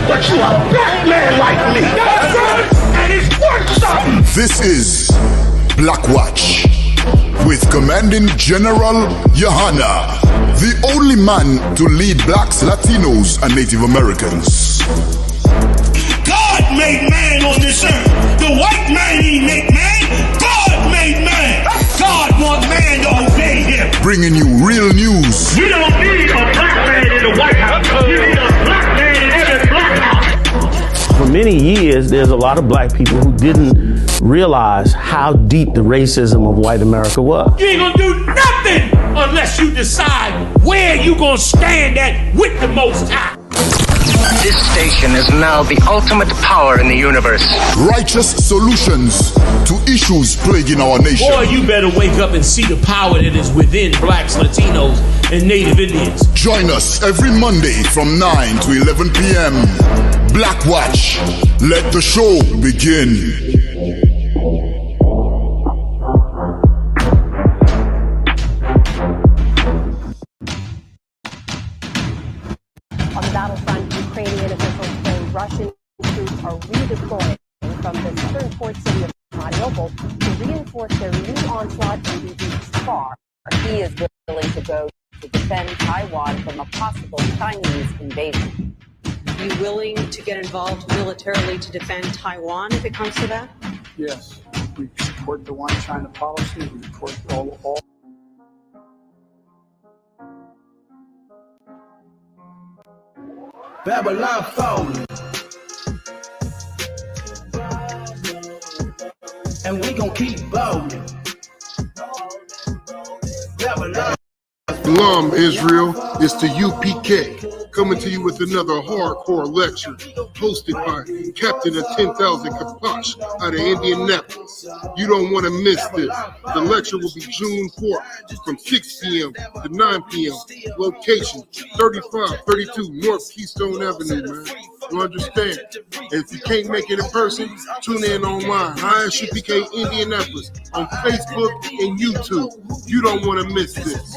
but you a black man like me. That's right, and it's worth something. This is Black Watch with Commanding General Yahanna, the only man to lead blacks, Latinos, and Native Americans. God made man on this earth. The white man he make man. God made man. God want man to obey him. Bringing you real news. We don't need a black man in the White House. We need a black man in every black house. For many years, there's a lot of black people who didn't realize how deep the racism of white America was. You ain't gonna do nothing unless you decide where you gonna stand at with the Most High. This station is now the ultimate power in the universe. Righteous solutions to issues plaguing our nation. Boy, you better wake up and see the power that is within blacks, Latinos, and Native Indians. Join us every Monday from 9 to 11 p.m. Black Watch. Let the show begin. On the battlefront, Ukrainian officials claim Russian troops are redeploying from the southern port city of Mariupol to reinforce their new onslaught and be reached far. He is willing to go to defend Taiwan from a possible Chinese invasion. Are you willing to get involved militarily to defend Taiwan if it comes to that? Yes. We support the One China policy. We support all. Babylon falling, and we gon' keep bowling. Babylon. SHALAM, Israel. It's the U.P.K. coming to you with another hardcore lecture hosted by Captain of 10,000 Kapash out of Indianapolis. You don't want to miss this. The lecture will be June 4th from 6 p.m. to 9 p.m. Location 3532 North Keystone Avenue, man. You understand? And if you can't make it in person, tune in online. I.S.U.P.K. Indianapolis on Facebook and YouTube. You don't want to miss this.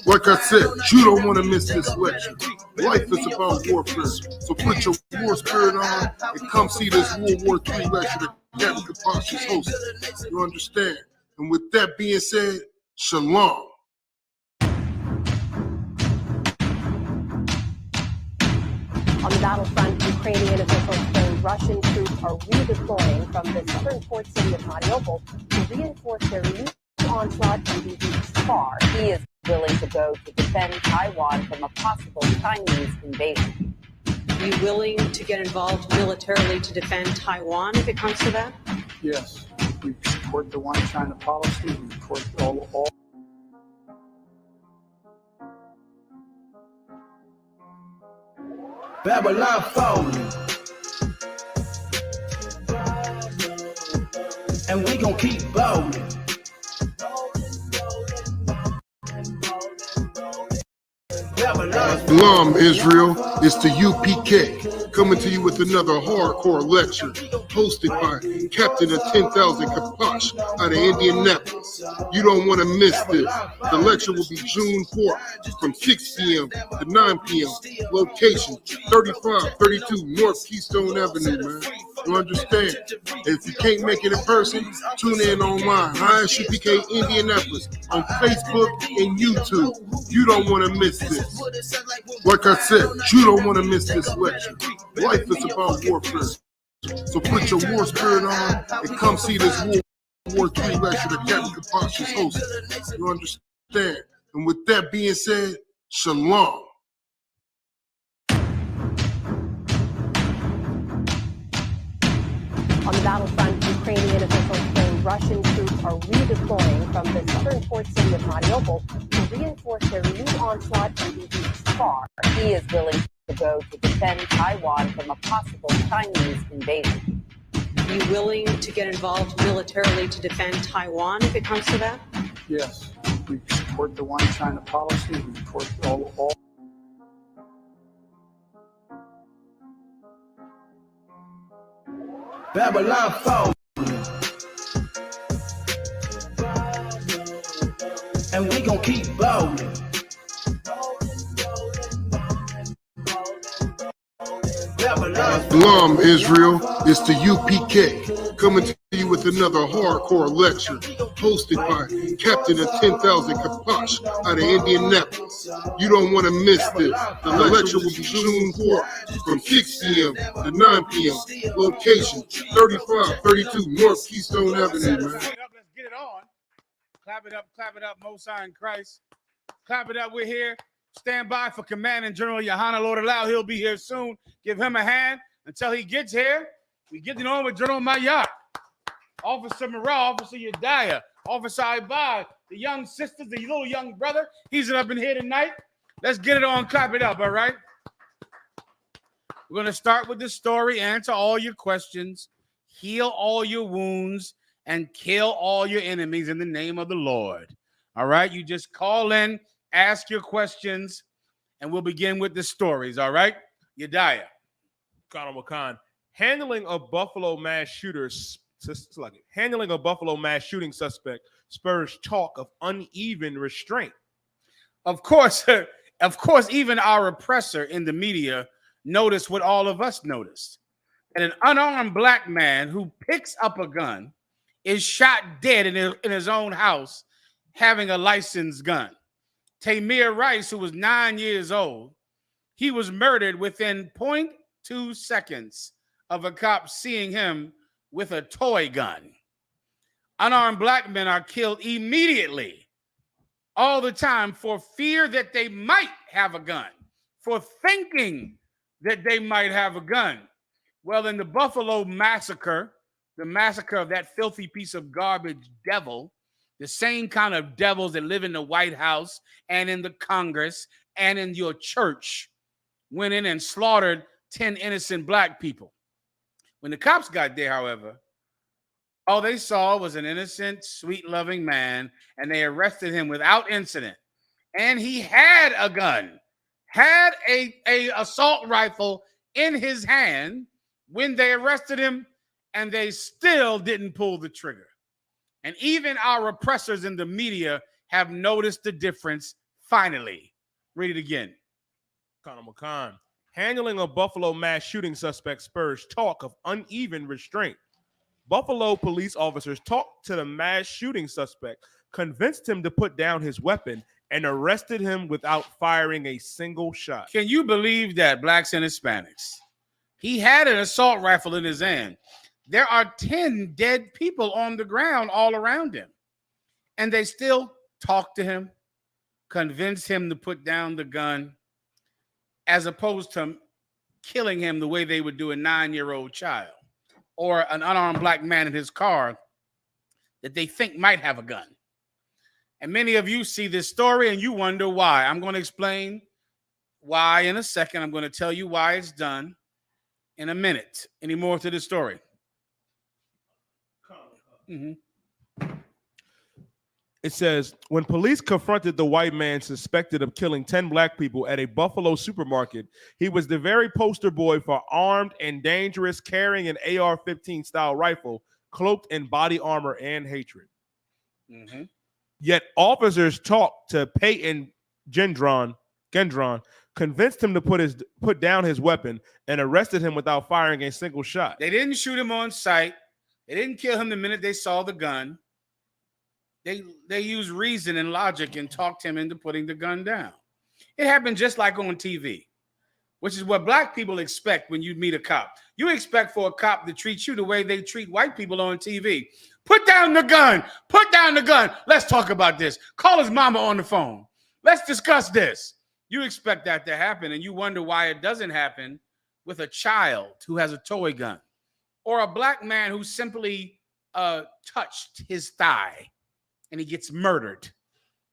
Like I said, you don't want to miss this lecture. Life is about warfare. So put your war spirit on and come see this World War III lecture that Captain Kapash is hosting. You understand? And with that being said, shalom. On the battlefront, Ukrainian officials claim Russian troops are redeploying from the southern port city of Mariupol to reinforce their new onslaught and be reached far. He is willing to go to defend Taiwan from a possible Chinese invasion. Are you willing to get involved militarily to defend Taiwan if it comes to that? Yes. We support the One China policy. We support all. Babylon falling, and we gon' keep bowling. SHALAM, Israel. It's the U.P.K. coming to you with another hardcore lecture hosted by Captain of 10,000 Kapash out of Indianapolis. You don't want to miss this. The lecture will be June 4th from 6 p.m. to 9 p.m. Location 3532 North Keystone Avenue, man. You understand? And if you can't make it in person, tune in online. I.S.U.P.K. Indianapolis on Facebook and YouTube. You don't want to miss this. Like I said, you don't want to miss this lecture. Life is about warfare. So put your war spirit on and come see this World War III lecture that Captain Kapash is hosting. You understand? And with that being said, shalom. On the battlefront, Ukrainian officials claim Russian troops are redeploying from the southern port city of Mariupol to reinforce their new onslaught and be reached far. He is willing to go to defend Taiwan from a possible Chinese invasion. Are you willing to get involved militarily to defend Taiwan if it comes to that? Yes. We support the One China policy. We support all. Babylon falling, and we gon' keep bowling. Shalom, Israel. It's the UPK coming to you with another hardcore lecture hosted by Captain of 10,000 Kaposh out of Indianapolis. You don't want to miss this. The lecture will be June 4th from 6 p.m. to 9 p.m. Location 3532 North Keystone Avenue, man. Let's get it on. Clap it up, Most High in Christ. Clap it up, we're here. Stand by for Commanding General Yohanna. Lord allow, he'll be here soon. Give him a hand until he gets here. We get it on with General Mayat, Officer Morale, Officer Yediah, Officer Ibai, the young sisters, the little young brother. He's up in here tonight. Let's get it on, clap it up, all right? We're going to start with the story, answer all your questions, heal all your wounds, and kill all your enemies in the name of the Lord. All right? You just call in, ask your questions, and we'll begin with the stories, all right? Yediah. Handling a Buffalo mass shooting suspect spurs talk of uneven restraint. Of course, even our oppressor in the media noticed what all of us noticed. And an unarmed black man who picks up a gun is shot dead in his own house having a licensed gun. Tamir Rice, who was 9 years old, he was murdered within 0.2 seconds of a cop seeing him with a toy gun. Unarmed black men are killed immediately, all the time, for fear that they might have a gun, for thinking that they might have a gun. Well, in the Buffalo massacre, the massacre of that filthy piece of garbage devil, the same kind of devils that live in the White House and in the Congress and in your church, went in and slaughtered 10 innocent black people. When the cops got there, however, all they saw was an innocent, sweet-loving man, and they arrested him without incident. And he had a gun, had a assault rifle in his hand when they arrested him, and they still didn't pull the trigger. And even our oppressors in the media have noticed the difference finally. Read it again. Handling a Buffalo mass shooting suspect spurs talk of uneven restraint. Buffalo police officers talked to the mass shooting suspect, convinced him to put down his weapon, and arrested him without firing a single shot. Can you believe that, blacks and Hispanics? He had an assault rifle in his hand. There are 10 dead people on the ground all around him. And they still talked to him, convinced him to put down the gun, as opposed to killing him the way they would do a 9-year-old child or an unarmed black man in his car that they think might have a gun. And many of you see this story and you wonder why. I'm going to explain why in a second. I'm going to tell you why it's done in a minute. Any more to the story? It says, when police confronted the white man suspected of killing 10 black people at a Buffalo supermarket, he was the very poster boy for armed and dangerous, carrying an AR-15 style rifle, cloaked in body armor and hatred. Yet officers talked to Peyton Gendron, convinced him to put down his weapon, and arrested him without firing a single shot. They didn't shoot him on sight. They didn't kill him the minute they saw the gun. They used reason and logic and talked him into putting the gun down. It happened just like on TV, which is what black people expect when you meet a cop. You expect for a cop to treat you the way they treat white people on TV. Put down the gun. Put down the gun. Let's talk about this. Call his mama on the phone. Let's discuss this. You expect that to happen, and you wonder why it doesn't happen with a child who has a toy gun or a black man who simply touched his thigh and he gets murdered.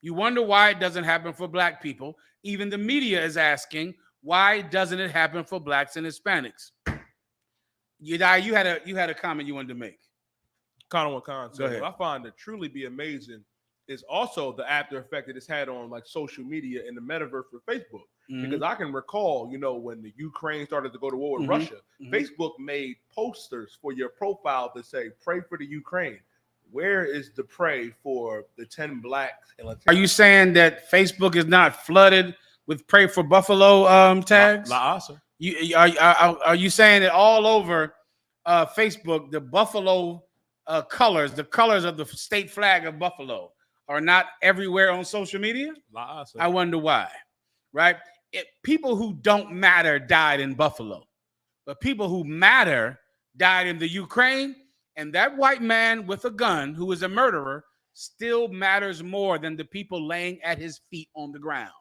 You wonder why it doesn't happen for black people. Even the media is asking, why doesn't it happen for blacks and Hispanics? You had a comment you wanted to make. Go ahead. What I find it truly be amazing is also the after effect that it's had on like social media and the metaverse for Facebook. Because I can recall, when the Ukraine started to go to war with Russia, Facebook made posters for your profile that say, pray for the Ukraine. Where is the pray for the 10 blacks? Are you saying that Facebook is not flooded with pray for Buffalo tags? La Asa. Are you saying that all over Facebook, the Buffalo colors, the colors of the state flag of Buffalo, are not everywhere on social media? I wonder why. Right? People who don't matter died in Buffalo, but people who matter died in the Ukraine. And that white man with a gun who is a murderer still matters more than the people laying at his feet on the ground.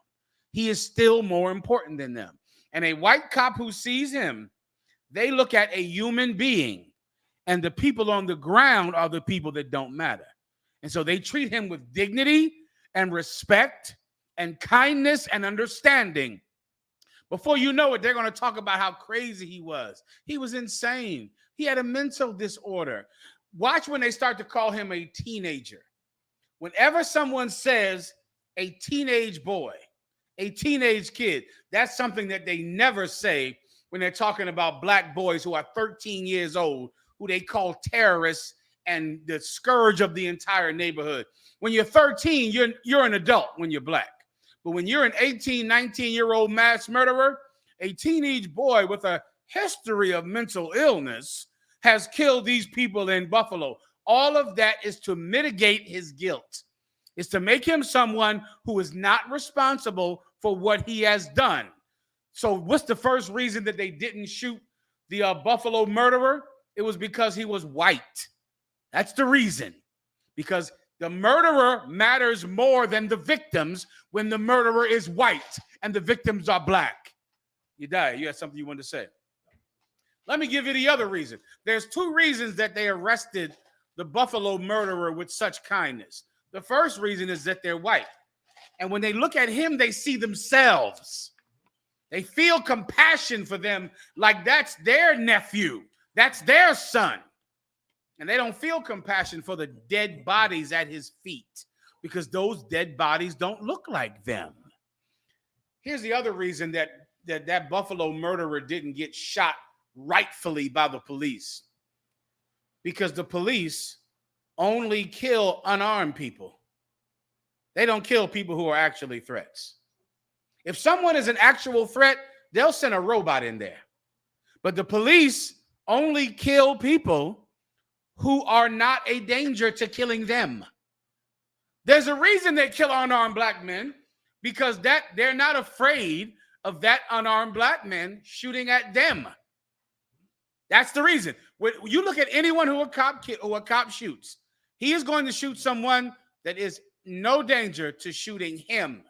He is still more important than them. And a white cop who sees him, they look at a human being, and the people on the ground are the people that don't matter. And so they treat him with dignity and respect and kindness and understanding. Before you know it, they're going to talk about how crazy he was. He was insane. He had a mental disorder. Watch when they start to call him a teenager. Whenever someone says a teenage boy, a teenage kid, that's something that they never say when they're talking about black boys who are 13 years old, who they call terrorists and the scourge of the entire neighborhood. When you're 13, you're an adult when you're black. But when you're an 18, 19-year-old mass murderer, a teenage boy with a history of mental illness has killed these people in Buffalo. All of that is to mitigate his guilt. It's to make him someone who is not responsible for what he has done. So what's the first reason that they didn't shoot the Buffalo murderer? It was because he was white. That's the reason. Because the murderer matters more than the victims when the murderer is white and the victims are black. You died. You had something you wanted to say. Let me give you the other reason. There's two reasons that they arrested the Buffalo murderer with such kindness. The first reason is that they're white. And when they look at him, they see themselves. They feel compassion for them like that's their nephew. That's their son. And they don't feel compassion for the dead bodies at his feet because those dead bodies don't look like them. Here's the other reason that Buffalo murderer didn't get shot rightfully by the police. Because the police only kill unarmed people. They don't kill people who are actually threats. If someone is an actual threat, they'll send a robot in there. But the police only kill people who are not a danger to killing them. There's a reason they kill unarmed black men, because they're not afraid of that unarmed black man shooting at them. That's the reason. When you look at anyone who a cop shoots, he is going to shoot someone that is no danger to shooting him.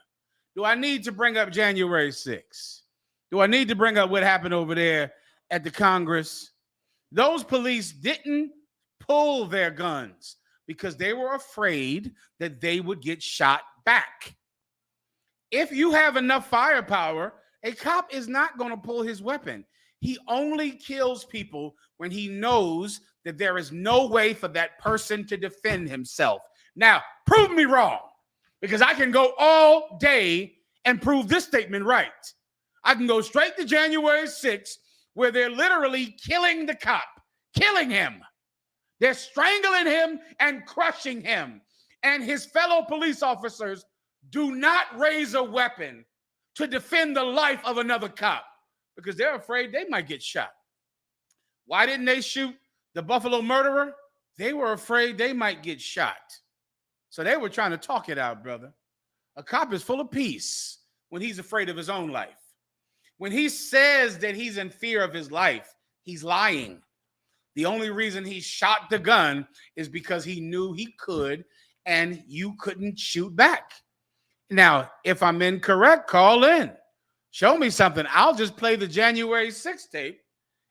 Do I need to bring up January 6th? Do I need to bring up what happened over there at the Congress? Those police didn't pull their guns because they were afraid that they would get shot back. If you have enough firepower, a cop is not going to pull his weapon. He only kills people when he knows that there is no way for that person to defend himself. Now, prove me wrong, because I can go all day and prove this statement right. I can go straight to January 6th, where they're literally killing the cop, killing him. They're strangling him and crushing him. And his fellow police officers do not raise a weapon to defend the life of another cop because they're afraid they might get shot. Why didn't they shoot the Buffalo murderer? They were afraid they might get shot. So they were trying to talk it out, brother. A cop is full of peace when he's afraid of his own life. When he says that he's in fear of his life, he's lying. The only reason he shot the gun is because he knew he could and you couldn't shoot back. Now, if I'm incorrect, call in. Show me something. I'll just play the January 6th tape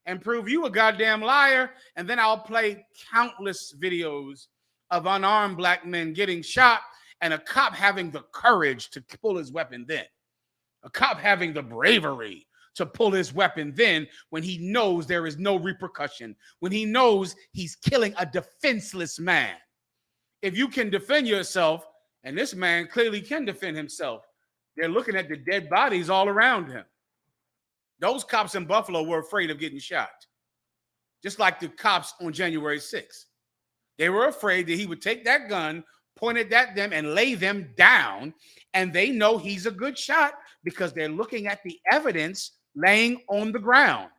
and prove you a goddamn liar. And then I'll play countless videos of unarmed black men getting shot and a cop having the courage to pull his weapon then. A cop having the bravery to pull his weapon then when he knows there is no repercussion, when he knows he's killing a defenseless man. If you can defend yourself, and this man clearly can defend himself, they're looking at the dead bodies all around him. Those cops in Buffalo were afraid of getting shot, just like the cops on January 6th. They were afraid that he would take that gun, point it at them, and lay them down, and they know he's a good shot because they're looking at the evidence laying on the ground.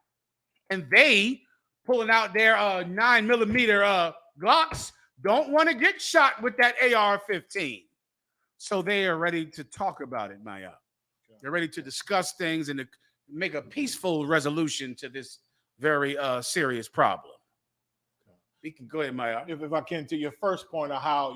And they pulling out their 9mm Glocks don't want to get shot with that AR-15. So they are ready to talk about it, Maya. They're ready to discuss things and to make a peaceful resolution to this very serious problem. We can go ahead, Maya. If I can, to your first point of how,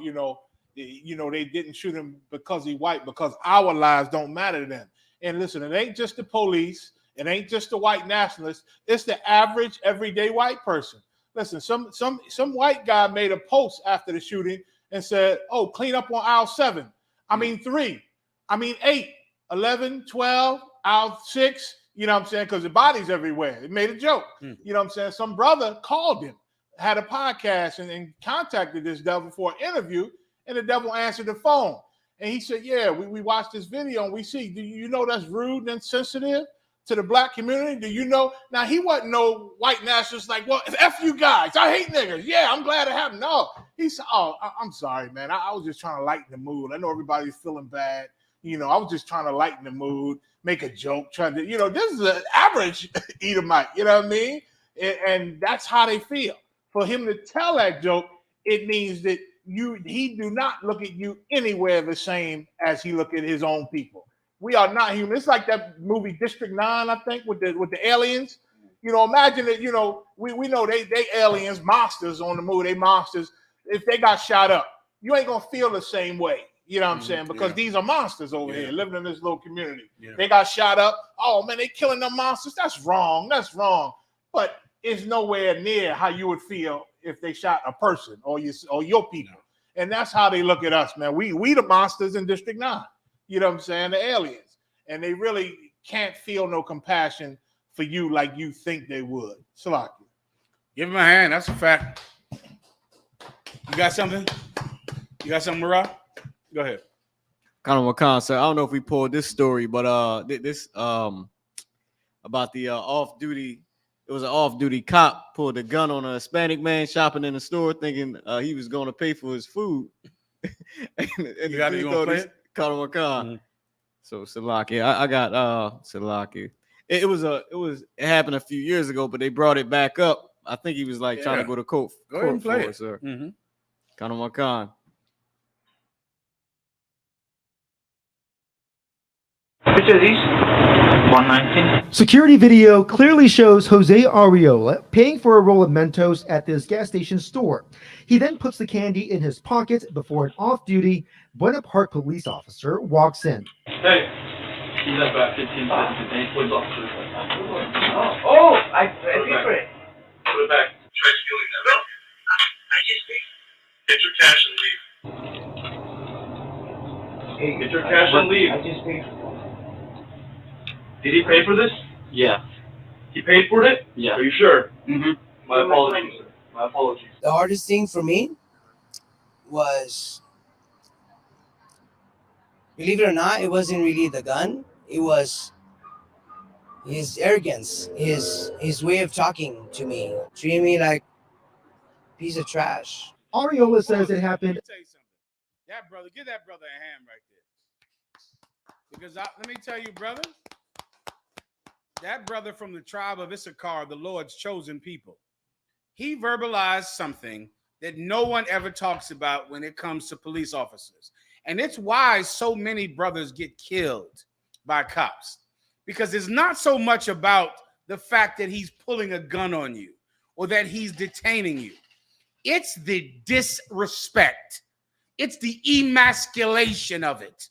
they didn't shoot him because he's white, because our lives don't matter to them. And listen, it ain't just the police. It ain't just the white nationalists. It's the average, everyday white person. Listen, some white guy made a post after the shooting and said, oh, clean up on aisle 7. I mean 3. I mean 8, 11, 12, aisle 6. You know what I'm saying? Because the body's everywhere. It made a joke. You know what I'm saying? Some brother called him, had a podcast, and contacted this devil for an interview, and the devil answered the phone. And he said, yeah, we watched this video and we see, do you know that's rude and insensitive to the black community? Do you know? Now, he wasn't no white nationalist like, well, F you guys. I hate niggas. Yeah, I'm glad it happened. No. He said, oh, I'm sorry, man. I was just trying to lighten the mood. I know everybody's feeling bad. I was just trying to lighten the mood, make a joke, trying to, this is an average Edomite, you know what I mean? And that's how they feel. For him to tell that joke, it means that he do not look at you anywhere the same as he look at his own people. We are not human. It's like that movie District 9, I think, with the aliens. Imagine that, we know they aliens, monsters on the move, they monsters. If they got shot up, you ain't gonna feel the same way. You know what I'm saying? Because these are monsters over here living in this little community. They got shot up. Oh man, they killing them monsters. That's wrong. That's wrong. But it's nowhere near how you would feel if they shot a person or your people. And that's how they look at us, man. We the monsters in District 9. You know what I'm saying? The aliens. And they really can't feel no compassion for you like you think they would. Salaki. Give him a hand. That's a fact. You got something? You got something, Marah? Go ahead. Kind of Wakan, sir. I don't know if we pulled this story, but this about the off-duty. It was an off-duty cop pulled a gun on a Hispanic man shopping in the store, thinking he was going to pay for his food. and you got to play it? Kind of Wakan. So Salaki, I got Salaki. It happened a few years ago, but they brought it back up. I think he was like trying to go to court. Go ahead and play for it, sir. Mm-hmm. Kind of Wakan. Which are these? 119. Security video clearly shows Jose Arreola paying for a roll of Mentos at this gas station store. He then puts the candy in his pocket before an off-duty Buena Park police officer walks in. Hey, he's about 15 cents a day. What's up? Oh, I paid for it. Put it back. Try stealing that. No, I just paid. Get your cash and leave. Hey, get your cash and leave. I just paid for it. Did he pay for this? Yeah. He paid for it? Yeah. Are you sure? Mm-hmm. My apologies, sir. My apologies. The hardest thing for me was, believe it or not, it wasn't really the gun. It was his arrogance, his way of talking to me, treating me like a piece of trash. Arreola says it happened. Let me tell you something. That brother, give that brother a hand right there. Because let me tell you, brother, that brother from the tribe of I.S.U.P.K, the Lord's chosen people, he verbalized something that no one ever talks about when it comes to police officers. And it's why so many brothers get killed by cops. Because it's not so much about the fact that he's pulling a gun on you or that he's detaining you. It's the disrespect. It's the emasculation of it.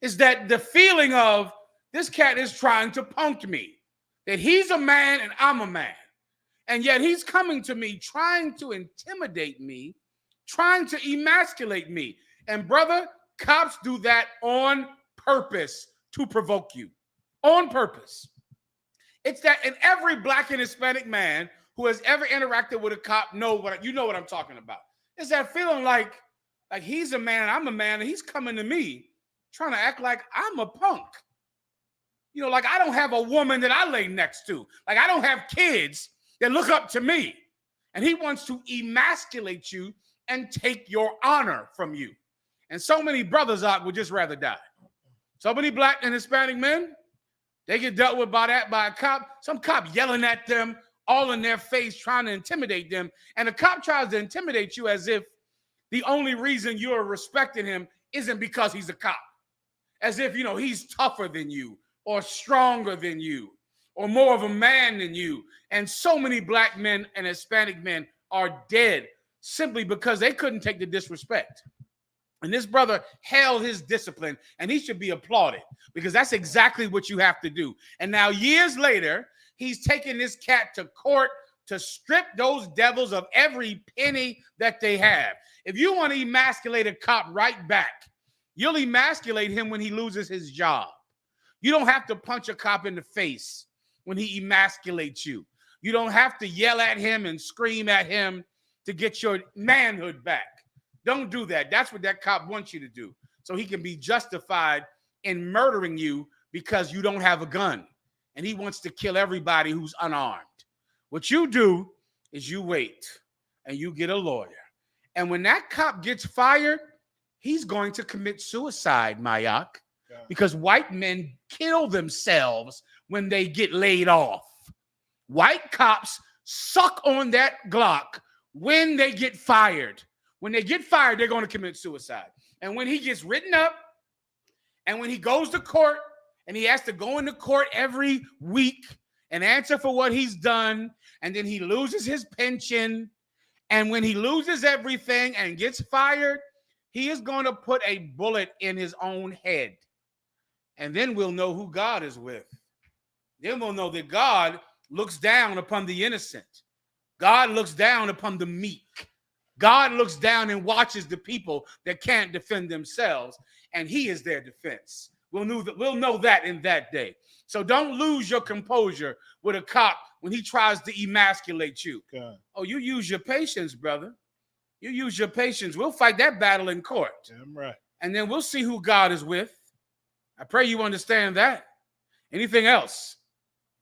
It's that the feeling of this cat is trying to punk me. That he's a man and I'm a man. And yet he's coming to me trying to intimidate me, trying to emasculate me. And brother, cops do that on purpose to provoke you. On purpose. It's that, and every black and Hispanic man who has ever interacted with a cop you know what I'm talking about. It's that feeling like he's a man and I'm a man and he's coming to me trying to act like I'm a punk. Like I don't have a woman that I lay next to. Like I don't have kids that look up to me. And he wants to emasculate you and take your honor from you. And so many brothers out would just rather die. So many black and Hispanic men, They get dealt with by a cop, some cop yelling at them, all in their face, trying to intimidate them. And the cop tries to intimidate you as if the only reason you're respecting him isn't because he's a cop. As if, he's tougher than you or stronger than you or more of a man than you. And so many black men and Hispanic men are dead simply because they couldn't take the disrespect. And this brother held his discipline, and he should be applauded because that's exactly what you have to do. And now years later, he's taking this cat to court to strip those devils of every penny that they have. If you want to emasculate a cop right back, you'll emasculate him when he loses his job. You don't have to punch a cop in the face when he emasculates you. You don't have to yell at him and scream at him to get your manhood back. Don't do that. That's what that cop wants you to do. So he can be justified in murdering you because you don't have a gun. And he wants to kill everybody who's unarmed. What you do is you wait and you get a lawyer. And when that cop gets fired, he's going to commit suicide, Mayak, because white men kill themselves when they get laid off. White cops suck on that Glock when they get fired. When they get fired, they're going to commit suicide. And when he gets written up and when he goes to court and he has to go into court every week and answer for what he's done, and then he loses his pension, and when he loses everything and gets fired, he is going to put a bullet in his own head. And then we'll know who God is with. Then we'll know that God looks down upon the innocent. God looks down upon the meek. God looks down and watches the people that can't defend themselves, and he is their defense. We'll know that in that day. So don't lose your composure with a cop when he tries to emasculate you. God. Oh, you use your patience, brother. You use your patience. We'll fight that battle in court. Damn right. And then we'll see who God is with. I pray you understand that. Anything else?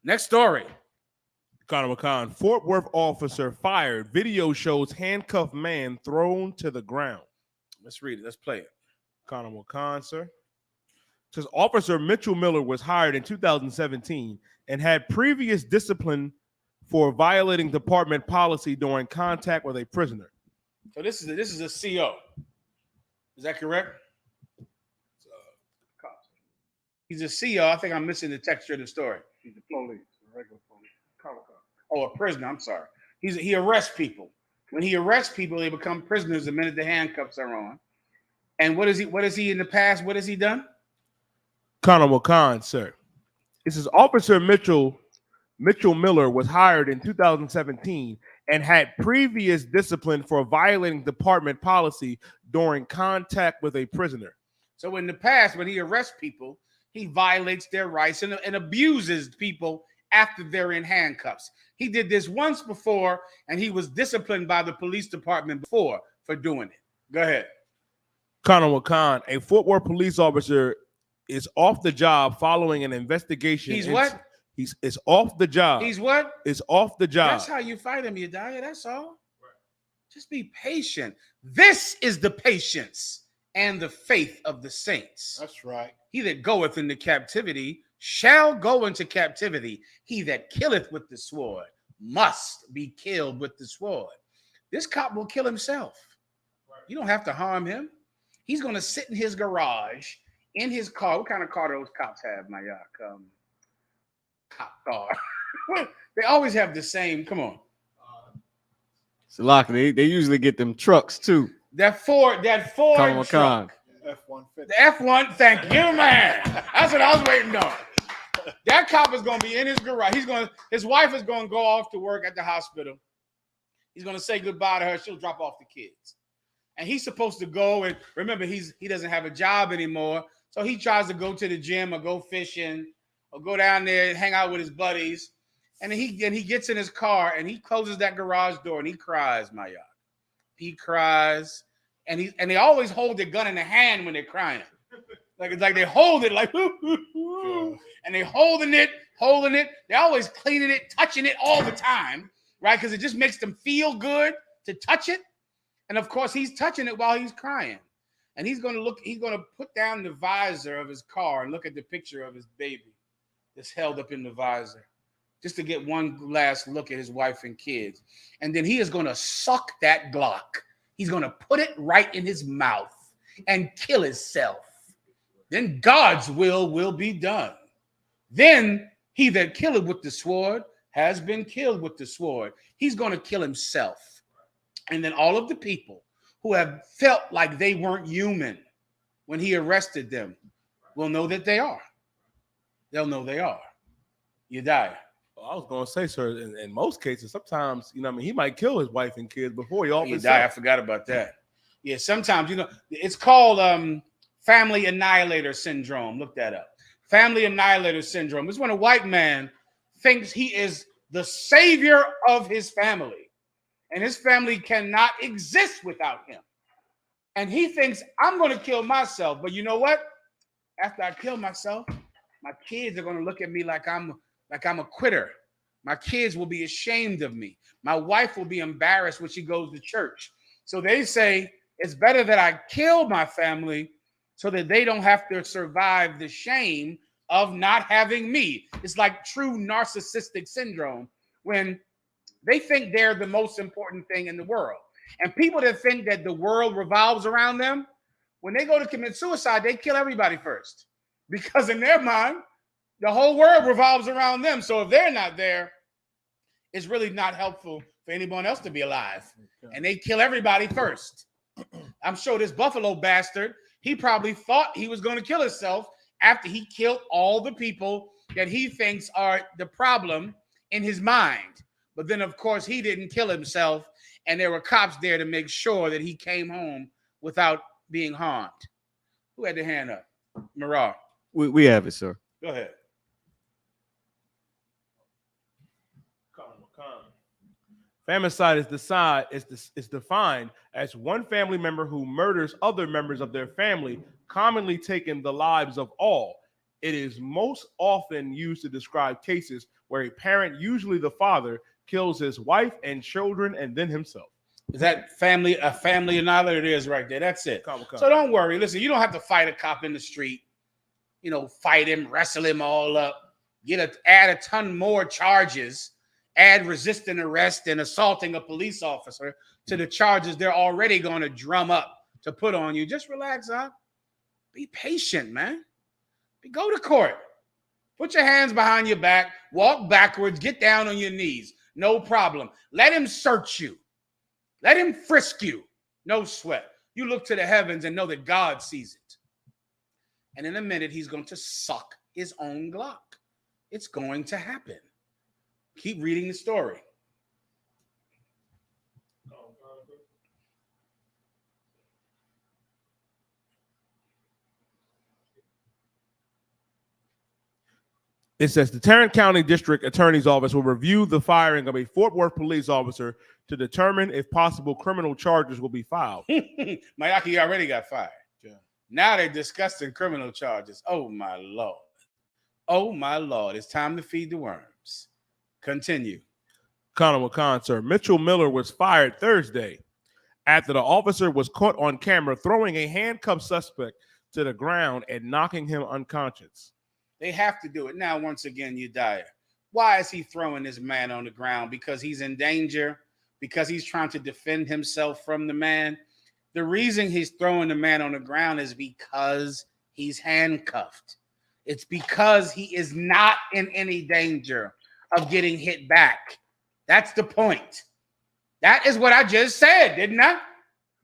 Next story. Connor McCon, Fort Worth officer fired. Video shows handcuffed man thrown to the ground. Let's read it. Let's play it. Connor McCon, sir. Says Officer Mitchell Miller was hired in 2017 and had previous discipline for violating department policy during contact with a prisoner. So this is a CO. Is that correct? He's a CO. I think I'm missing the texture of the story. He's a police, a regular police. Oh, a prisoner. I'm sorry. He arrests people. When he arrests people, they become prisoners the minute the handcuffs are on. And what is he in the past? What has he done? Connor McCon, sir. This is Officer Mitchell Miller was hired in 2017 and had previous discipline for violating department policy during contact with a prisoner. So in the past, when he arrests people, he violates their rights and abuses people after they're in handcuffs. He did this once before, and he was disciplined by the police department before for doing it. Go ahead. Connor McCon, a Fort Worth police officer is off the job following an investigation. He's what? He's off the job. He's what? Is off the job. That's how you fight him, Yediah. That's all. Just be patient. This is the patience and the faith of the saints. That's right. He that goeth into captivity shall go into captivity. He that killeth with the sword must be killed with the sword. This cop will kill himself. You don't have to harm him. He's going to sit in his garage, in his car. What kind of car do those cops have, Mayak? Cop car. They always have the same. Come on. Salaki, they usually get them trucks too. That Ford truck. F-150. The F1, thank you, man. That's what I was waiting on. That cop is going to be in his garage. His wife is going to go off to work at the hospital. He's going to say goodbye to her. She'll drop off the kids. And he's supposed to go, and remember, he doesn't have a job anymore. So he tries to go to the gym or go fishing or go down there and hang out with his buddies. And he gets in his car and he closes that garage door and he cries, Maya. He cries. And they always hold their gun in the hand when they're crying. Like they hold it like, and they holding it. They're always cleaning it, touching it all the time, right? Because it just makes them feel good to touch it. And of course, he's touching it while he's crying. And he's going to put down the visor of his car and look at the picture of his baby. that's held up in the visor, just to get one last look at his wife and kids. And then he is going to suck that Glock. He's going to put it right in his mouth and kill himself. Then God's will be done. Then he that killeth with the sword has been killed with the sword. He's going to kill himself. And then all of the people who have felt like they weren't human when he arrested them will know that they are. They'll know they are. You die. Well, I was going to say, sir, in most cases, sometimes, you know, I mean, he might kill his wife and kids before he You die. I forgot about that. Yeah, sometimes, you know, it's called family annihilator syndrome. Look that up. Family annihilator syndrome. It's when a white man thinks he is the savior of his family, and his family cannot exist without him. And he thinks, I'm going to kill myself. But you know what? After I kill myself, my kids are going to look at me like I'm a quitter. My kids will be ashamed of me. My wife will be embarrassed when she goes to church. So they say, it's better that I kill my family so that they don't have to survive the shame of not having me. It's like true narcissistic syndrome when they think they're the most important thing in the world. And people that think that the world revolves around them, when they go to commit suicide, they kill everybody first. Because in their mind, the whole world revolves around them. So if they're not there, it's really not helpful for anyone else to be alive. And they kill everybody first. I'm sure this Buffalo bastard, he probably thought he was going to kill himself after he killed all the people that he thinks are the problem in his mind. But then, of course, he didn't kill himself, and there were cops there to make sure that he came home without being harmed. Who had their hand up? Marah. We have it, sir. Go ahead. Femicide is defined as one family member who murders other members of their family, commonly taking the lives of all. It is most often used to describe cases where a parent, usually the father, kills his wife and children and then himself. Is that a family annihilator? It is right there. That's it. Come. So don't worry. Listen, you don't have to fight a cop in the street. You know, fight him, wrestle him all up, add a ton more charges, add resisting arrest and assaulting a police officer to the charges they're already going to drum up to put on you. Just relax, huh? Be patient, man. Go to court. Put your hands behind your back, walk backwards, get down on your knees. No problem. Let him search you. Let him frisk you. No sweat. You look to the heavens and know that God sees it. And in a minute, he's going to suck his own Glock. It's going to happen. Keep reading the story. It says the Tarrant County District Attorney's Office will review the firing of a Fort Worth police officer to determine if possible criminal charges will be filed. Mayaki already got fired. Yeah. Now they're discussing criminal charges. Oh, my Lord. Oh, my Lord. It's time to feed the worms. Continue. Khan, sir. Mitchell Miller was fired Thursday after the officer was caught on camera throwing a handcuffed suspect to the ground and knocking him unconscious. They have to do it. Now, once again, you die. Why is he throwing this man on the ground? Because he's in danger? Because he's trying to defend himself from the man? The reason he's throwing the man on the ground is because he's handcuffed. It's because he is not in any danger of getting hit back. That's the point. That is what I just said, didn't I?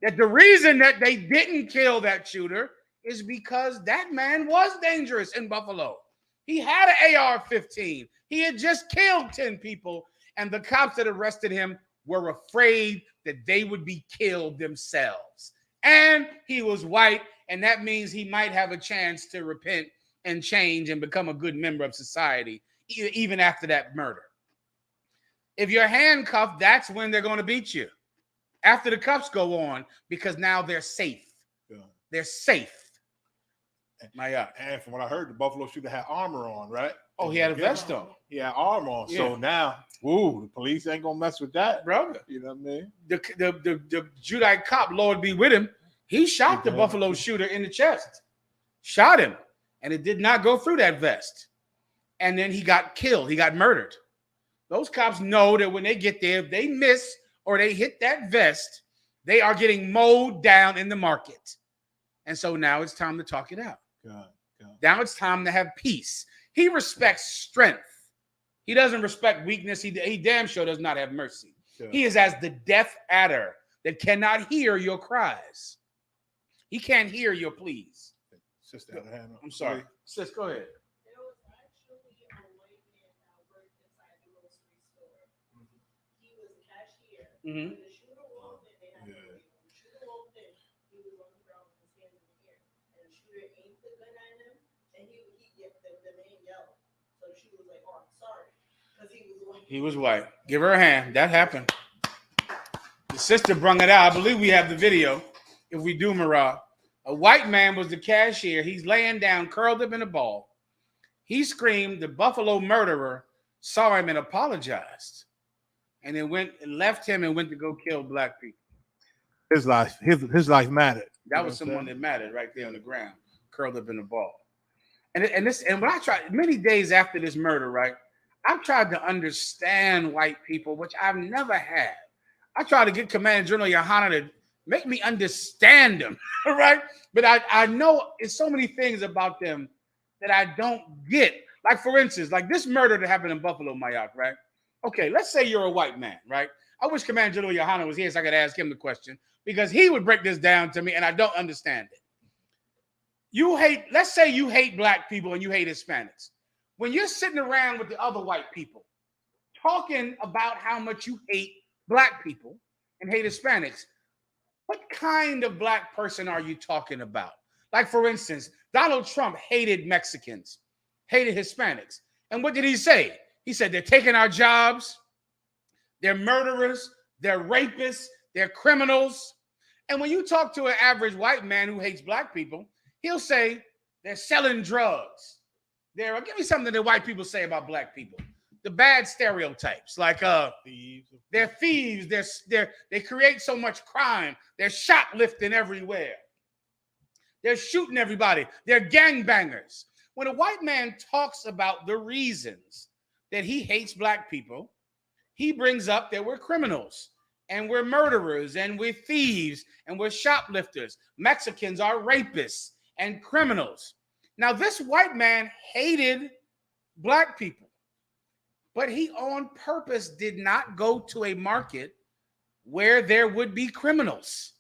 That the reason that they didn't kill that shooter is because that man was dangerous in Buffalo. He had an AR-15. He had just killed 10 people, and the cops that arrested him were afraid that they would be killed themselves. And he was white, and that means he might have a chance to repent and change and become a good member of society, even after that murder. If you're handcuffed, that's when they're going to beat you. After the cuffs go on, because now they're safe. Yeah. They're safe. And from what I heard, the Buffalo shooter had armor on, right? Oh, he had a vest on. He had armor on. Yeah. So now, the police ain't gonna mess with that, brother. You know what I mean? The Judite cop, Lord be with him, he shot the Buffalo shooter in the chest. Shot him. And it did not go through that vest. and then he got killed. He got murdered. Those cops know that when they get there, if they miss or they hit that vest, they are getting mowed down in the market. And so now it's time to talk it out. Now it's time to have peace. He respects strength. He doesn't respect weakness. He damn sure does not have mercy. He is as the deaf adder that cannot hear your cries. He can't hear your pleas. Sister, I'm sorry. Sis, go ahead. Mm-hmm. He was white. Give her a hand. That happened. The sister brung it out. I believe we have the video. If we do, Marah. A white man was the cashier. He's laying down, curled up in a ball. He screamed. The Buffalo murderer saw him and apologized. And then went and left him and went to go kill black people. His life mattered. That was someone that mattered right there on the ground, curled up in a ball. And when I tried, many days after this murder, right, I've tried to understand white people, which I've never had. I tried to get Commander General Yohanna to make me understand them, right? But I know it's so many things about them that I don't get. Like, for instance, like this murder that happened in Buffalo, Mayak, right? Okay, let's say you're a white man, right? I wish Commander General Yohanna was here so I could ask him the question, because he would break this down to me and I don't understand it. Let's say you hate black people and you hate Hispanics. When you're sitting around with the other white people talking about how much you hate black people and hate Hispanics, what kind of black person are you talking about? Like, for instance, Donald Trump hated Mexicans, hated Hispanics. And what did he say? He said, they're taking our jobs, they're murderers, they're rapists, they're criminals. And when you talk to an average white man who hates black people, he'll say, they're selling drugs. Give me something that white people say about black people. The bad stereotypes, like they're thieves, they create so much crime, they're shoplifting everywhere. They're shooting everybody, they're gangbangers. When a white man talks about the reasons that he hates black people, he brings up that we're criminals and we're murderers and we're thieves and we're shoplifters. Mexicans are rapists and criminals. Now, this white man hated black people, but he on purpose did not go to a market where there would be criminals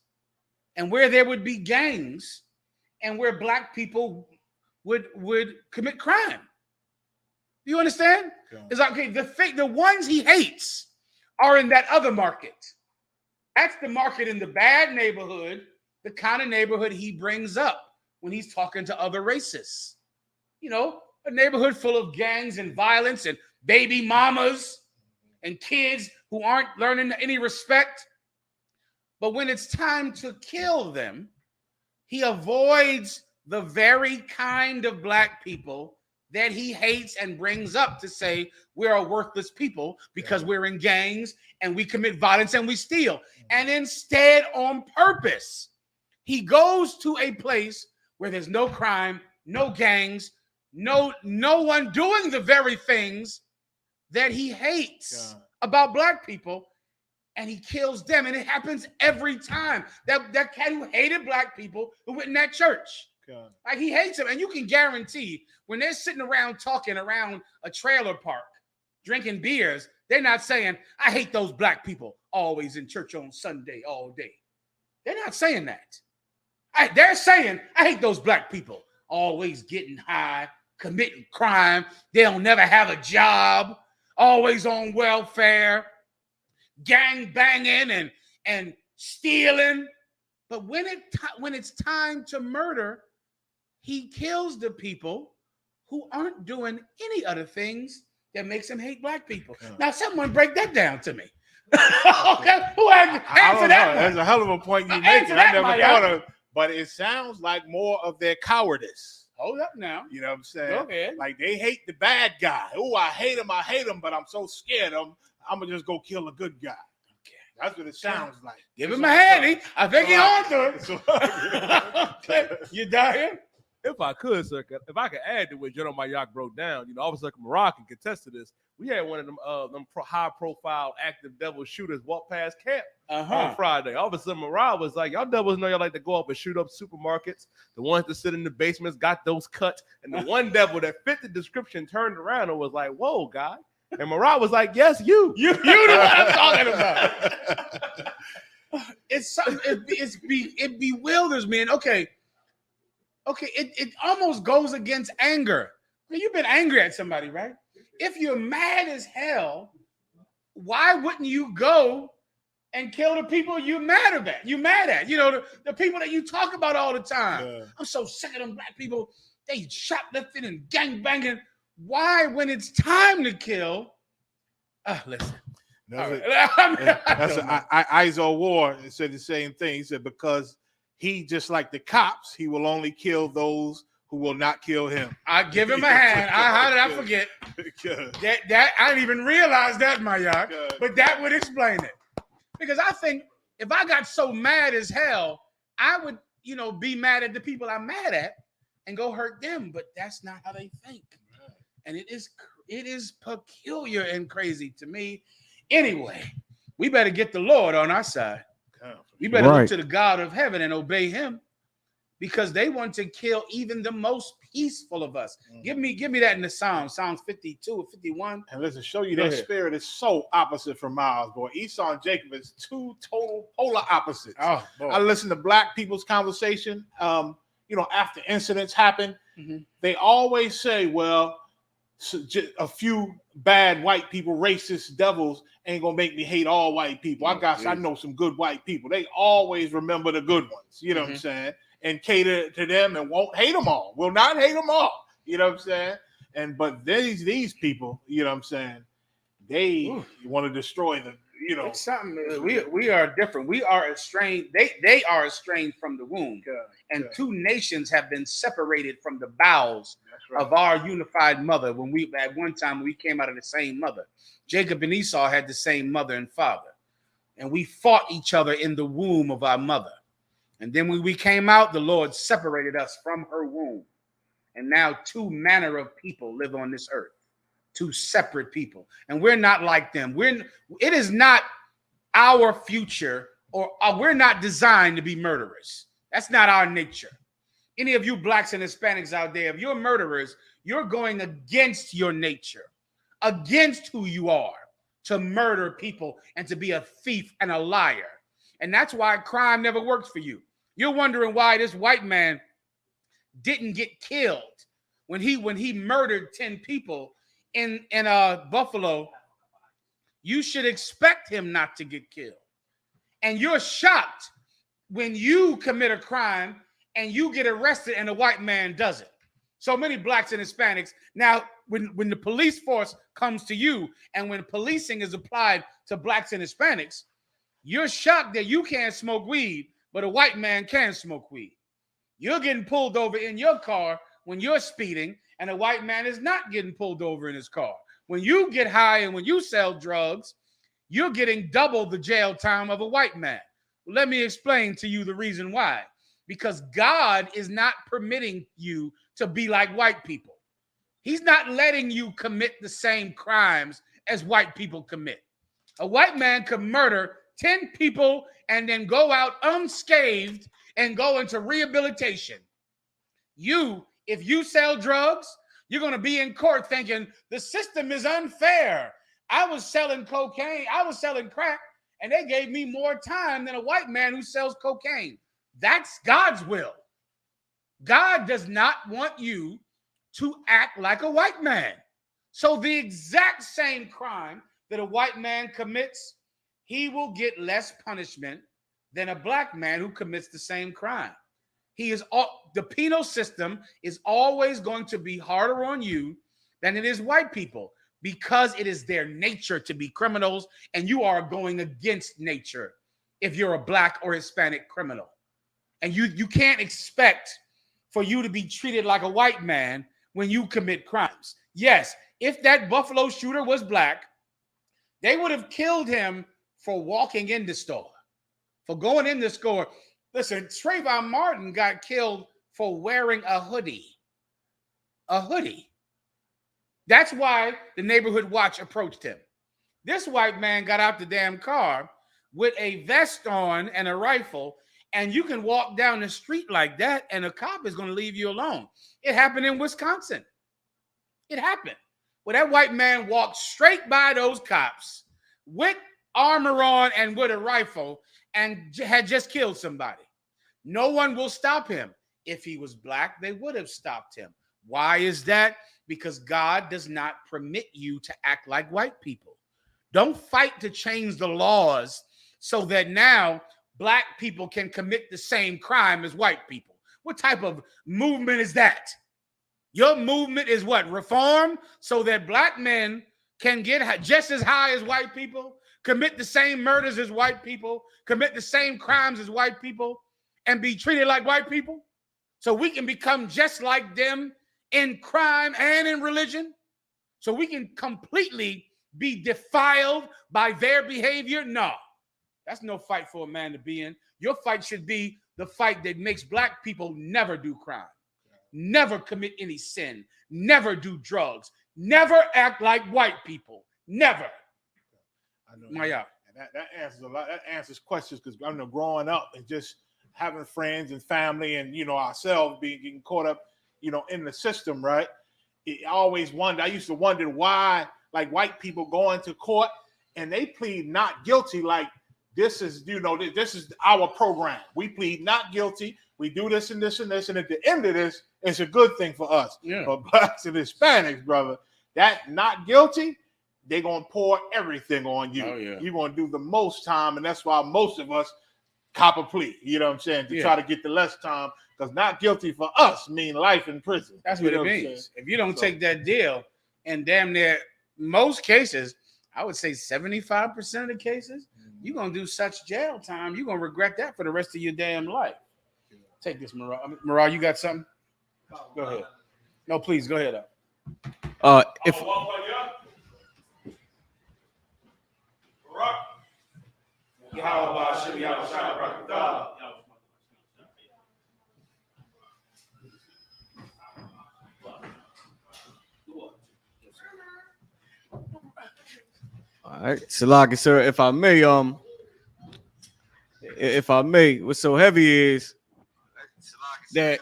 and where there would be gangs and where black people would commit crime. Do you understand? Yeah. It's like, okay, the ones he hates are in that other market. That's the market in the bad neighborhood, the kind of neighborhood he brings up when he's talking to other racists. You know, a neighborhood full of gangs and violence and baby mamas and kids who aren't learning any respect. But when it's time to kill them, he avoids the very kind of black people that he hates and brings up to say we're a worthless people because we're in gangs and we commit violence and we steal. And instead, on purpose, he goes to a place where there's no crime, no gangs, no one doing the very things that he hates about black people, and he kills them. And it happens every time. That cat who hated black people who went in that church. Like, he hates them. And you can guarantee when they're sitting around talking around a trailer park, drinking beers, they're not saying, I hate those black people always in church on Sunday all day. They're not saying that. They're saying, I hate those black people always getting high, committing crime. They don't never have a job, always on welfare, gang banging and stealing. But when it's time to murder, he kills the people who aren't doing any other things that makes him hate black people. Now, someone break that down to me. Okay, who answer that? That's a hell of a point you make. I never thought of. But it sounds like more of their cowardice. Hold up now. You know what I'm saying? Go ahead. Like, they hate the bad guy. Oh, I hate him, but I'm so scared of him, I'm going to just go kill a good guy. Okay. That's what it sounds like. Give him a hand. I think he's on to it. Okay. You dying? If I could, sir, if I could add to what GEN.YAHANNA broke down, Officer Kamara can contest to this. We had one of them high-profile active devil shooters walk past camp on Friday. Officer Kamara was like, y'all devils know y'all like to go up and shoot up supermarkets. The ones that sit in the basements got those cuts. And the one devil that fit the description turned around and was like, whoa, guy. And Marah was like, yes, you. You know what I'm talking about. It's something, it bewilders me. And okay, it almost goes against anger. You've been angry at somebody, right? If you're mad as hell, why wouldn't you go and kill the people you're mad at? The people that you talk about all the time. Yeah. I'm so sick of them black people. They shoplifting and gang banging. Why, when it's time to kill? Listen. Iso War said the same thing. He said because he, just like the cops, he will only kill those who will not kill him. I give him a hand. How did I forget? That I didn't even realize that, Mayak. But that would explain it. Because I think if I got so mad as hell, I would, be mad at the people I'm mad at and go hurt them. But that's not how they think. And it is peculiar and crazy to me. Anyway, we better get the Lord on our side. We better look to the God of heaven and obey him, because they want to kill even the most peaceful of us. Give me that in the Psalms 52 or 51. And listen, show you that spirit is so opposite from Miles, boy. Esau and Jacob is two total polar opposites. Oh, boy. I listen to black people's conversation. After incidents happen, they always say, well, a few bad white people, racist devils, ain't gonna make me hate all white people. I know some good white people. They always remember the good ones. You know what I'm saying? And cater to them and won't hate them all. Will not hate them all. You know what I'm saying? But these people, you know what I'm saying? They want to destroy them. It's something. We are different. We are estranged. They are estranged from the womb. And two nations have been separated from the bowels of our unified mother. At one time we came out of the same mother. Jacob and Esau had the same mother and father. And we fought each other in the womb of our mother. And then when we came out, the Lord separated us from her womb. And now two manner of people live on this earth. Two separate people. And we're not like them. It is not our future, or we're not designed to be murderers. That's not our nature. Any of you blacks and Hispanics out there, if you're murderers, you're going against your nature, against who you are, to murder people and to be a thief and a liar. And that's why crime never works for you. You're wondering why this white man didn't get killed when he murdered 10 people in Buffalo. You should expect him not to get killed. And you're shocked when you commit a crime and you get arrested and a white man doesn't. So many blacks and Hispanics. Now, when the police force comes to you and when policing is applied to blacks and Hispanics, you're shocked that you can't smoke weed, but a white man can smoke weed. You're getting pulled over in your car when you're speeding, and a white man is not getting pulled over in his car. When you get high and when you sell drugs, you're getting double the jail time of a white man. Let me explain to you the reason why. Because God is not permitting you to be like white people. He's not letting you commit the same crimes as white people commit. A white man could murder 10 people and then go out unscathed and go into rehabilitation. If you sell drugs, you're going to be in court thinking the system is unfair. I was selling cocaine, I was selling crack, and they gave me more time than a white man who sells cocaine. That's God's will. God does not want you to act like a white man. So the exact same crime that a white man commits, he will get less punishment than a black man who commits the same crime. The penal system is always going to be harder on you than it is white people, because it is their nature to be criminals, and you are going against nature if you're a black or Hispanic criminal. And you can't expect for you to be treated like a white man when you commit crimes. Yes, if that Buffalo shooter was black, they would have killed him for walking in the store, for going in the store. Listen, Trayvon Martin got killed for wearing a hoodie. A hoodie. That's why the neighborhood watch approached him. This white man got out the damn car with a vest on and a rifle, and you can walk down the street like that, and a cop is going to leave you alone. It happened in Wisconsin. It happened. Well, that white man walked straight by those cops with armor on and with a rifle and had just killed somebody. No one will stop him. If he was black, they would have stopped him. Why is that? Because God does not permit you to act like white people. Don't fight to change the laws so that now black people can commit the same crime as white people. What type of movement is that? Your movement is what? Reform so that black men can get just as high as white people, commit the same murders as white people, commit the same crimes as white people, and be treated like white people? So we can become just like them in crime and in religion? So we can completely be defiled by their behavior? No. That's no fight for a man to be in. Your fight should be the fight that makes black people never do crime, never commit any sin, never do drugs, never act like white people. Never. I know. Maya. And that answers a lot. That answers questions because I know growing up and just having friends and family and, you know, ourselves getting caught up, you know, in the system, right? I always wondered. I used to wonder why, like, white people go into court and they plead not guilty. Like, this is, you know, this is our program. We plead not guilty. We do this and this and this. And at the end of this, it's a good thing for us. Yeah. But blacks and Hispanics, brother, that not guilty, they're going to pour everything on you. Oh, yeah. You're going to do the most time. And that's why most of us cop a plea, you know what I'm saying, to try to get the less time, because not guilty for us mean life in prison. That's what it means. If you don't take that deal, and damn near most cases, I would say 75% of the cases, you're going to do such jail time, you're going to regret that for the rest of your damn life. Take this, Maral. Maral, you got something? Go ahead. No, please, go ahead. If all right, Salaki, sir, if I may, what's so heavy is that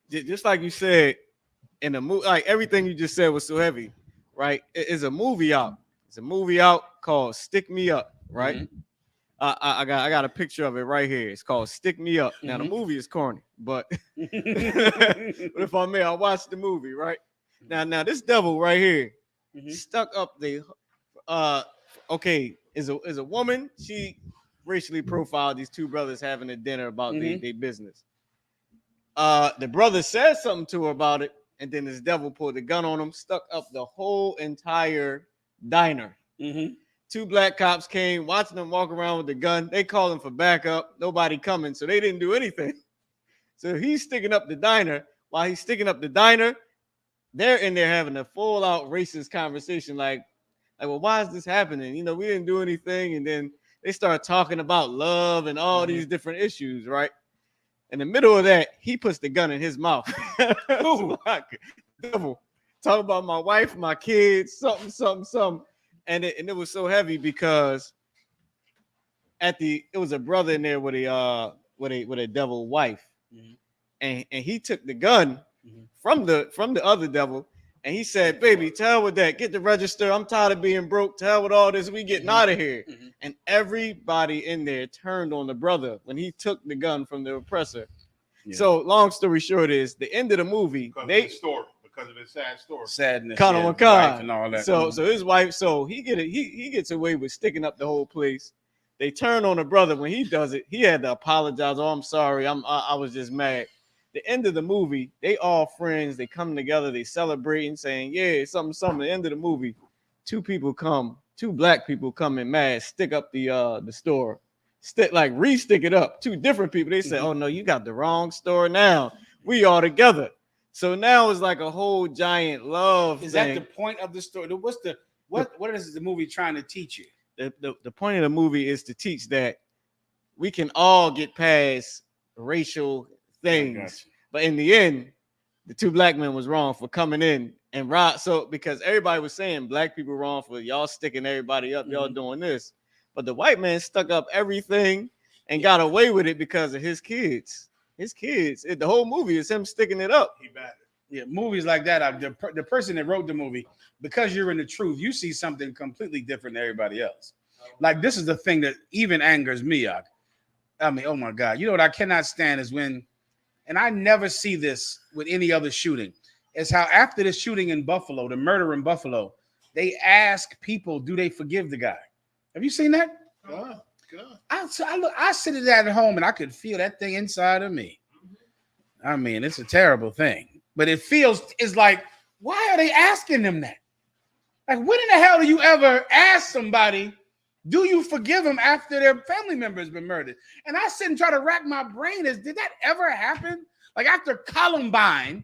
just like you said in the movie, like everything you just said was so heavy, right? It is a movie out. It's a movie out called Stick Me Up, right? Mm-hmm. I got a picture of it right here. It's called Stick Me Up. Now the movie is corny, but but if I may, I watched the movie, right? Now this devil right here stuck up the is a woman. She racially profiled these two brothers having a dinner about their business. The brother said something to her about it, and then this devil pulled the gun on him, stuck up the whole entire diner. Two black cops came, watching them walk around with the gun. They called him for backup. Nobody coming, so they didn't do anything. So he's sticking up the diner. While he's sticking up the diner, they're in there having a full-out racist conversation, like, well, why is this happening? You know, we didn't do anything, and then they start talking about love and all these different issues, right? In the middle of that, he puts the gun in his mouth. Devil, talk about my wife, my kids, something. And it was so heavy because it was a brother in there with a devil wife, and he took the gun from the other devil, and he said, "Baby, to hell with that. Get the register. I'm tired of being broke. To hell with all this. We getting out of here." And everybody in there turned on the brother when he took the gun from the oppressor. So long story short is the end of the movie. Because of his sad story. Sadness. And all that. So his wife, he gets away with sticking up the whole place. They turn on the brother when he does it. He had to apologize. "Oh, I'm sorry. I was just mad." The end of the movie, they all friends. They come together. They celebrating, saying, "Yeah, something." The end of the movie, two black people come in mad, stick up the store, re-stick it up. Two different people. They say, "Oh no, you got the wrong store now. We all together." So now it's like a whole giant love. Is thing. that the point of the story? What is the movie trying to teach you? The point of the movie is to teach that we can all get past racial things. But in the end, the two black men was wrong for coming in and rob. So because everybody was saying black people wrong for y'all sticking everybody up, y'all doing this. But the white man stuck up everything and got away with it because of his kids. His kids. The whole movie is him sticking it up. He bad. Yeah, movies like that. The person that wrote the movie, because you're in the truth, you see something completely different than everybody else. Like this is the thing that even angers me. I mean, oh my God. You know what I cannot stand is when, and I never see this with any other shooting, is how after the shooting in Buffalo, the murder in Buffalo, they ask people, do they forgive the guy? Have you seen that? God. I sit at home and I could feel that thing inside of me. I mean, it's a terrible thing, but it's like, why are they asking them that? Like, when in the hell do you ever ask somebody, do you forgive them after their family member has been murdered? And I sit and try to rack my brain. Did that ever happen? Like after Columbine,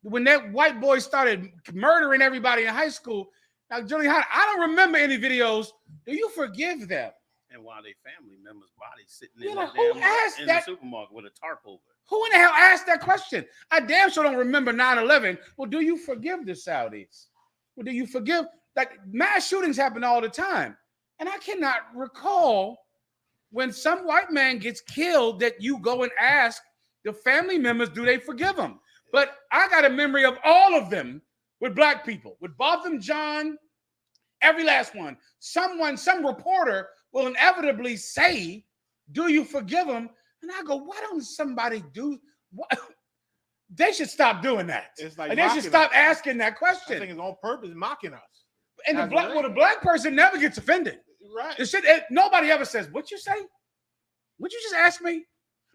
when that white boy started murdering everybody in high school. Now, GEN.YAHANNA, I don't remember any videos. Do you forgive them? And while their family members' bodies sitting You in, know, in the supermarket with a tarp over it. Who in the hell asked that question? I damn sure don't remember 9/11. Well, do you forgive the Saudis? Well, do you forgive? Like mass shootings happen all the time. And I cannot recall when some white man gets killed that you go and ask the family members, do they forgive him? But I got a memory of all of them with black people, with Botham Jean, every last one. Some reporter will inevitably say, do you forgive him? And I go, why don't somebody do what? They should stop doing that. It's like they should stop asking that question. I think it's on purpose, mocking us. And the black person never gets offended. Right. The shit, nobody ever says, what you say? What you just ask me?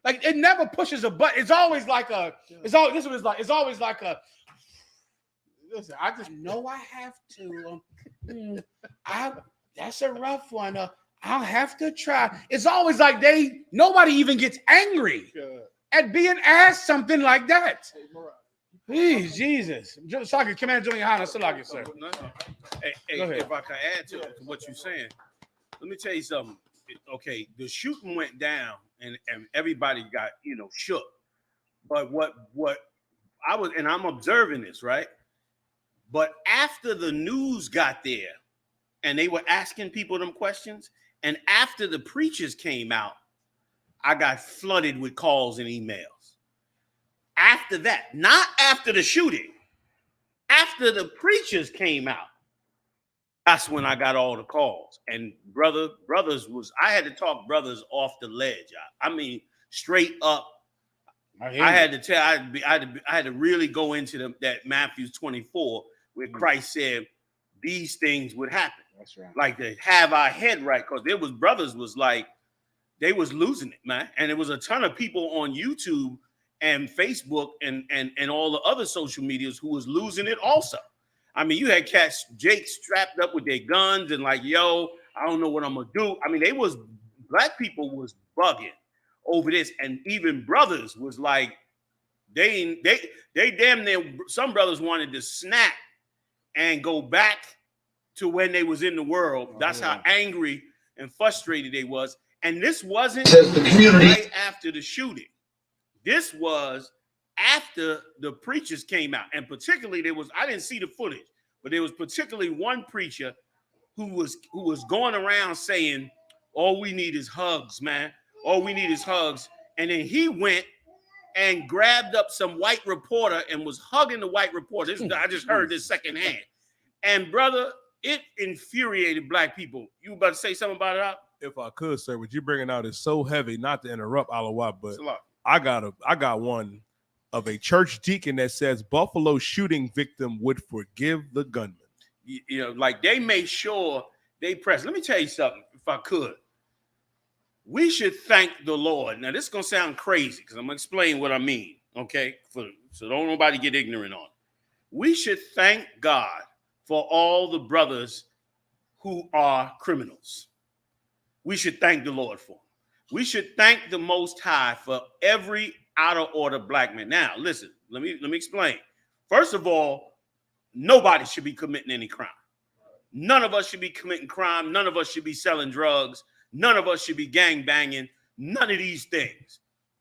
Like it never pushes a button. It's always like a, it's always like a, listen, I just know I have to. That's a rough one. I'll have to try. It's always like nobody even gets angry at being asked something like that. Please, Jesus. Commander GEN.YAHANNA, Salaki, sir. Hey, if I can add to what you're saying, let me tell you something. Okay, the shooting went down and everybody got, shook. But what I was, and I'm observing this, right? But after the news got there and they were asking people them questions, and after the preachers came out, I got flooded with calls and emails. After that, not after the shooting, after the preachers came out, that's when I got all the calls. And I had to talk brothers off the ledge. I mean, straight up. I had to tell, I had to really go into that Matthew 24, where Christ said these things would happen. That's right. Like to have our head right, because there was brothers was like, they was losing it, man. And there was a ton of people on YouTube and Facebook and all the other social medias who was losing it also. I mean, you had cats, Jake, strapped up with their guns and like, yo, I don't know what I'm gonna do. I mean, black people was bugging over this, and even brothers was like, they damn near, some brothers wanted to snap and go back to when they was in the world. That's how angry and frustrated they was. And this wasn't right after the shooting. This was after the preachers came out. And particularly I didn't see the footage, but there was particularly one preacher who was going around saying, all we need is hugs, man. All we need is hugs. And then he went and grabbed up some white reporter and was hugging the white reporter. I just heard this secondhand. And brother, it infuriated black people. You about to say something about it? If I could, sir, what you bringing out is so heavy. Not to interrupt, Alawa, but I got one of a church deacon that says Buffalo shooting victim would forgive the gunman. Like they made sure they pressed. Let me tell you something, if I could. We should thank the Lord. Now, this is going to sound crazy because I'm going to explain what I mean, okay? So don't nobody get ignorant on it. We should thank God for all the brothers who are criminals. We should thank the Lord for them. We should thank the Most High for every out-of-order black man. Now, listen, let me explain. First of all, nobody should be committing any crime. None of us should be committing crime. None of us should be selling drugs. None of us should be gang banging. None of these things.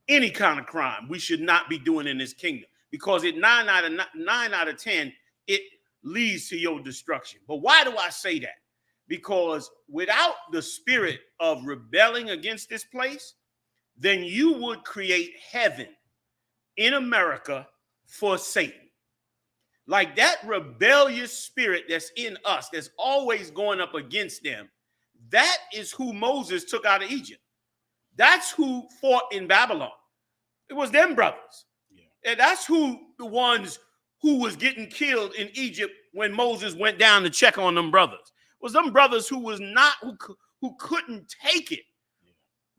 any kind of crime we should not be doing in this kingdom, because it 9 out of 10, it leads to your destruction. But why do I say that? Because without the spirit of rebelling against this place, then you would create heaven in America for Satan. Like that rebellious spirit that's in us, that's always going up against them, that is who Moses took out of Egypt. That's who fought in Babylon. It was them brothers. Yeah. And that's who the ones who was getting killed in Egypt when Moses went down to check on them brothers. It was them brothers who was not, who couldn't take it,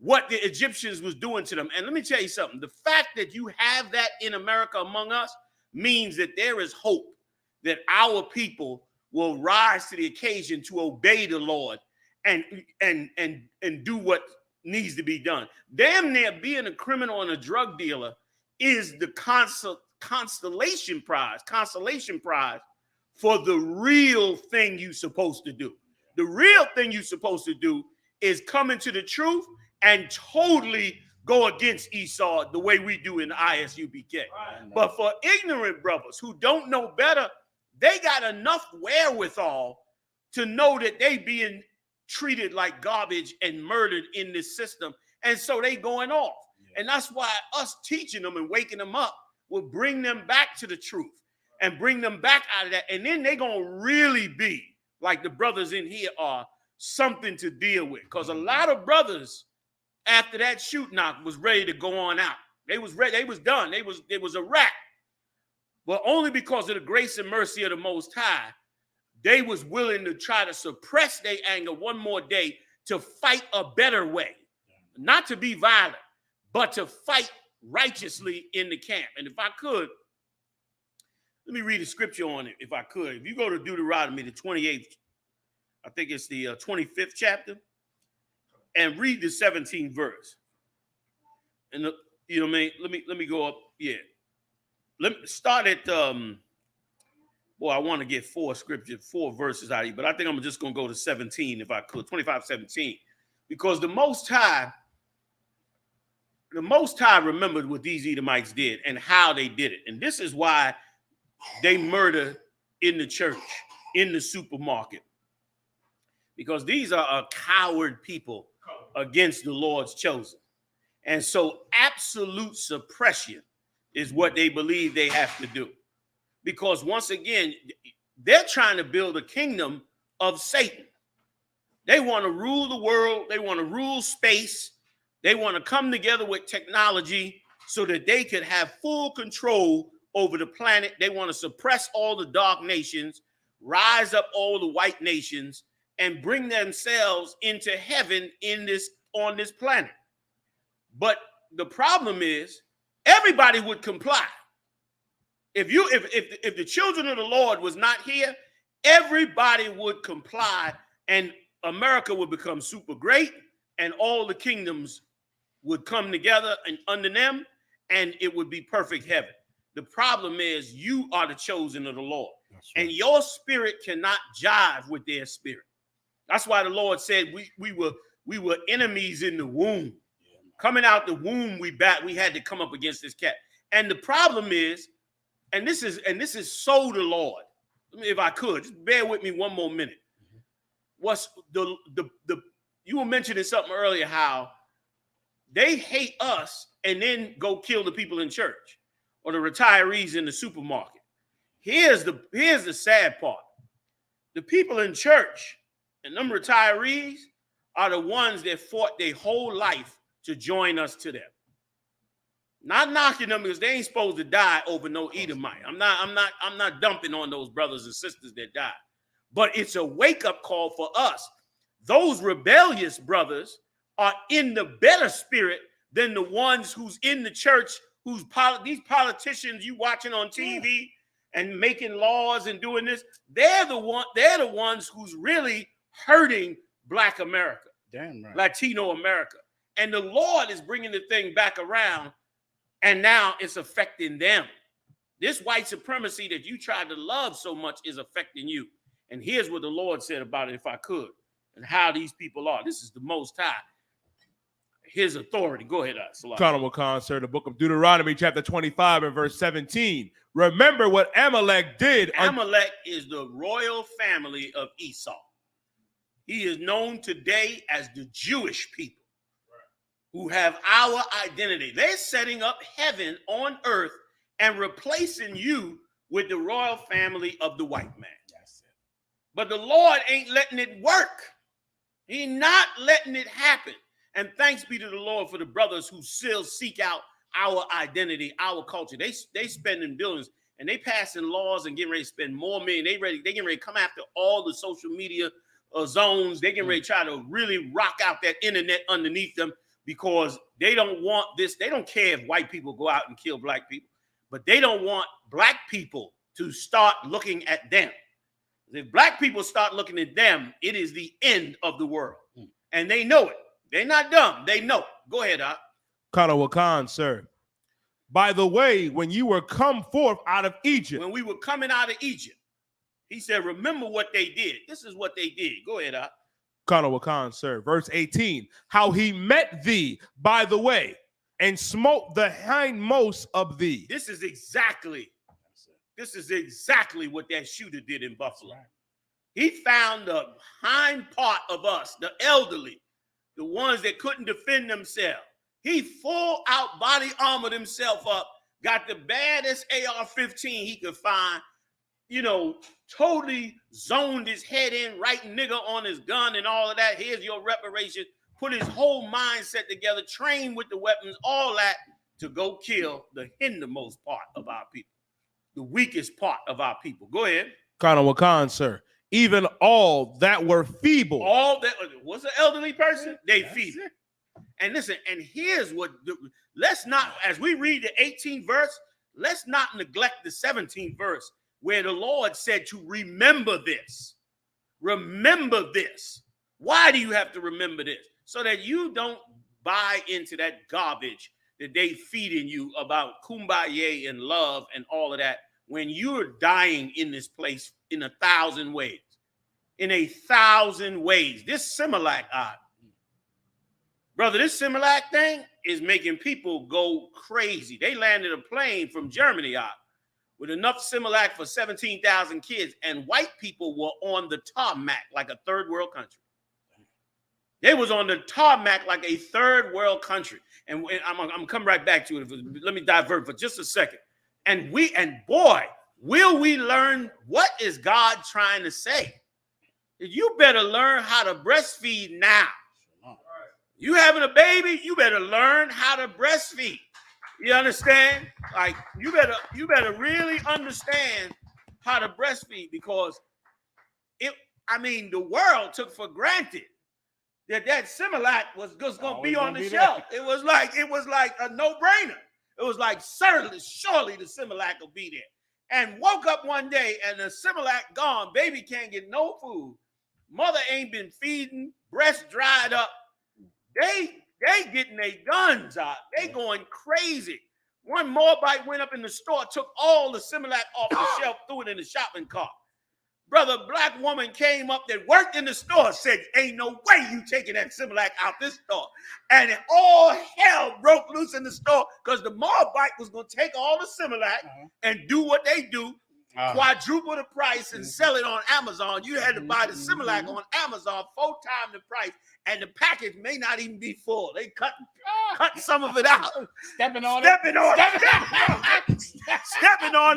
what the Egyptians was doing to them. And let me tell you something. The fact that you have that in America among us means that there is hope that our people will rise to the occasion to obey the Lord and do what needs to be done. Damn near being a criminal and a drug dealer is the consolation prize for the real thing you're supposed to do. The real thing you're supposed to do is come into the truth and totally go against Esau the way we do in I.S.U.P.K. Right. But for ignorant brothers who don't know better, they got enough wherewithal to know that they being treated like garbage and murdered in this system. And so they going off. Yeah. And that's why us teaching them and waking them up will bring them back to the truth and bring them back out of that. And then they're going to really be like the brothers in here are, something to deal with. Because a lot of brothers after that shoot knock was ready to go on out. They was ready. They was done. It was a wrap. But only because of the grace and mercy of the Most High, they was willing to try to suppress their anger one more day to fight a better way. Not to be violent, but to fight righteously in the camp. And if I could, let me read a scripture on it, if I could. If you go to Deuteronomy, the 28th, I think it's the 25th chapter, and read the 17th verse. And you know what I mean? Let me go up. Yeah. Let me start at boy, I want to get four verses out of you, but I think I'm just going to go to 17 if I could, 25:17. Because the Most High remembered what these Edomites did and how they did it. And this is why they murder in the church, in the supermarket. Because these are a coward people against the Lord's chosen. And so absolute suppression is what they believe they have to do. Because once again, they're trying to build a kingdom of Satan. They want to rule the world. They want to rule space. They want to come together with technology so that they could have full control over the planet. They want to suppress all the dark nations, rise up all the white nations, and bring themselves into heaven on this planet. But the problem is everybody would comply. If the children of the Lord was not here, everybody would comply, and America would become super great, and all the kingdoms would come together and under them, and it would be perfect heaven. The problem is you are the chosen of the Lord, and your spirit cannot jive with their spirit. That's why the Lord said we were enemies in the womb. Coming out the womb, we had to come up against this cat. And the problem is, and this is so the Lord. If I could, just bear with me one more minute. What's you were mentioning something earlier, how they hate us and then go kill the people in church or the retirees in the supermarket. Here's the sad part. The people in church and them retirees are the ones that fought their whole life to join us to them. Not knocking them because they ain't supposed to die over no Edomite. I'm not dumping on those brothers and sisters that died. But it's a wake-up call for us. Those rebellious brothers are in the better spirit than the ones who's in the church, these politicians you watching on TV and making laws and doing this. They're the ones who's really hurting Black America. Damn right. Latino America. And the Lord is bringing the thing back around, and now it's affecting them. This white supremacy that you tried to love so much is affecting you. And here's what the Lord said about it, if I could, and how these people are. This is the Most High. his authority. Go ahead, Salah. Honorable Khan, sir, the book of Deuteronomy, chapter 25 and verse 17. Remember what Amalek did. Amalek is the royal family of Esau. He is known today as the Jewish people who have our identity. They're setting up heaven on earth and replacing you with the royal family of the white man. But the Lord ain't letting it work. He's not letting it happen. And thanks be to the Lord for the brothers who still seek out our identity, our culture. They spending billions and they passing laws and getting ready to spend more money. They getting ready to come after all the social media zones. They getting ready to try to really rock out that internet underneath them because they don't want this. They don't care if white people go out and kill black people, but they don't want black people to start looking at them. If black people start looking at them, it is the end of the world. And they know it. They're not dumb. They know it. Go ahead, Doc. Honorable Khan, sir. By the way, when you were come forth out of Egypt. When we were coming out of Egypt, he said, remember what they did. This is what they did. Go ahead, Doc. Honorable Khan, sir. Verse 18. How he met thee by the way and smote the hindmost of thee. This is exactly what that shooter did in Buffalo. He found the hind part of us, the elderly, the ones that couldn't defend themselves. He full out body armored himself up, got the baddest AR-15 he could find, totally zoned his head in, right nigger on his gun and all of that. Here's your reparation. Put his whole mindset together, trained with the weapons, all that to go kill the hindermost part of our people, the weakest part of our people. Go ahead. Honorable Khan, sir. Even all that were feeble. All that was an elderly person, they feeble. And listen, and here's what, let's not, as we read the 18th verse, let's not neglect the 17th verse where the Lord said to remember this. Remember this. Why do you have to remember this? So that you don't buy into that garbage that they feeding you about kumbaya and love and all of that when you're dying in this place in 1,000 ways. In 1,000 ways. This Similac, brother, this Similac thing is making people go crazy. They landed a plane from Germany with enough Similac for 17,000 kids, and white people were on the tarmac like a third world country. They was on the tarmac like a third world country. And I'm coming right back to it. Let me divert for just a second. And boy, will we learn what is God trying to say? You better learn how to breastfeed now. You having a baby, you better learn how to breastfeed. You understand? Like you better really understand how to breastfeed because the world took for granted that Similac was just gonna be on the shelf. It was like a no-brainer. It was like surely the Similac will be there. And woke up one day and the Similac gone. Baby can't get no food. Mother ain't been feeding. Breast dried up. They getting their guns out. They going crazy. One Moabite went up in the store, took all the Similac off the shelf, threw it in the shopping cart. Brother, black woman came up that worked in the store, said, ain't no way you taking that Similac out this store. And all hell broke loose in the store because the Moabite was going to take all the Similac and do what they do, quadruple the price and sell it on Amazon. You had to buy the Similac on Amazon 4 times the price, and the package may not even be full. They cut some of it out. Stepping on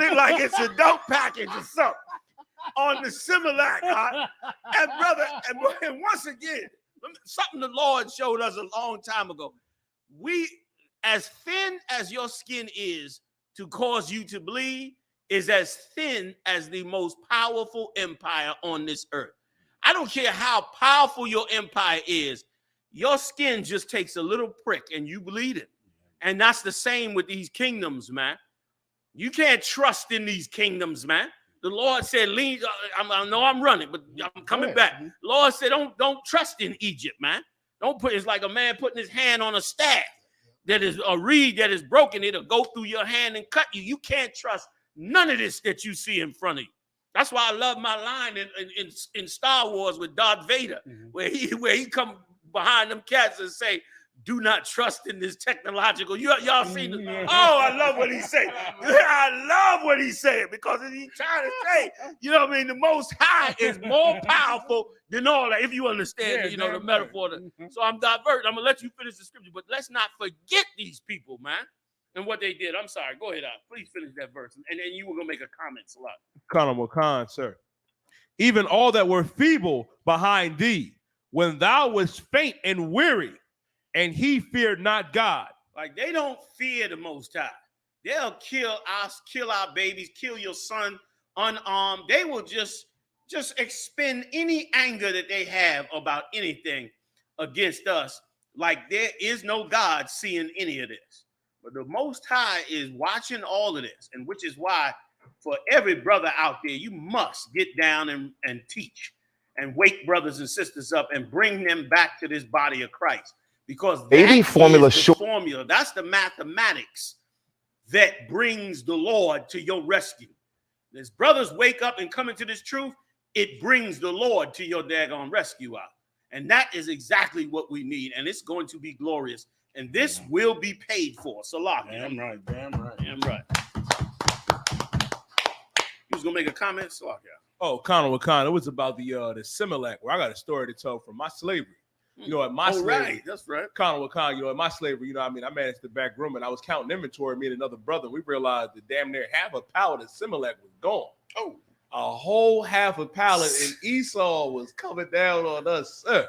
it like it's a dope package or something. On the Similac, and brother, and once again, something the Lord showed us a long time ago. We, as thin as your skin is to cause you to bleed, is as thin as the most powerful empire on this earth. I don't care how powerful your empire is, your skin just takes a little prick and you bleed it. And that's the same with these kingdoms, man. You can't trust in these kingdoms, man. The Lord said, lean, I know I'm running, but I'm coming back. The Lord said, don't trust in Egypt, man. It's like a man putting his hand on a staff that is a reed that is broken. It'll go through your hand and cut you. You can't trust none of this that you see in front of you. That's why I love my line in Star Wars with Darth Vader, where he come behind them cats and say, do not trust in this technological. Y'all seen it? Oh, I love what he said. I love what he said because he's trying to say, you know what I mean? The Most High is more powerful than all that. If you understand, the metaphor. So I'm diverting. I'm gonna let you finish the scripture, but let's not forget these people, man, and what they did. I'm sorry. Go ahead, please finish that verse, and then you were gonna make a comment, Salah. Khan, sir. Even all that were feeble behind thee, when thou wast faint and weary, and he feared not God. Like they don't fear the Most High. They'll kill us, kill our babies, kill your son unarmed. They will just expend any anger that they have about anything against us. Like there is no God seeing any of this. But the Most High is watching all of this, and which is why for every brother out there, you must get down and teach and wake brothers and sisters up and bring them back to this body of Christ. Because that formula is the formula. That's the mathematics that brings the Lord to your rescue. As brothers wake up and come into this truth, it brings the Lord to your daggone rescue out. And that is exactly what we need. And it's going to be glorious. And this will be paid for. Salah. Damn right. Damn right. You was going to make a comment, Salah? Oh, Khan, it was about the Similac, where I got a story to tell from my slavery. At my slavery, right, that's right. Khan, at my slavery, I managed the back room and I was counting inventory, me and another brother. We realized that damn near half a pallet of Similac was gone. Oh, a whole half a pallet, and Esau was coming down on us, sir.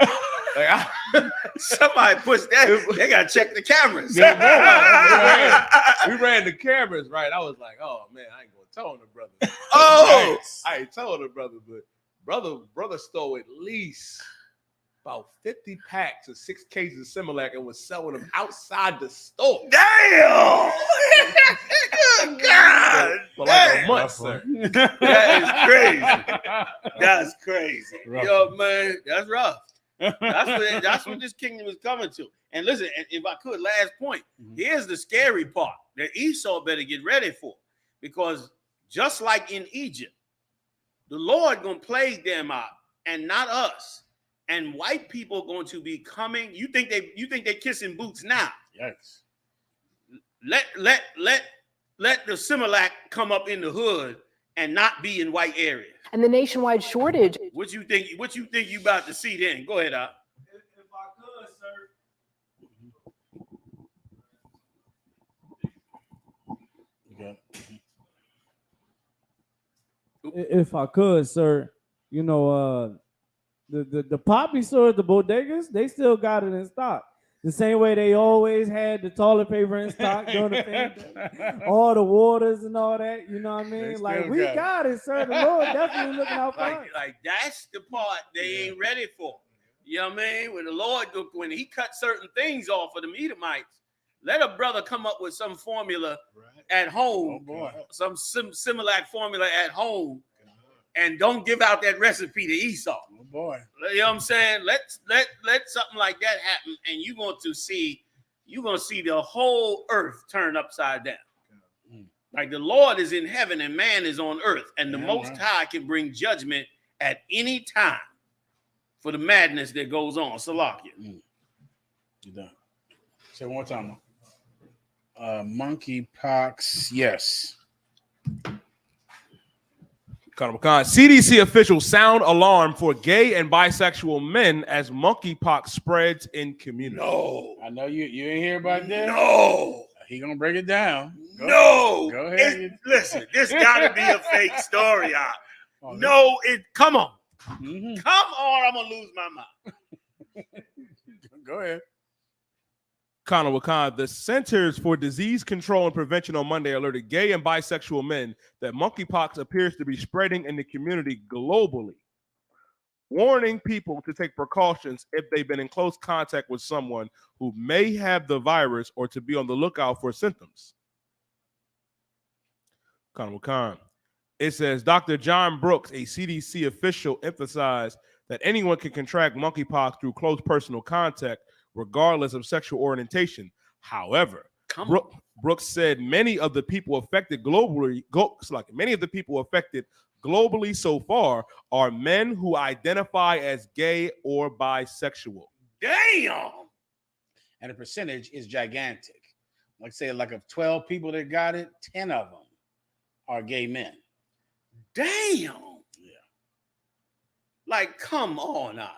Somebody pushed that. They gotta check the cameras. we ran the cameras, right? I was like, oh man, I ain't gonna tell on the brother. Oh, I ain't telling the brother, but brother stole at least about 50 packs of 6 cases of Similac and was selling them outside the store. Damn! Good God! For like a month, sir. That is crazy. That's crazy. Rough. Yo, man, that's rough. That's what this kingdom is coming to. And listen, if I could, last point. Here's the scary part that Esau better get ready for. Because just like in Egypt, the Lord gonna plague them out and not us. And white people going to be coming. You think they kissing boots now? Yikes. Let the Similac come up in the hood and not be in white areas. And the nationwide shortage. What you think you about to see then? Go ahead, Al. If I could, sir, the poppy stores, the bodegas, they still got it in stock. The same way they always had the toilet paper in stock during the pandemic, all the waters and all that. You know what I mean? Like we got it, sir. The Lord definitely looking out for us. Like that's the part they ain't ready for. You know what I mean? When the Lord, when He cut certain things off of the Edomites, let a brother come up with some formula at home, some Similac formula at home. And don't give out that recipe to Esau. Oh boy. You know what I'm saying? Let something like that happen, and you're gonna see the whole earth turn upside down. Like the Lord is in heaven and man is on earth, and the Most High can bring judgment at any time for the madness that goes on. Salakia. You done. Say one more time. Monkeypox, yes. CDC officials sound alarm for gay and bisexual men as monkeypox spreads in community. No, I know you ain't hear about that. No, he gonna break it down. Go ahead. Listen, this gotta be a fake story. No, come on, come on. I'm gonna lose my mind. Go ahead. The Centers for Disease Control and Prevention on Monday alerted gay and bisexual men that monkeypox appears to be spreading in the community globally, warning people to take precautions if they've been in close contact with someone who may have the virus or to be on the lookout for symptoms. It says Dr. John Brooks, a CDC official, emphasized that anyone can contract monkeypox through close personal contact regardless of sexual orientation. However, Brooks said many of the people affected globally so far are men who identify as gay or bisexual. Damn. and the percentage is gigantic. Like say, like of 12 people that got it, 10 of them are gay men. Damn. Yeah. Like, come on now.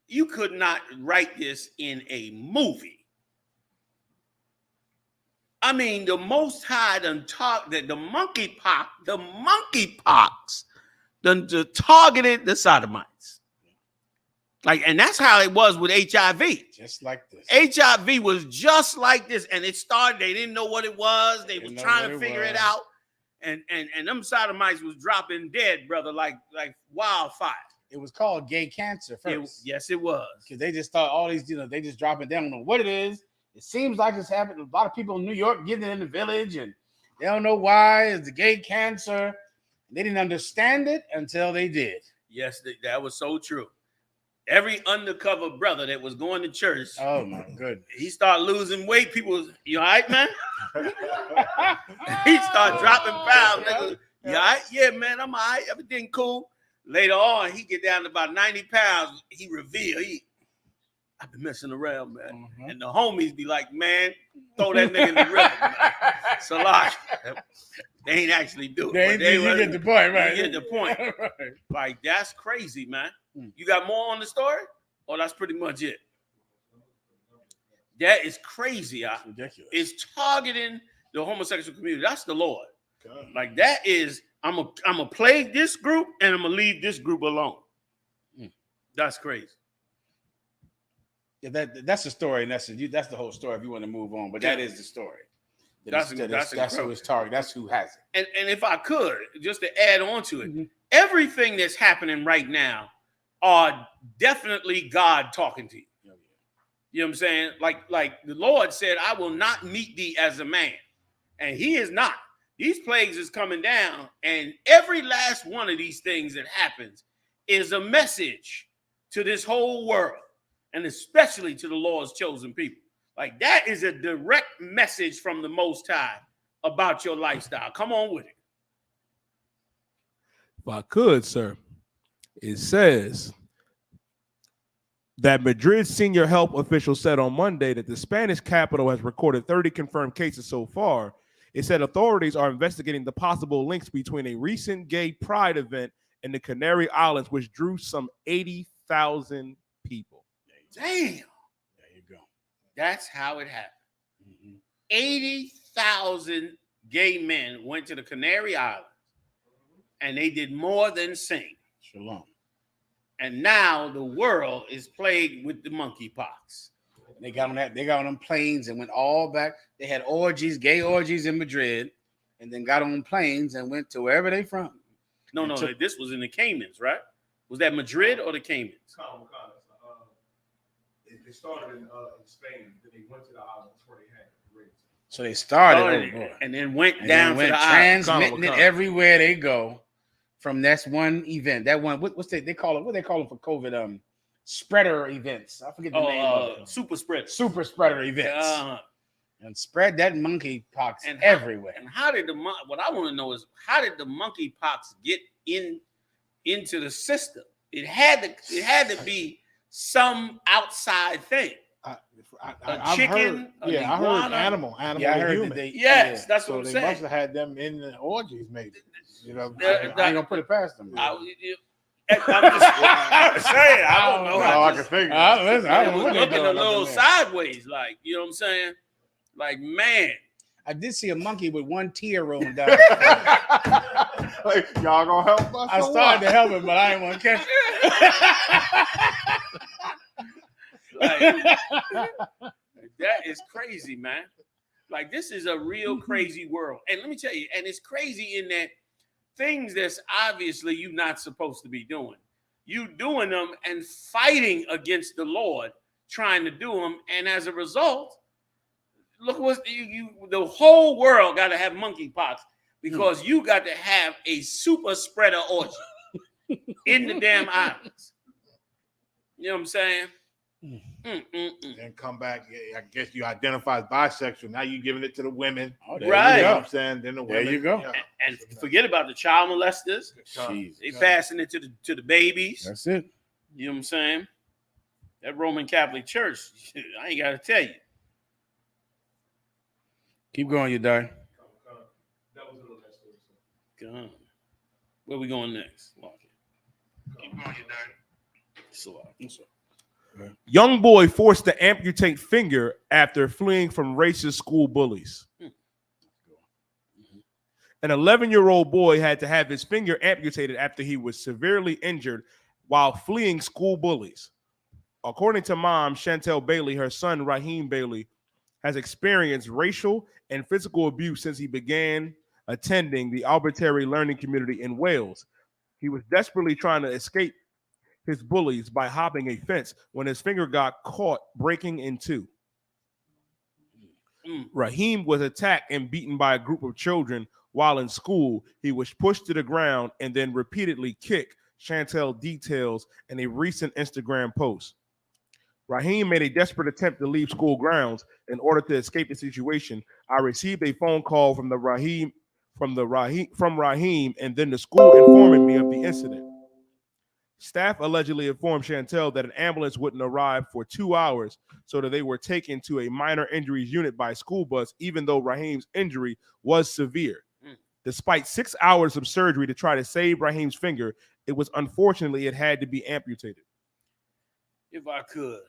You could not write this in a movie. I mean, the Most High done talk that the monkeypox done targeted the sodomites. Like, and that's how it was with HIV. Just like this. HIV was just like this, and it started. They didn't know what it was. They was trying to figure it out, and them sodomites was dropping dead, brother, like wildfire. It was called gay cancer first. Yes, it was. Because they just thought all these, they just dropping down. They don't know what it is. It seems like it's happened. A lot of people in New York getting it in the village, and they don't know why. It's the gay cancer. They didn't understand it until they did. Yes, that was so true. Every undercover brother that was going to church, oh my goodness, he started losing weight. People was, you all right, man? He started dropping pounds. Nigga, you all right? Yeah, man, I'm all right. Everything cool. Later on, he get down to about 90 pounds. He revealed, I've been messing around, man. And the homies be like, man, throw that nigga in the river, man. Salah. They ain't actually do it. You get the point, right? You get the point. Right. Like, that's crazy, man. You got more on the story? Or that's pretty much it? That is crazy. That's ridiculous. It's targeting the homosexual community. That's the Lord. God. Like, that is, I'm a plague this group and I'm gonna leave this group alone. That's crazy. Yeah, that's the story, and that's the whole story. If you want to move on, but that is the story. That's who it's targeted. That's who has it. And if I could, just to add on to it, everything that's happening right now are definitely God talking to you. You know what I'm saying? Like the Lord said, I will not meet thee as a man. And he is not. These plagues is coming down, and every last one of these things that happens is a message to this whole world, and especially to the Lord's chosen people. Like, that is a direct message from the Most High about your lifestyle. Come on with it. If I could, sir, it says that Madrid's senior health official said on Monday that the Spanish capital has recorded 30 confirmed cases so far. It said authorities are investigating the possible links between a recent gay pride event and the Canary Islands, which drew some 80,000 people. Damn. There you go. That's how it happened. 80,000 gay men went to the Canary Islands, and they did more than sing. Shalom. And now the world is plagued with the monkeypox. They got on them planes and went all back. They had orgies, gay orgies in Madrid, and then got on planes and went to wherever they from. No, this was in the Caymans, right? Was that Madrid or the Caymans? They started in Spain, then they went to the islands where they had the race. So they started and then went down to the islands, transmitting it everywhere they go. From that one event, that one, what they call it? What they call it for COVID? Spreader events. I forget the name of it. Super spreader events. And spread that monkeypox everywhere. And how did what I want to know is, how did the monkeypox get into the system? It had to be some outside thing. A chicken, I heard animal, yeah, I heard human. That's what I'm saying. They must have had them in the orgies, maybe. You know, I ain't gonna put it past them. I'm just saying, I don't know. I can figure. I was looking a little sideways, like, you know what I'm saying? Like, man. I did see a monkey with one tear rolling down. Like, y'all gonna help us? I started to help him, but I didn't want to catch it. That is crazy, man. Like, this is a real crazy world. And let me tell you, and it's crazy in that things that's obviously you're not supposed to be doing. You doing them and fighting against the Lord, trying to do them. And as a result, look what the whole world got to have monkeypox because you got to have a super spreader orgy in the damn islands. You know what I'm saying? Then come back. I guess you identify as bisexual. Now you're giving it to the women. Right. You know what I'm saying? Then the women. There you go. Yeah. And forget about the child molesters. They passing it to the babies. That's it. You know what I'm saying? That Roman Catholic Church, I ain't got to tell you. Keep going, you darn. God. Where we going next? Keep going, you darn. Young boy forced to amputate finger after fleeing from racist school bullies. An 11-year-old boy had to have his finger amputated after he was severely injured while fleeing school bullies. According to mom, Chantel Bailey, her son, Raheem Bailey, has experienced racial and physical abuse since he began attending the arbitrary learning community in Wales. He was desperately trying to escape his bullies by hopping a fence when his finger got caught breaking in two. Raheem was attacked and beaten by a group of children while in school. He was pushed to the ground and then repeatedly kicked, Chantel details in a recent Instagram post. Raheem made a desperate attempt to leave school grounds in order to escape the situation. I received a phone call from Raheem, and then the school informing me of the incident. Staff allegedly informed Chantel that an ambulance wouldn't arrive for 2 hours, so that they were taken to a minor injuries unit by school bus, even though Raheem's injury was severe. Despite 6 hours of surgery to try to save Raheem's finger, it had to be amputated. If I could.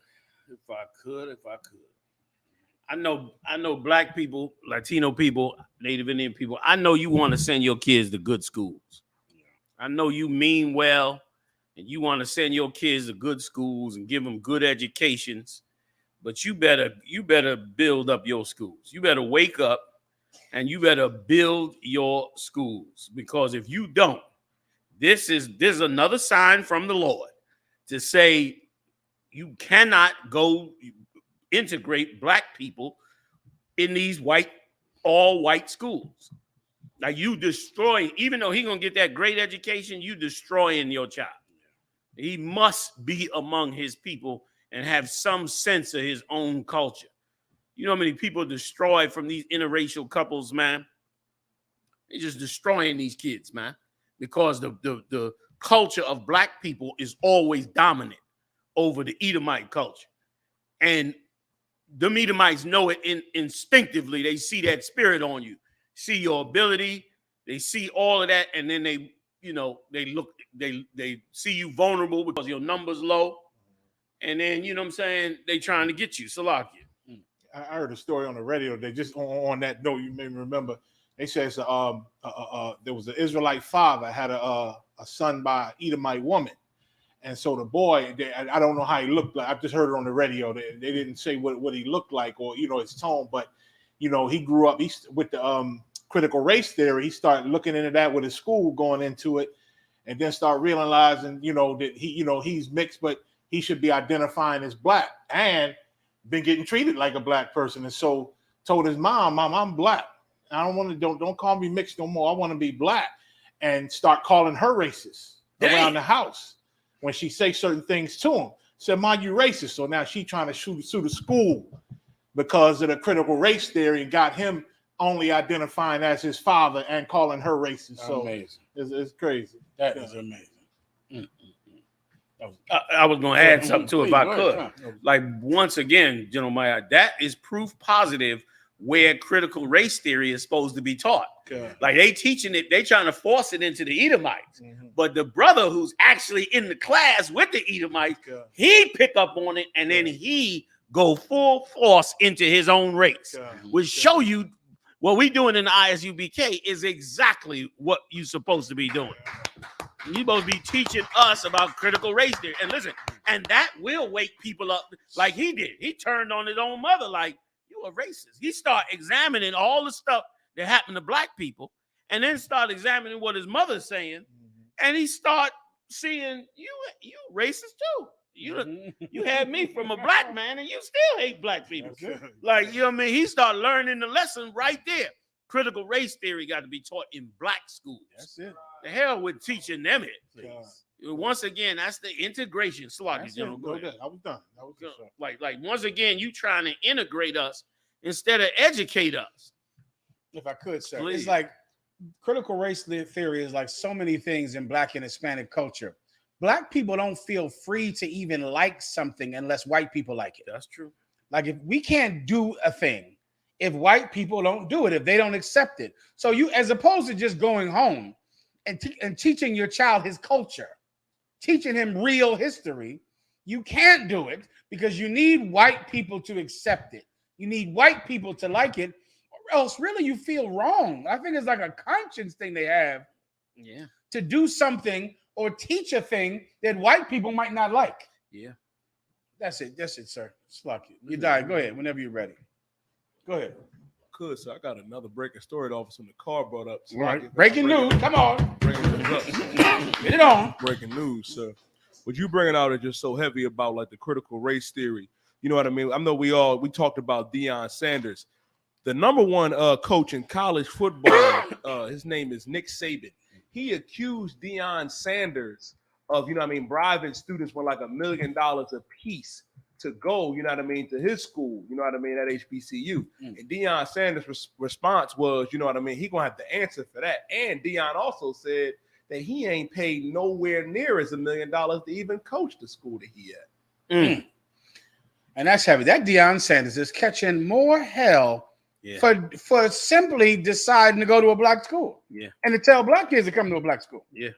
I know black people, Latino people, Native Indian people. I know you want to send your kids to good schools. I know you mean well, and you want to send your kids to good schools and give them good educations. But you better build up your schools. You better wake up and you better build your schools, because if you don't, this is another sign from the Lord to say you cannot go integrate black people in these all white schools. Like, you destroying, even though he's gonna get that great education, you destroying your child. He must be among his people and have some sense of his own culture. You know how many people destroyed from these interracial couples, man? They're just destroying these kids, man, because the culture of black people is always dominant over the Edomite culture. And the Edomites know it instinctively. They see that spirit on you, see your ability, they see all of that, and then they see you vulnerable because your number's low. And then, you know what I'm saying, they trying to get you. Salakia. I heard a story on the radio. They just on that note, you may remember. They said there was an Israelite father had a son by an Edomite woman, and so the boy, I don't know how he looked like. I just heard it on the radio. They didn't say what he looked like or his tone, but he grew up with the critical race theory. He started looking into that with his school, going into it, and then start realizing that he's mixed, but he should be identifying as black and been getting treated like a black person, and so told his mom, I'm black. I don't want to don't call me mixed no more. I want to be black, and start calling her racist around the house when she say certain things to him. Said, "Mom, you racist." So now she trying to sue the school because of the critical race theory and got him only identifying as his father and calling her racist. So amazing. It's crazy. That is amazing. I was going to add something to it if I could. Like, once again, gentlemen, that is proof positive where critical race theory is supposed to be taught. Like, they teaching it, they trying to force it into the Edomites. But the brother who's actually in the class with the Edomites, he pick up on it, and then he go full force into his own race, which show you what we doing in the ISUPK is exactly what you're supposed to be doing. You're supposed to be teaching us about critical race theory. And listen, and that will wake people up like he did. He turned on his own mother like, you a racist. He started examining all the stuff that happened to black people, and then start examining what his mother's saying, and he start seeing you racist too. You had me from a black man, and you still hate black people. Like, you know what I mean? He started learning the lesson right there. Critical race theory got to be taught in black schools. That's it. The hell with teaching them it. Once again, that's the integration. Sloppy, I was done. Like once again, you trying to integrate us instead of educate us. If I could, sir. Please. It's like critical race theory is like so many things in black and Hispanic culture. Black people don't feel free to even like something unless white people like it. That's true. Like, if we can't do a thing, if white people don't do it, if they don't accept it. So you, as opposed to just going home and teaching your child his culture, teaching him real history, you can't do it because you need white people to accept it. You need white people to like it, or else really you feel wrong. I think it's like a conscience thing they have, to do something or teach a thing that white people might not like. Yeah. That's it, sir. It's lucky. You died. Go ahead whenever you're ready. Go ahead. Good, so I got another breaking story the officer in the car brought up. So Right. Breaking news. Come on. Breaking news up. Get it on. Breaking news, sir. What you bringing out is just so heavy about like the critical race theory. You know what I mean? I know we talked about Deion Sanders. The number one coach in college football, his name is Nick Saban. He accused Deion Sanders of, bribing students with like $1 million a piece to go, to his school, at HBCU. And Deion Sanders' response was, he gonna have to answer for that. And Deion also said that he ain't paid nowhere near as $1 million to even coach the school that he at. And that's heavy. That Deion Sanders is catching more hell for simply deciding to go to a black school. Yeah. And to tell black kids to come to a black school. Yeah.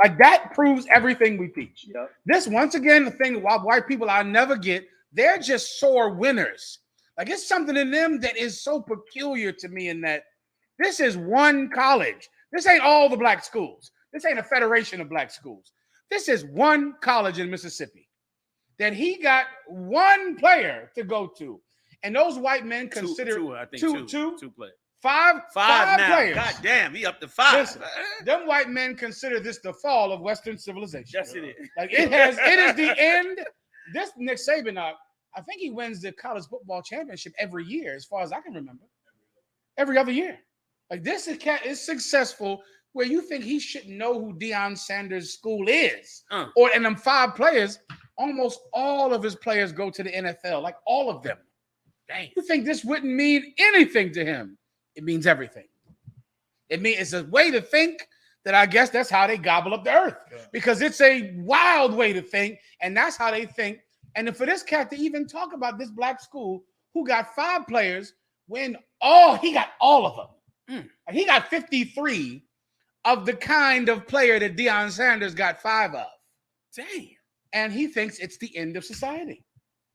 Like that proves everything we teach. Yep. This, once again, the thing about white people I never get, they're just sore winners. Like it's something in them that is so peculiar to me in that this is one college. This ain't all the black schools. This ain't a federation of black schools. This is one college in Mississippi that he got one player to go to. And those white men consider two players. Five now. players. God damn, he up to 5. Listen, them white men consider this the fall of Western civilization. Yes, it is. Like it is the end. This Nick Saban, I think he wins the college football championship every year, as far as I can remember. Every other year. Like this is successful where you think he shouldn't know who Deion Sanders' school is. And them 5 players, almost all of his players go to the NFL, like all of them. Dang. You think this wouldn't mean anything to him? It means everything. It's a way to think that I guess that's how they gobble up the earth, because it's a wild way to think, and that's how they think. And then for this cat to even talk about this black school who got 5 players when he got all of them. He got 53 of the kind of player that Deion Sanders got 5 of. Damn. And he thinks it's the end of society.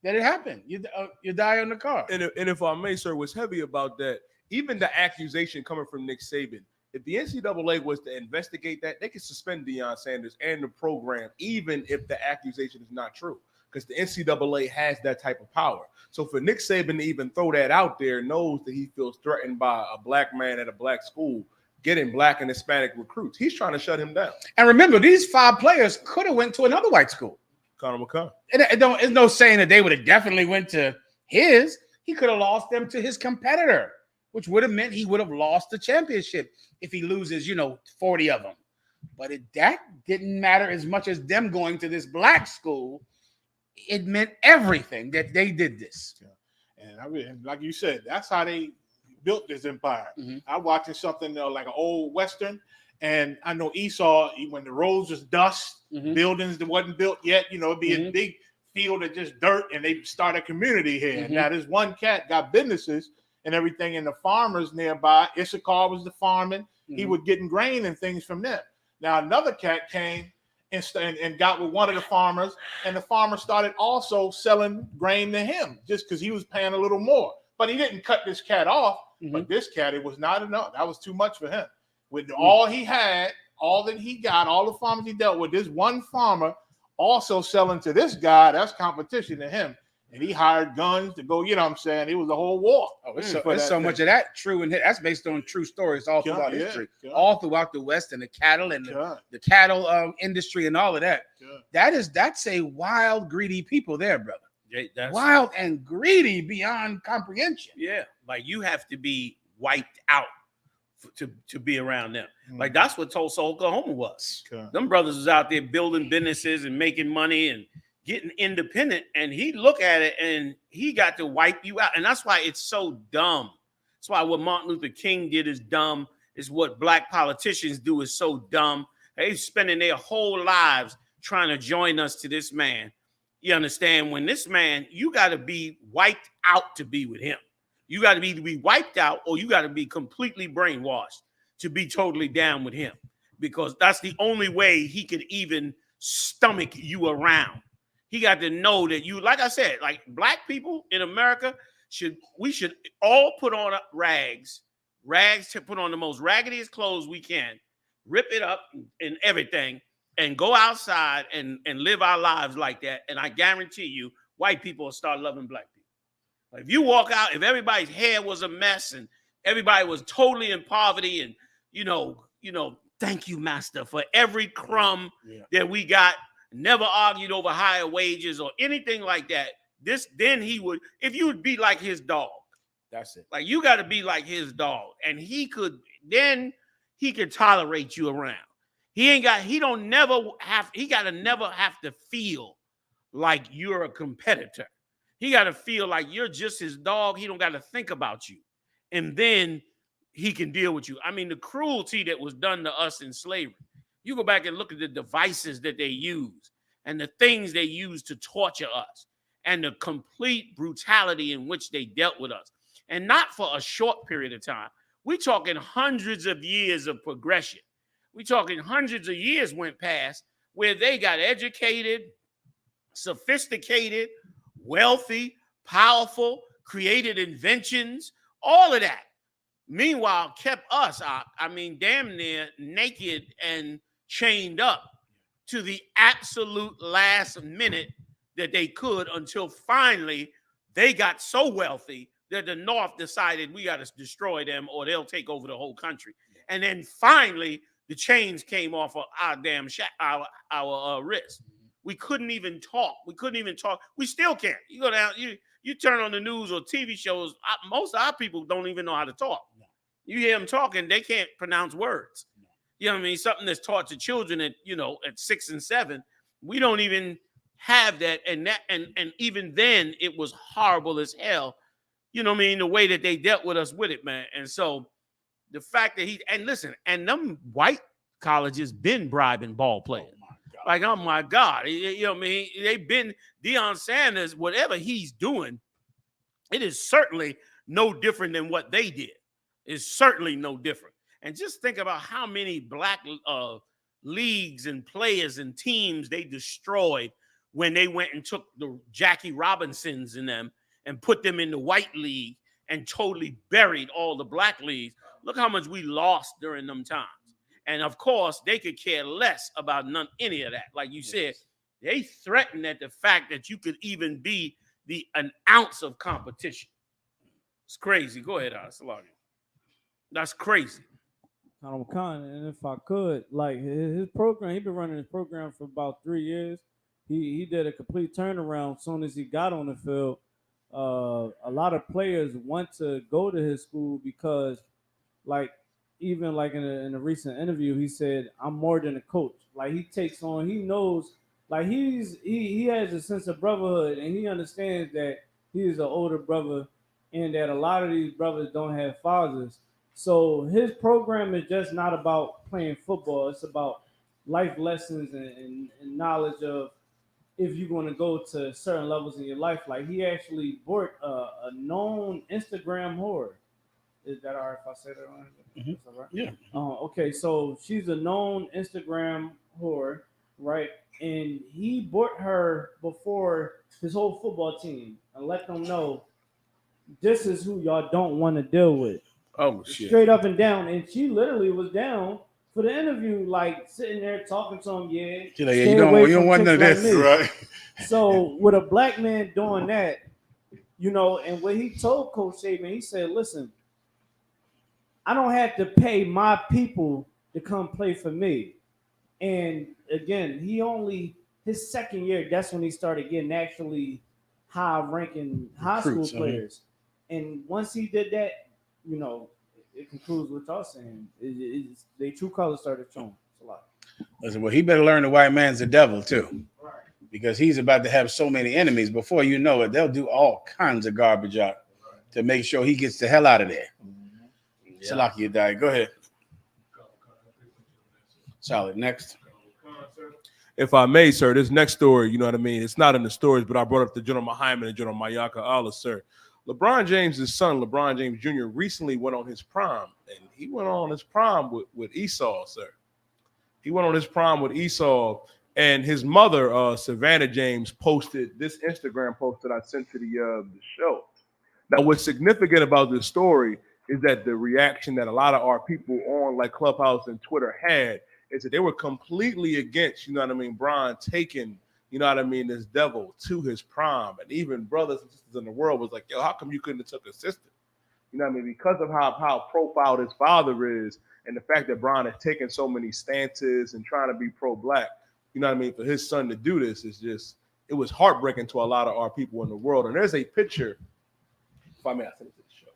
That it happened. You die on the car. And if I may, sir, what's heavy about that, even the accusation coming from Nick Saban, if the NCAA was to investigate that, they could suspend Deion Sanders and the program, even if the accusation is not true, because the NCAA has that type of power. So for Nick Saban to even throw that out there, knows that he feels threatened by a black man at a black school getting black and Hispanic recruits. He's trying to shut him down. And remember, these 5 players could have went to another white school. Connor McCall. It's no saying that they would have definitely went to his. He could have lost them to his competitor, which would have meant he would have lost the championship if he loses, 40 of them. But that didn't matter as much as them going to this black school. It meant everything that they did this. And I mean, like you said, that's how they built this empire. I'm watching something like an old Western, and I know Esau, when the roads was dust, buildings that wasn't built yet, it'd be a big field of just dirt, and they start a community here. Now this one cat got businesses and everything, and the farmers nearby, Issachar was the farming. He was getting grain and things from them. Now another cat came and got with one of the farmers, and the farmer started also selling grain to him just because he was paying a little more. But he didn't cut this cat off. But this cat, it was not enough. That was too much for him. With all he had, all that he got, all the farmers he dealt with, this one farmer also selling to this guy, that's competition to him. And he hired guns to go, It was a whole war. There's so much of that true, and that's based on true stories all throughout history, all throughout the West, and the cattle and the cattle industry and all of that. That's a wild, greedy people there, brother. That's wild and greedy beyond comprehension. Yeah, like you have to be wiped out to be around them. Like that's what Tulsa, Oklahoma was. Them brothers was out there building businesses and making money and getting independent, and he look at it and he got to wipe you out. And that's why it's so dumb. That's why what Martin Luther King did is dumb. Is what black politicians do is so dumb. They're spending their whole lives trying to join us to this man. You understand? When this man, you got to be wiped out to be with him. You got to either be wiped out or you got to be completely brainwashed to be totally down with him, because that's the only way he could even stomach you around. He got to know that you, like I said, like black people in America we should all put on rags to put on the most raggediest clothes we can, rip it up and everything, and go outside and live our lives like that. And I guarantee you, white people will start loving black people. Like if you walk out, if everybody's hair was a mess and everybody was totally in poverty, and thank you, master, for every crumb that we got, never argued over higher wages or anything like that. Then he would, if you would be like his dog. That's it. Like you got to be like his dog, and he could tolerate you around. He got to never have to feel like you're a competitor. He got to feel like you're just his dog. He don't got to think about you, and then he can deal with you. I mean, the cruelty that was done to us in slavery. You go back and look at the devices that they use and the things they used to torture us, and the complete brutality in which they dealt with us. And not for a short period of time. We're talking hundreds of years of progression. We're talking hundreds of years went past where they got educated, sophisticated, wealthy, powerful, created inventions, all of that. Meanwhile, kept us, damn near naked and chained up to the absolute last minute that they could, until finally they got so wealthy that the North decided we got to destroy them or they'll take over the whole country. And then finally the chains came off of our damn our wrists. We couldn't even talk. We still can't. You go down, you turn on the news or TV shows, most of our people don't even know how to talk. You hear them talking, they can't pronounce words. You know what I mean? Something that's taught to children at 6 and 7. We don't even have that. And even then it was horrible as hell. You know what I mean? The way that they dealt with us with it, man. And so the fact that and them white colleges been bribing ball players. Oh my God. You know what I mean? They've been Deion Sanders, whatever he's doing, it is certainly no different than what they did. It's certainly no different. And just think about how many black leagues and players and teams they destroyed when they went and took the Jackie Robinsons and them and put them in the white league and totally buried all the black leagues. Look how much we lost during them times. And of course, they could care less about any of that. Like you said, they threatened at the fact that you could even be an ounce of competition. It's crazy. Go ahead, Salagi. That's crazy. And if I could, like his program, he's been running his program for about 3 years. He did a complete turnaround as soon as he got on the field. A lot of players want to go to his school because, even in a recent interview, he said, "I'm more than a coach." Like he knows, like he has a sense of brotherhood, and he understands that he is an older brother, and that a lot of these brothers don't have fathers. So his program is just not about playing football. It's about life lessons and knowledge of if you're going to go to certain levels in your life. Like he actually bought a known Instagram whore. Is that all right if I say that right? Mm-hmm. That's all right? Yeah. Okay, so she's a known Instagram whore, right? And he bought her before his whole football team and let them know this is who y'all don't want to deal with. Oh, shit. Straight up and down. And she literally was down for the interview, like sitting there talking to him. She's like, you don't want none of this, right? So with a black man doing that, and when he told Coach Saban, he said, listen, I don't have to pay my people to come play for me. And again, his second year, that's when he started getting actually high-ranking high school players. And once he did that, it concludes what y'all saying. They true colors started showing. It's a lot. Listen, well, he better learn the white man's the devil too, right? Because he's about to have so many enemies. Before you know it, they'll do all kinds of garbage out to make sure he gets the hell out of there. Yeah. Salaki, you died. Go ahead. Solid. Next. If I may, sir, this next story, you know what I mean? It's not in the stories, but I brought up the General Muhammad and General Mayaka Allah, sir. LeBron James' son, LeBron James Jr., recently went on his prom, and he went on his prom with Esau, sir. He went on his prom with Esau, and his mother, Savannah James, posted this Instagram post that I sent to the show. Now, what's significant about this story is that the reaction that a lot of our people on like Clubhouse and Twitter had is that they were completely against, you know what I mean, Bron taking, you know what I mean, this devil to his prom. And even brothers and sisters in the world was like, yo, how come you couldn't have took a sister? You know what I mean? Because of how profiled his father is and the fact that Bron has taken so many stances and trying to be pro-black, you know what I mean, for his son to do this is just, it was heartbreaking to a lot of our people in the world. And there's a picture, if I may, I sent it to the show,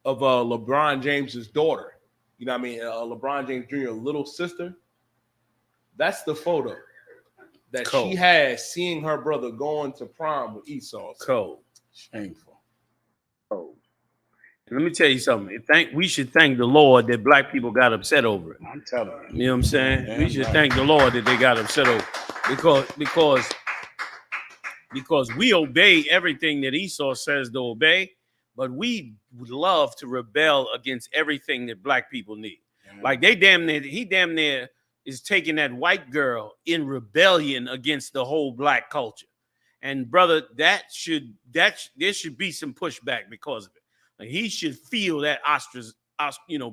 of LeBron James's daughter. You know what I mean? LeBron James Jr. little sister. That's the photo that she has seeing her brother going to prom with Esau. Cold. Shameful. Cold. And let me tell you something. We should thank the Lord that black people got upset over it. I'm telling you. You know what I'm saying? Damn, we should thank the Lord that they got upset over it. Because we obey everything that Esau says to obey, but we would love to rebel against everything that black people need. Yeah. Like he damn near is taking that white girl in rebellion against the whole black culture. And brother, there should be some pushback because of it. Like he should feel that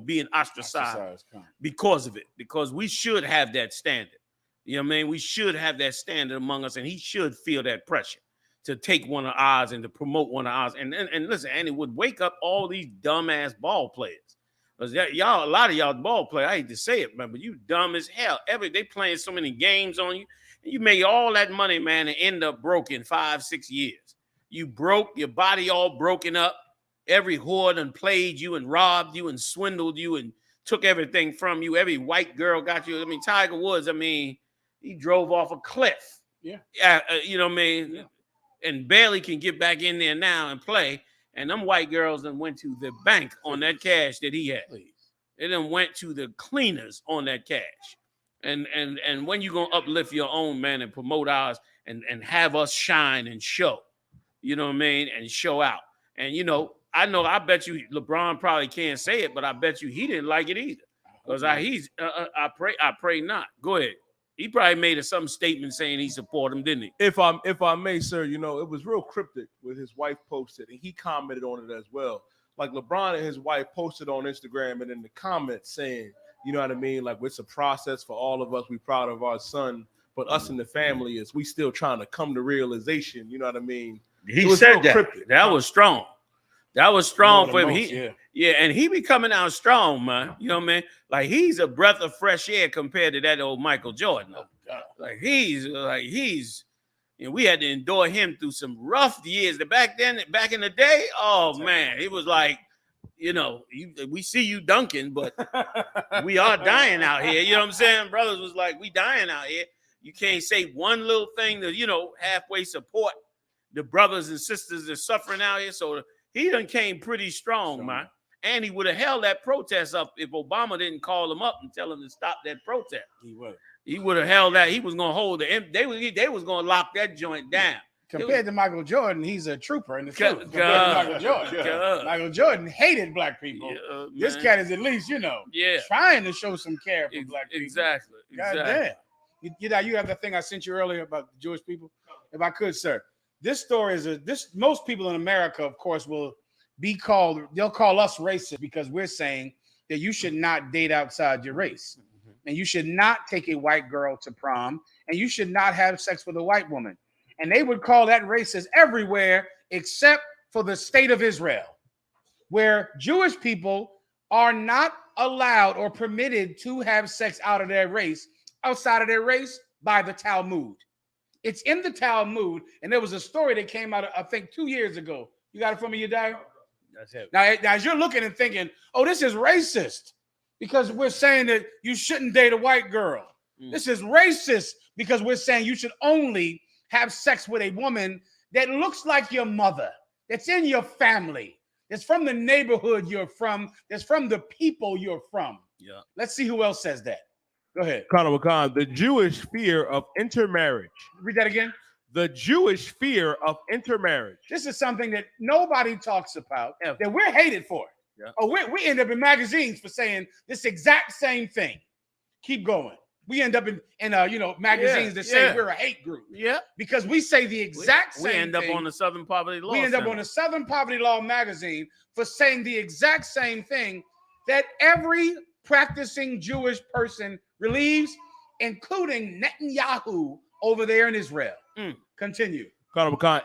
being ostracized because of it, because we should have that standard. You know what I mean? We should have that standard among us, and he should feel that pressure to take one of ours and to promote one of ours. And listen, and it would wake up all these dumbass ball players. Because y'all, a lot of y'all ball players, I hate to say it, man, but you dumb as hell. They playing so many games on you, and you make all that money, man, and end up broke in 5-6 years. You broke, your body all broken up. Every whore done played you and robbed you and swindled you and took everything from you. Every white girl got you. I mean, Tiger Woods, he drove off a cliff. Yeah. You know what I mean? Yeah. And barely can get back in there now and play. And them white girls then went to the bank on that cash that he had. They then went to the cleaners on that cash. And when you gonna uplift your own, man, and promote ours and have us shine and show, you know what I mean, and show out. And I bet you LeBron probably can't say it, but I bet you he didn't like it either. Because I pray not. Go ahead. He probably made some statement saying he support him, didn't he? If I may, sir, it was real cryptic what his wife posted, and he commented on it as well. Like LeBron and his wife posted on Instagram and in the comments saying, you know what I mean? Like, it's a process for all of us. We're proud of our son, but us in the family is we still trying to come to realization. You know what I mean? He said that. Cryptic. That was strong. That was strong for him. And he be coming out strong, man. You know what I mean? Like he's a breath of fresh air compared to that old Michael Jordan. Like he's we had to endure him through some rough years. Back in the day, oh man, it was like, we see you dunking, but we are dying out here. You know what I'm saying? Brothers was like, we dying out here. You can't say one little thing to, halfway support the brothers and sisters that are suffering out here. So he done came pretty strong, man. And he would have held that protest up if Obama didn't call him up and tell him to stop that protest. He would have held that. He was going to hold it. They was going to lock that joint down. Compared to Michael Jordan, he's a trooper in the field. Michael Jordan hated black people. This cat is at least, trying to show some care for black people. Exactly. God damn. You have that thing I sent you earlier about the Jewish people? If I could, sir. This story is most people in America, of course, they'll call us racist because we're saying that you should not date outside your race. And you should not take a white girl to prom, and you should not have sex with a white woman. And they would call that racist everywhere except for the state of Israel, where Jewish people are not allowed or permitted to have sex outside of their race by the Talmud. It's in the Talmud, and there was a story that came out, I think, 2 years ago. You got it from me, Yedai? That's it. Now, as you're looking and thinking, oh, this is racist because we're saying that you shouldn't date a white girl. This is racist because we're saying you should only have sex with a woman that looks like your mother, that's in your family, that's from the neighborhood you're from, that's from the people you're from. Yeah. Let's see who else says that. Go ahead. Khan, the Jewish fear of intermarriage. Read that again. the Jewish fear of intermarriage. This is something that nobody talks about, that we're hated for. Yeah. Or we end up in magazines for saying this exact same thing. Keep going. We end up in magazines that say we're a hate group. Yeah. Because we say the exact same thing. We end up on the Southern Poverty Law We end up on the Southern Poverty Law magazine for saying the exact same thing that every practicing Jewish person relieves, including Netanyahu over there in Israel. Continue.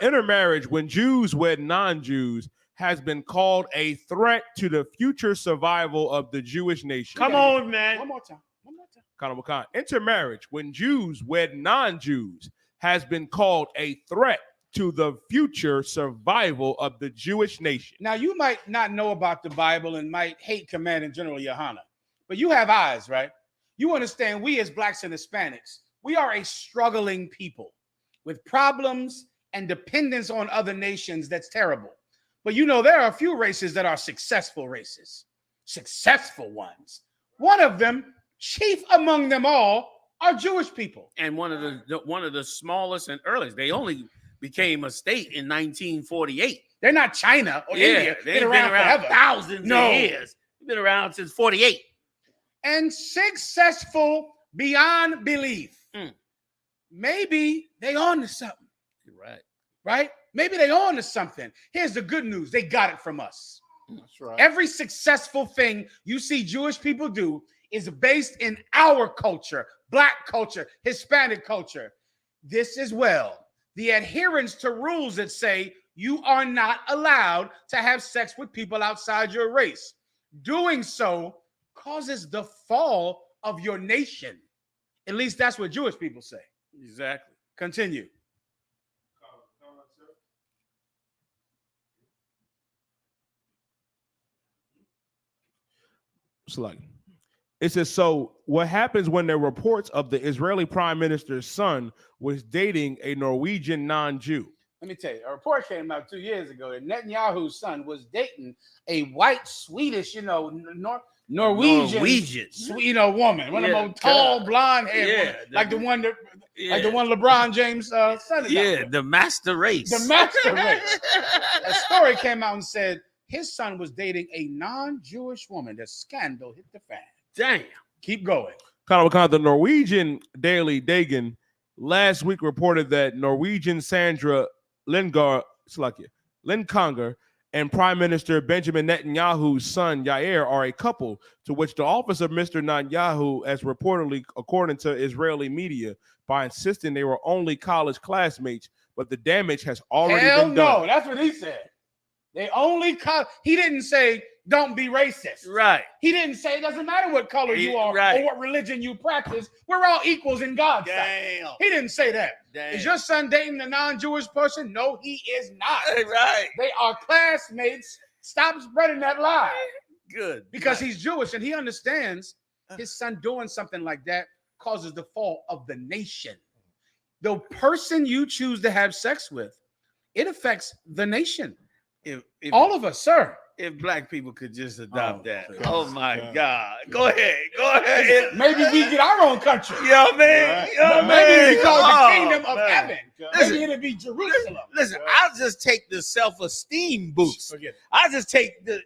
Intermarriage, when Jews wed non-Jews, has been called a threat to the future survival of the Jewish nation. Come on, man. One more time. Intermarriage, when Jews wed non-Jews, has been called a threat to the future survival of the Jewish nation. Now, you might not know about the Bible and might hate Commanding General Yohanna, but you have eyes, right? You understand we as Blacks and Hispanics, we are a struggling people with problems and dependence on other nations that's terrible. But there are a few races that are successful races, successful ones. One of them, chief among them all, are Jewish people. And one of the smallest and earliest. They only became a state in 1948. They're not China or India. They've been around forever. thousands of years. They've been around since 48. And successful beyond belief. Maybe they on to something. You're right? Maybe they on to something. Here's the good news. They got it from us. That's right. Every successful thing you see Jewish people do is based in our culture, Black culture, Hispanic culture. This as well. The adherence to rules that say you are not allowed to have sex with people outside your race. Doing so causes the fall of your nation. At least that's what Jewish people say. Exactly. Continue. It says, so what happens when there are reports of the Israeli prime minister's son was dating a Norwegian non-Jew? Let me tell you, a report came out 2 years ago that Netanyahu's son was dating a white Swedish, Norwegian, woman, one of them tall blonde hair, women, like the one LeBron James son is. Yeah, the master race. The master race. A story came out and said his son was dating a non-Jewish woman. The scandal hit the fan. Damn. Keep going. The Norwegian Daily Dagen last week reported that Norwegian Sandra Linkonger and Prime Minister Benjamin Netanyahu's son Yair are a couple, to which the office of Mr. Netanyahu has reportedly, according to Israeli media, by insisting they were only college classmates, but the damage has already been done. No, that's what he said. They only he didn't say don't be racist. Right. He didn't say it doesn't matter what color you are or what religion you practice. We're all equals in God's sight. He didn't say that. Is your son dating a non-Jewish person? No, he is not. Right. They are classmates. Stop spreading that lie. Good. Because he's Jewish and he understands his son doing something like that causes the fall of the nation. The person you choose to have sex with, it affects the nation. If all of us, sir. If Black people could just adopt that. Oh my God. Go ahead. Maybe we get our own country. Man. Maybe we call it the kingdom of heaven. Maybe it'll be Jerusalem. Listen, I'll just take the self-esteem boost. I'll just take the,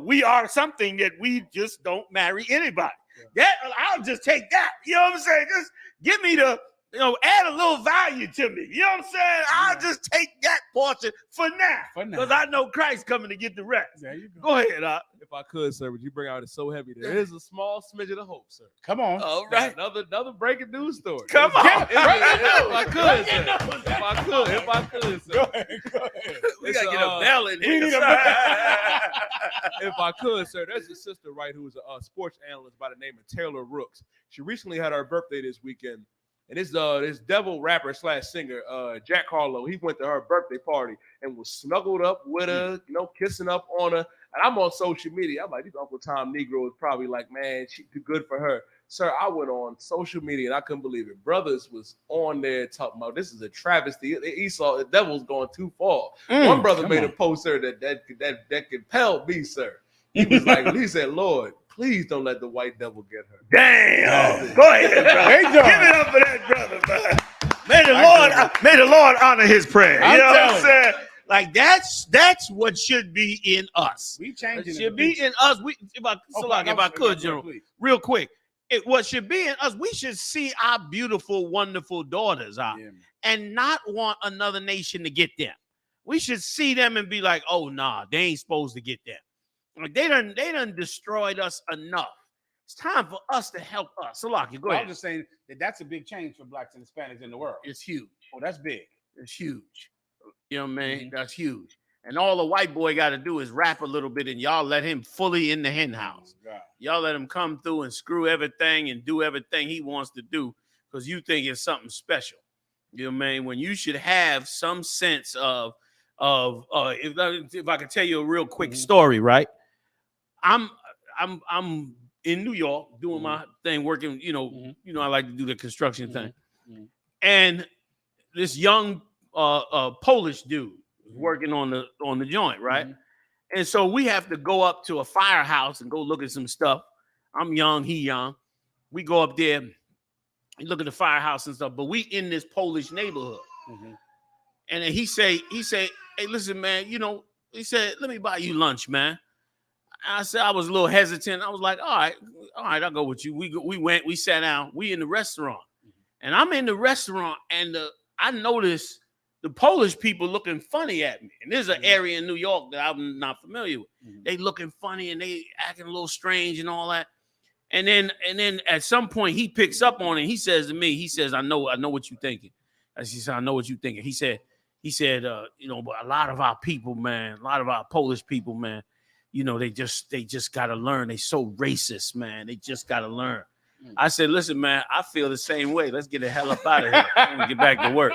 we are something that we just don't marry anybody. That I'll just take that. You know what I'm saying? Just give me the, add a little value to me. You know what I'm saying? I'll just take that portion for now. Because I know Christ coming to get the rest. There you go. Go ahead, If I could, sir, would you bring out it so heavy? There is a small smidget of hope, sir. Come on. All right. Another breaking news story. Come on. If I could, sir. Go ahead. We got to get a bell in here. If I could, sir, there's a sister, right, who is a sports analyst by the name of Taylor Rooks. She recently had her birthday this weekend. And this devil rapper / singer, Jack Harlow, he went to her birthday party and was snuggled up with her, kissing up on her. And I'm on social media. I'm like, these Uncle Tom Negroes probably like, man, she too good for her. Sir, I went on social media and I couldn't believe it. Brothers was on there talking about this is a travesty. Esau, the devil's going too far. One brother made a post, sir, that compelled me, sir. He was like, he said, Lord, please don't let the white devil get her. Damn. Go ahead, bro. Give it up for that brother, man. May the Lord honor his prayer. You know what I'm saying? Like that's what should be in us. We changing. It should be in us. If I could, General, real quick. What should be in us, we should see our beautiful, wonderful daughters out and not want another nation to get them. We should see them and be like, oh, nah, they ain't supposed to get them. Like they done destroyed us enough. It's time for us to help us. Salaki, go ahead. I'm just saying that's a big change for blacks and Hispanics in the world. It's huge. Oh, that's big. It's huge. You know what I mean? That's huge. And all the white boy got to do is rap a little bit, and y'all let him fully in the hen house. Y'all let him come through and screw everything and do everything he wants to do because you think it's something special. You know what I mean? When you should have some sense of if I could tell you a real quick story, right? I'm in New York doing my thing, working. You know, I like to do the construction thing, and this young Polish dude working on the joint, right? And so we have to go up to a firehouse and go look at some stuff. I'm young, he young. We go up there and look at the firehouse and stuff, but we in this Polish neighborhood. And then he say, hey, listen, man, you know, he said, let me buy you lunch, man. I said, I was a little hesitant. I was like, all right, I'll go with you. We sat down, we in the restaurant. And I'm in the restaurant and I noticed the Polish people looking funny at me. And there's an area in New York that I'm not familiar with. They looking funny and they acting a little strange and all that. And then at some point he picks up on it. He says to me, he says, I know what you're thinking. He said, I know what you're thinking. He said, you know, but a lot of our people, man, a lot of our Polish people, man, you know, they just got to learn. They so racist, man. They just got to learn. I said, listen, man, I feel the same way. Let's get the hell up out of here and get back to work.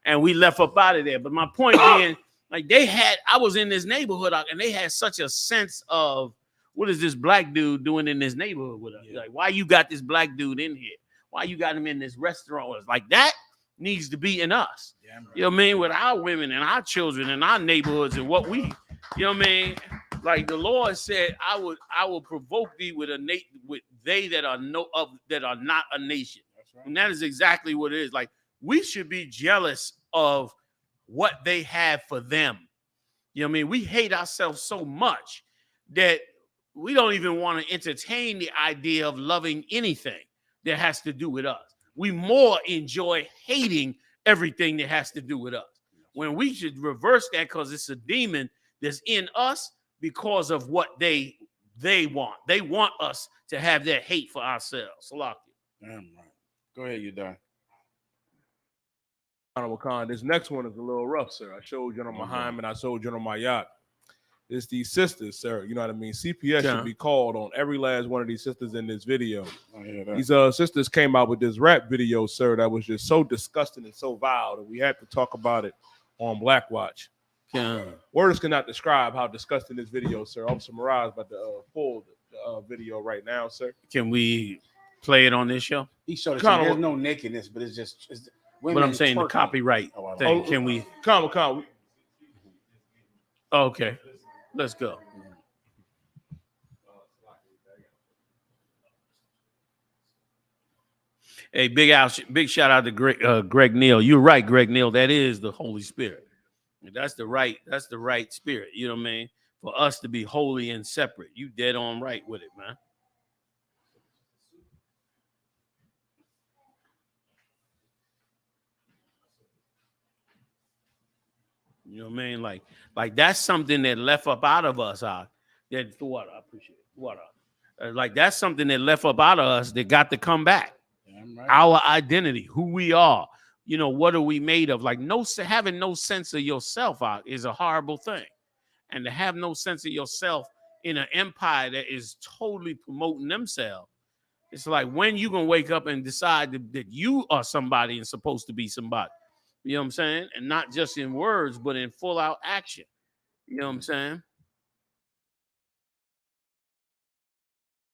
And we left up out of there. But my point being, like I was in this neighborhood and they had such a sense of, what is this black dude doing in this neighborhood with us? Like, why you got this black dude in here? Why you got him in this restaurant? It's like that needs to be in us. You know what I mean? With our women and our children and our neighborhoods and what we, you know what I mean? Like the Lord said, I will provoke thee with they that are not a nation. Right. And that is exactly what it is. Like we should be jealous of what they have for them. You know what I mean? We hate ourselves so much that we don't even want to entertain the idea of loving anything that has to do with us. We more enjoy hating everything that has to do with us. When we should reverse that because it's a demon that's in us because of what they want. They want us to have that hate for ourselves. Salaki. Damn right. Go ahead, you done. Honorable Khan, this next one is a little rough, sir. I showed General Muhammad, I showed General Mayat. It's these sisters, sir. You know what I mean? CPS should be called on every last one of these sisters in this video. These sisters came out with this rap video, sir, that was just so disgusting and so vile that we had to talk about it on Black Watch. Words cannot describe how disgusting this video, sir. Officer Mirage about to pull the video right now, sir. Can we play it on this show? He showed it. There's no nakedness, but it's women. But I'm saying twerking. The copyright thing. Can we? Come. Okay. Let's go. Hey, big shout out to Greg Neal. You're right, Greg Neal. That is the Holy Spirit. That's the right spirit. You know what I mean? For us to be holy and separate. You dead on right with it, man. You know what I mean? Like that's something that left up out of us. I appreciate it. Like that's something that left up out of us that got to come back. Right. Our identity, who we are. You know, what are we made of? Like having no sense of yourself is a horrible thing. And to have no sense of yourself in an empire that is totally promoting themselves, it's like when you gonna wake up and decide that you are somebody and supposed to be somebody. You know what I'm saying? And not just in words, but in full out action. You know what I'm saying?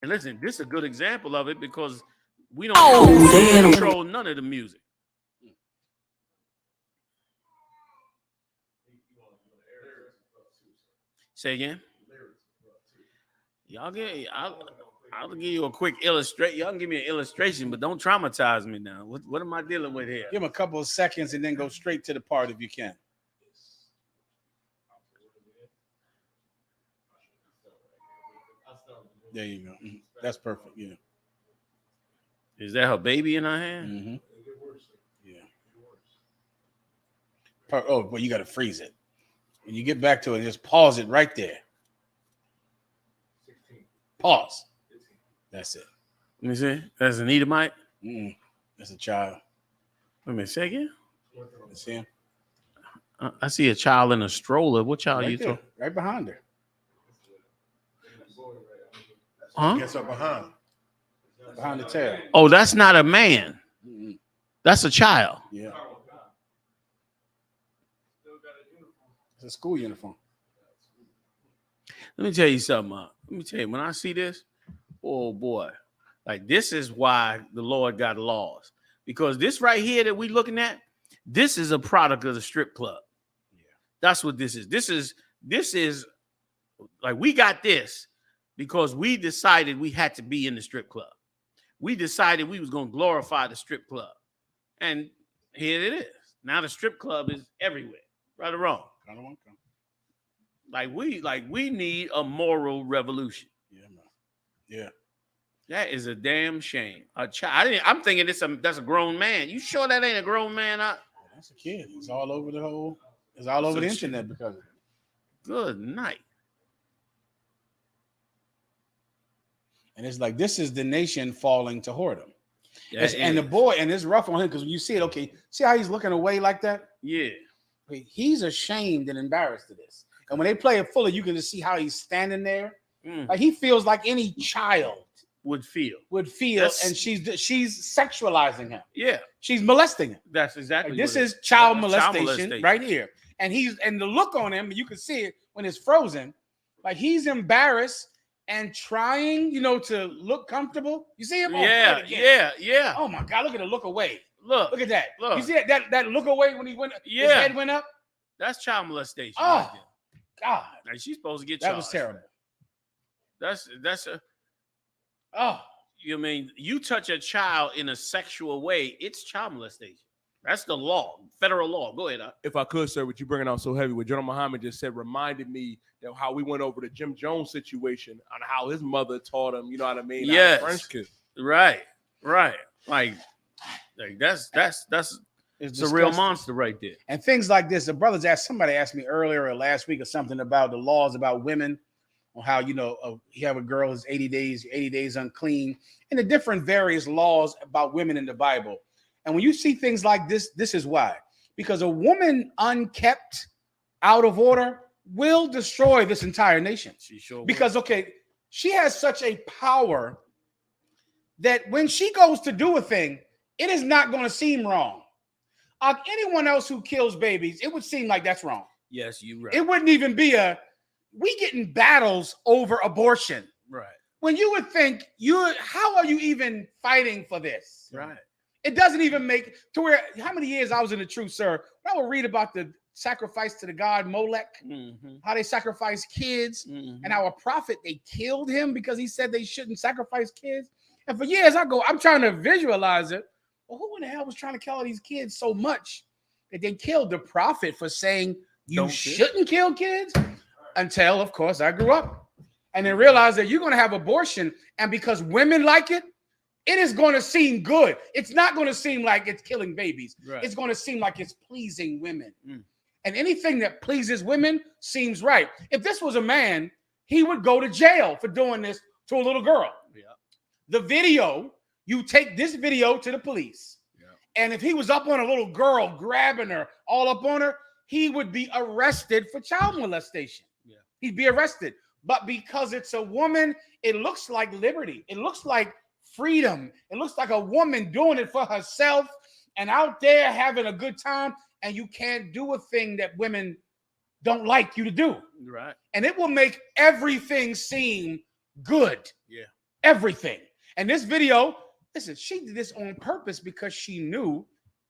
And listen, this is a good example of it because we don't control none of the music. Say again? Y'all get I'll give you a quick illustration. Y'all can give me an illustration, but don't traumatize me now. What am I dealing with here? Give him a couple of seconds and then go straight to the part if you can. There you go. That's perfect. Yeah. Is that her baby in her hand? Mm-hmm. Yeah. Oh, well, you got to freeze it. When you get back to it, just pause it right there. Pause. That's it. Let me see. That's an Edomite? That's a child. Wait a minute, say again? That's him. I see a child in a stroller. What child Right are you there, talking? right behind her. Huh? Gets up behind. Behind the tail. Oh, that's not a man. That's a child. Yeah. It's a school uniform. Let me tell you something. Let me tell you, when I see this, oh boy, like this is why the Lord got laws. Because this right here that we looking at, this is a product of the strip club. Yeah. That's what this is. This is like we got this because we decided we had to be in the strip club. We decided we was going to glorify the strip club. And here it is. Now the strip club is everywhere. Right or wrong? Like we need a moral revolution. Yeah, man. Yeah. That is a damn shame. A child. I'm thinking that's a grown man. You sure that ain't a grown man? That's a kid. It's all over the internet because of it. Good night. And it's like this is the nation falling to whoredom. Yeah, and the boy, and it's rough on him because when you see it, okay, see how he's looking away like that? Yeah. He's ashamed and embarrassed of this. And when they play it fully, you can just see how he's standing there. Like he feels like any child would feel. And she's sexualizing him. Yeah. She's molesting him. That's exactly like, this what is child molestation right here. And the look on him, you can see it when it's frozen, like he's embarrassed and trying, to look comfortable. You see him? Yeah. Oh my God, look at the look away. Look at that. Look. You see that look away when he went, his head went up? That's child molestation. Oh, right there. God. Like she's supposed to get that charged. Was terrible. That's a oh. You mean you touch a child in a sexual way, it's child molestation. That's the law, federal law. Go ahead. If I could, sir, what you bringing out so heavy, what General Muhammad just said reminded me that how we went over the Jim Jones situation on how his mother taught him, you know what I mean? Yes. French kiss. Right. Like that's it's a real monster right there. And things like this, somebody asked me earlier or last week or something about the laws about women, or how, you have a girl who's 80 days unclean, and the different various laws about women in the Bible. And when you see things like this, this is why. Because a woman unkept, out of order, will destroy this entire nation. She sure because, she has such a power that when she goes to do a thing, it is not going to seem wrong. Anyone else who kills babies, it would seem like that's wrong. Yes, you're right. It wouldn't even be we get in battles over abortion. Right. When you would think, how are you even fighting for this? Right. It doesn't even make to where, how many years I was in the truth, sir, I would read about the sacrifice to the god Molech, how they sacrifice kids, and our prophet, they killed him because he said they shouldn't sacrifice kids. And for years I'm trying to visualize it. Well, who in the hell was trying to kill all these kids so much that they killed the prophet for saying you shouldn't kill kids? Until, of course, I grew up and then realized that you're going to have abortion. And because women like it, it is going to seem good. It's not going to seem like it's killing babies. Right. It's going to seem like it's pleasing women. And anything that pleases women seems right. If this was a man, he would go to jail for doing this to a little girl. Yeah. The video, you take this video to the police. Yeah. And if he was up on a little girl, grabbing her, all up on her, he would be arrested for child molestation. Yeah. He'd be arrested. But because it's a woman, it looks like liberty. It looks like freedom. It looks like a woman doing it for herself and out there having a good time. And you can't do a thing that women don't like you to do. Right. And it will make everything seem good. Yeah. Everything. And this video, listen, she did this on purpose because she knew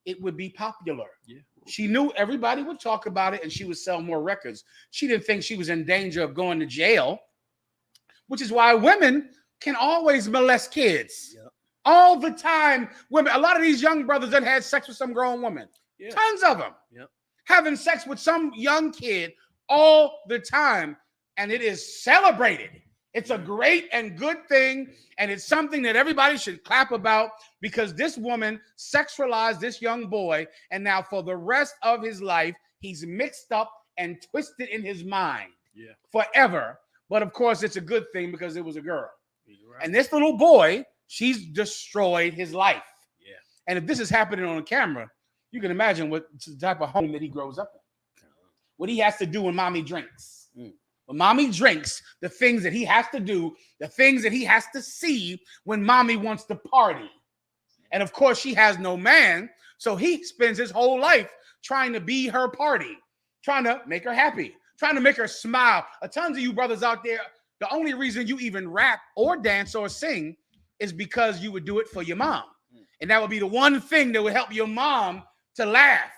it would be popular. Yeah. She knew everybody would talk about it and she would sell more records. She didn't think she was in danger of going to jail, which is why women can always molest kids. All the time. Women, a lot of these young brothers that had sex with some grown woman. Tons of them. Having sex with some young kid all the time. And it is celebrated. It's a great and good thing. And it's something that everybody should clap about, because this woman sexualized this young boy. And now for the rest of his life, he's mixed up and twisted in his mind forever. But of course, it's a good thing because it was a girl. And this little boy, she's destroyed his life. And if this is happening on camera, you can imagine what type of home that he grows up in. What he has to do when mommy drinks. When mommy drinks, the things that he has to do, the things that he has to see when mommy wants to party. And of course, she has no man. So he spends his whole life trying to be her party, trying to make her happy, trying to make her smile. Tons of you brothers out there, the only reason you even rap or dance or sing is because you would do it for your mom. And that would be the one thing that would help your mom to laugh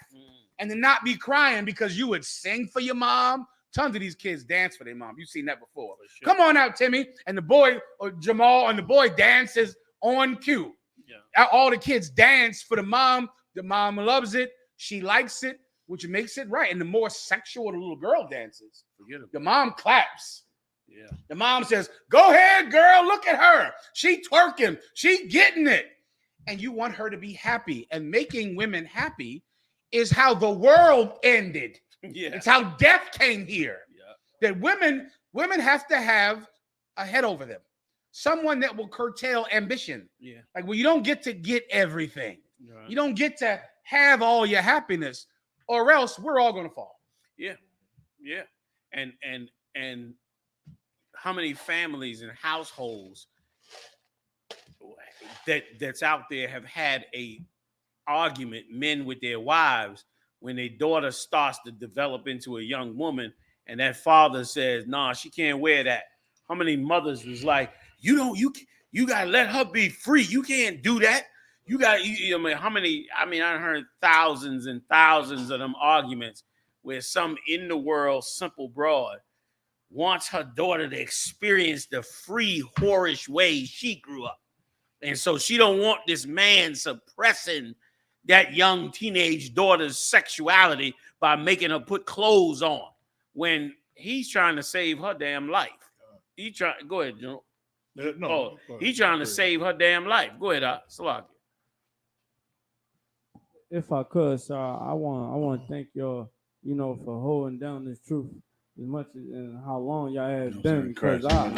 and to not be crying because you would sing for your mom. Tons of these kids dance for their mom. You've seen that before. Sure. Come on out, Timmy. And the boy, or Jamal, and the boy dances on cue. All the kids dance for the mom. The mom loves it. She likes it, which makes it right. And the more sexual the little girl dances, the mom claps. The mom says, go ahead, girl. Look at her. She twerking. She getting it. And you want her to be happy. And making women happy is how the world ended. It's how death came here. That women have to have a head over them. Someone that will curtail ambition. Like, well, you don't get to get everything. You don't get to have all your happiness, or else we're all going to fall. And how many families and households that's out there have had a argument, men with their wives, when their daughter starts to develop into a young woman, and that father says, "Nah, she can't wear that." How many mothers was like, you gotta let her be free. You can't do that. You got, how many? I mean, I heard thousands and thousands of them arguments where some in the world simple broad wants her daughter to experience the free whorish way she grew up, and so she don't want this man suppressing that young teenage daughter's sexuality by making her put clothes on when he's trying to save her damn life. Go ahead, Joe. He's trying to save her damn life. Go ahead, Salaki. If I could, sir, I want to thank y'all, for holding down this truth as much as and how long y'all have been, because I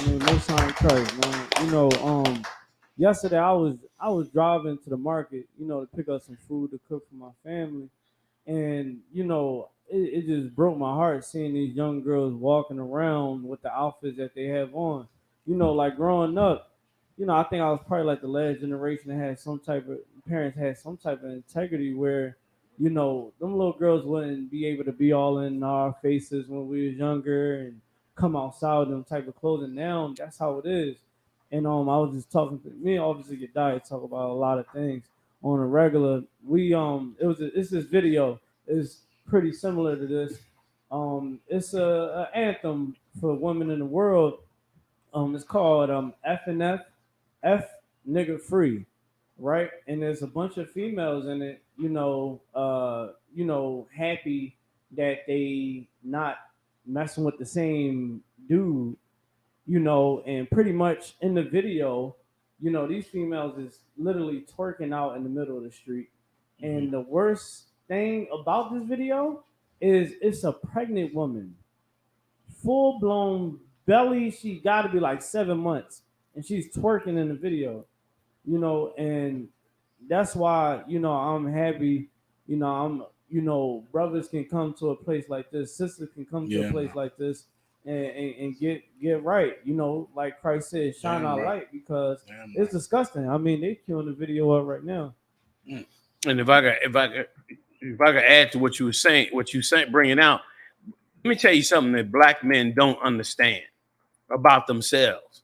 mean, most time Christ, man. Yesterday I was driving to the market, to pick up some food to cook for my family, and it just broke my heart seeing these young girls walking around with the outfits that they have on. Like growing up, I think I was probably like the last generation that had parents had some type of integrity where, them little girls wouldn't be able to be all in our faces when we was younger and come outside with them type of clothing. Now that's how it is. And I was just talking to me, obviously your diet talk about a lot of things on a regular. It's this video. It's pretty similar to this. It's a anthem for women in the world. It's called F&F, F nigga free, right? And there's a bunch of females in it, happy that they not messing with the same dude, and pretty much in the video, these females is literally twerking out in the middle of the street. Mm-hmm. And the worst thing about this video is it's a pregnant woman, full blown belly. She got to be like 7 months, and she's twerking in the video, and that's why, I'm happy, brothers can come to a place like this, sisters can come to a place like this and get right, like Christ said, shine our light, because it's disgusting. I mean, they killing the video up right now. And if I could add to what you were saying, bringing out, let me tell you something that black men don't understand about themselves.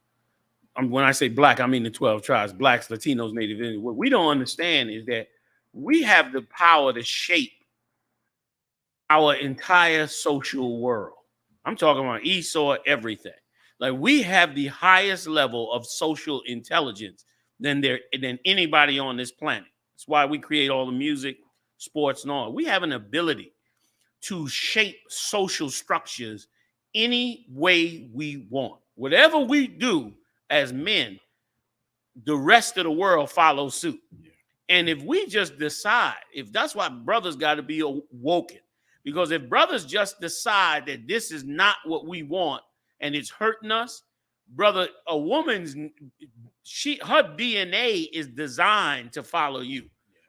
When I say black, I mean the 12 tribes, blacks, Latinos, Native Indians. What we don't understand is that we have the power to shape our entire social world. I'm talking about Esau, everything. Like we have the highest level of social intelligence than anybody on this planet. That's why we create all the music, sports, and all. We have an ability to shape social structures any way we want. Whatever we do as men, the rest of the world follows suit. And if we just decide, if that's why brothers got to be awoken, because if brothers just decide that this is not what we want and it's hurting us, brother, a woman's, her DNA is designed to follow you.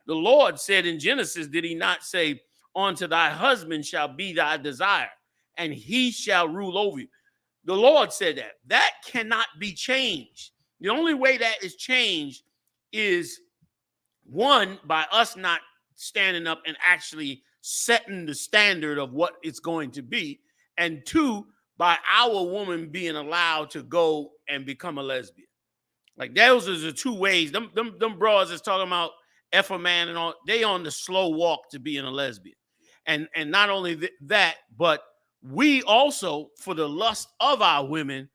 The Lord said in Genesis, did he not say, unto thy husband shall be thy desire, and he shall rule over you. The Lord said that. That cannot be changed. The only way that is changed is, one, by us not standing up and actually setting the standard of what it's going to be, and two, by our woman being allowed to go and become a lesbian. Like those are the two ways. Them bras is talking about F a man and all. They on the slow walk to being a lesbian. And not only that, but we also, for the lust of our women,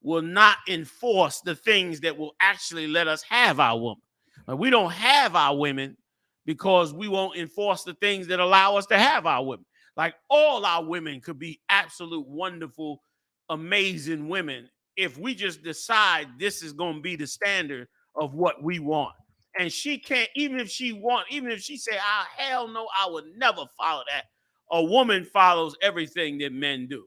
will not enforce the things that will actually let us have our woman. Like we don't have our women because we won't enforce the things that allow us to have our women. Like all our women could be absolute, wonderful, amazing women if we just decide this is going to be the standard of what we want. And she can't, even if she say, ah, hell no, I would never follow that. A woman follows everything that men do.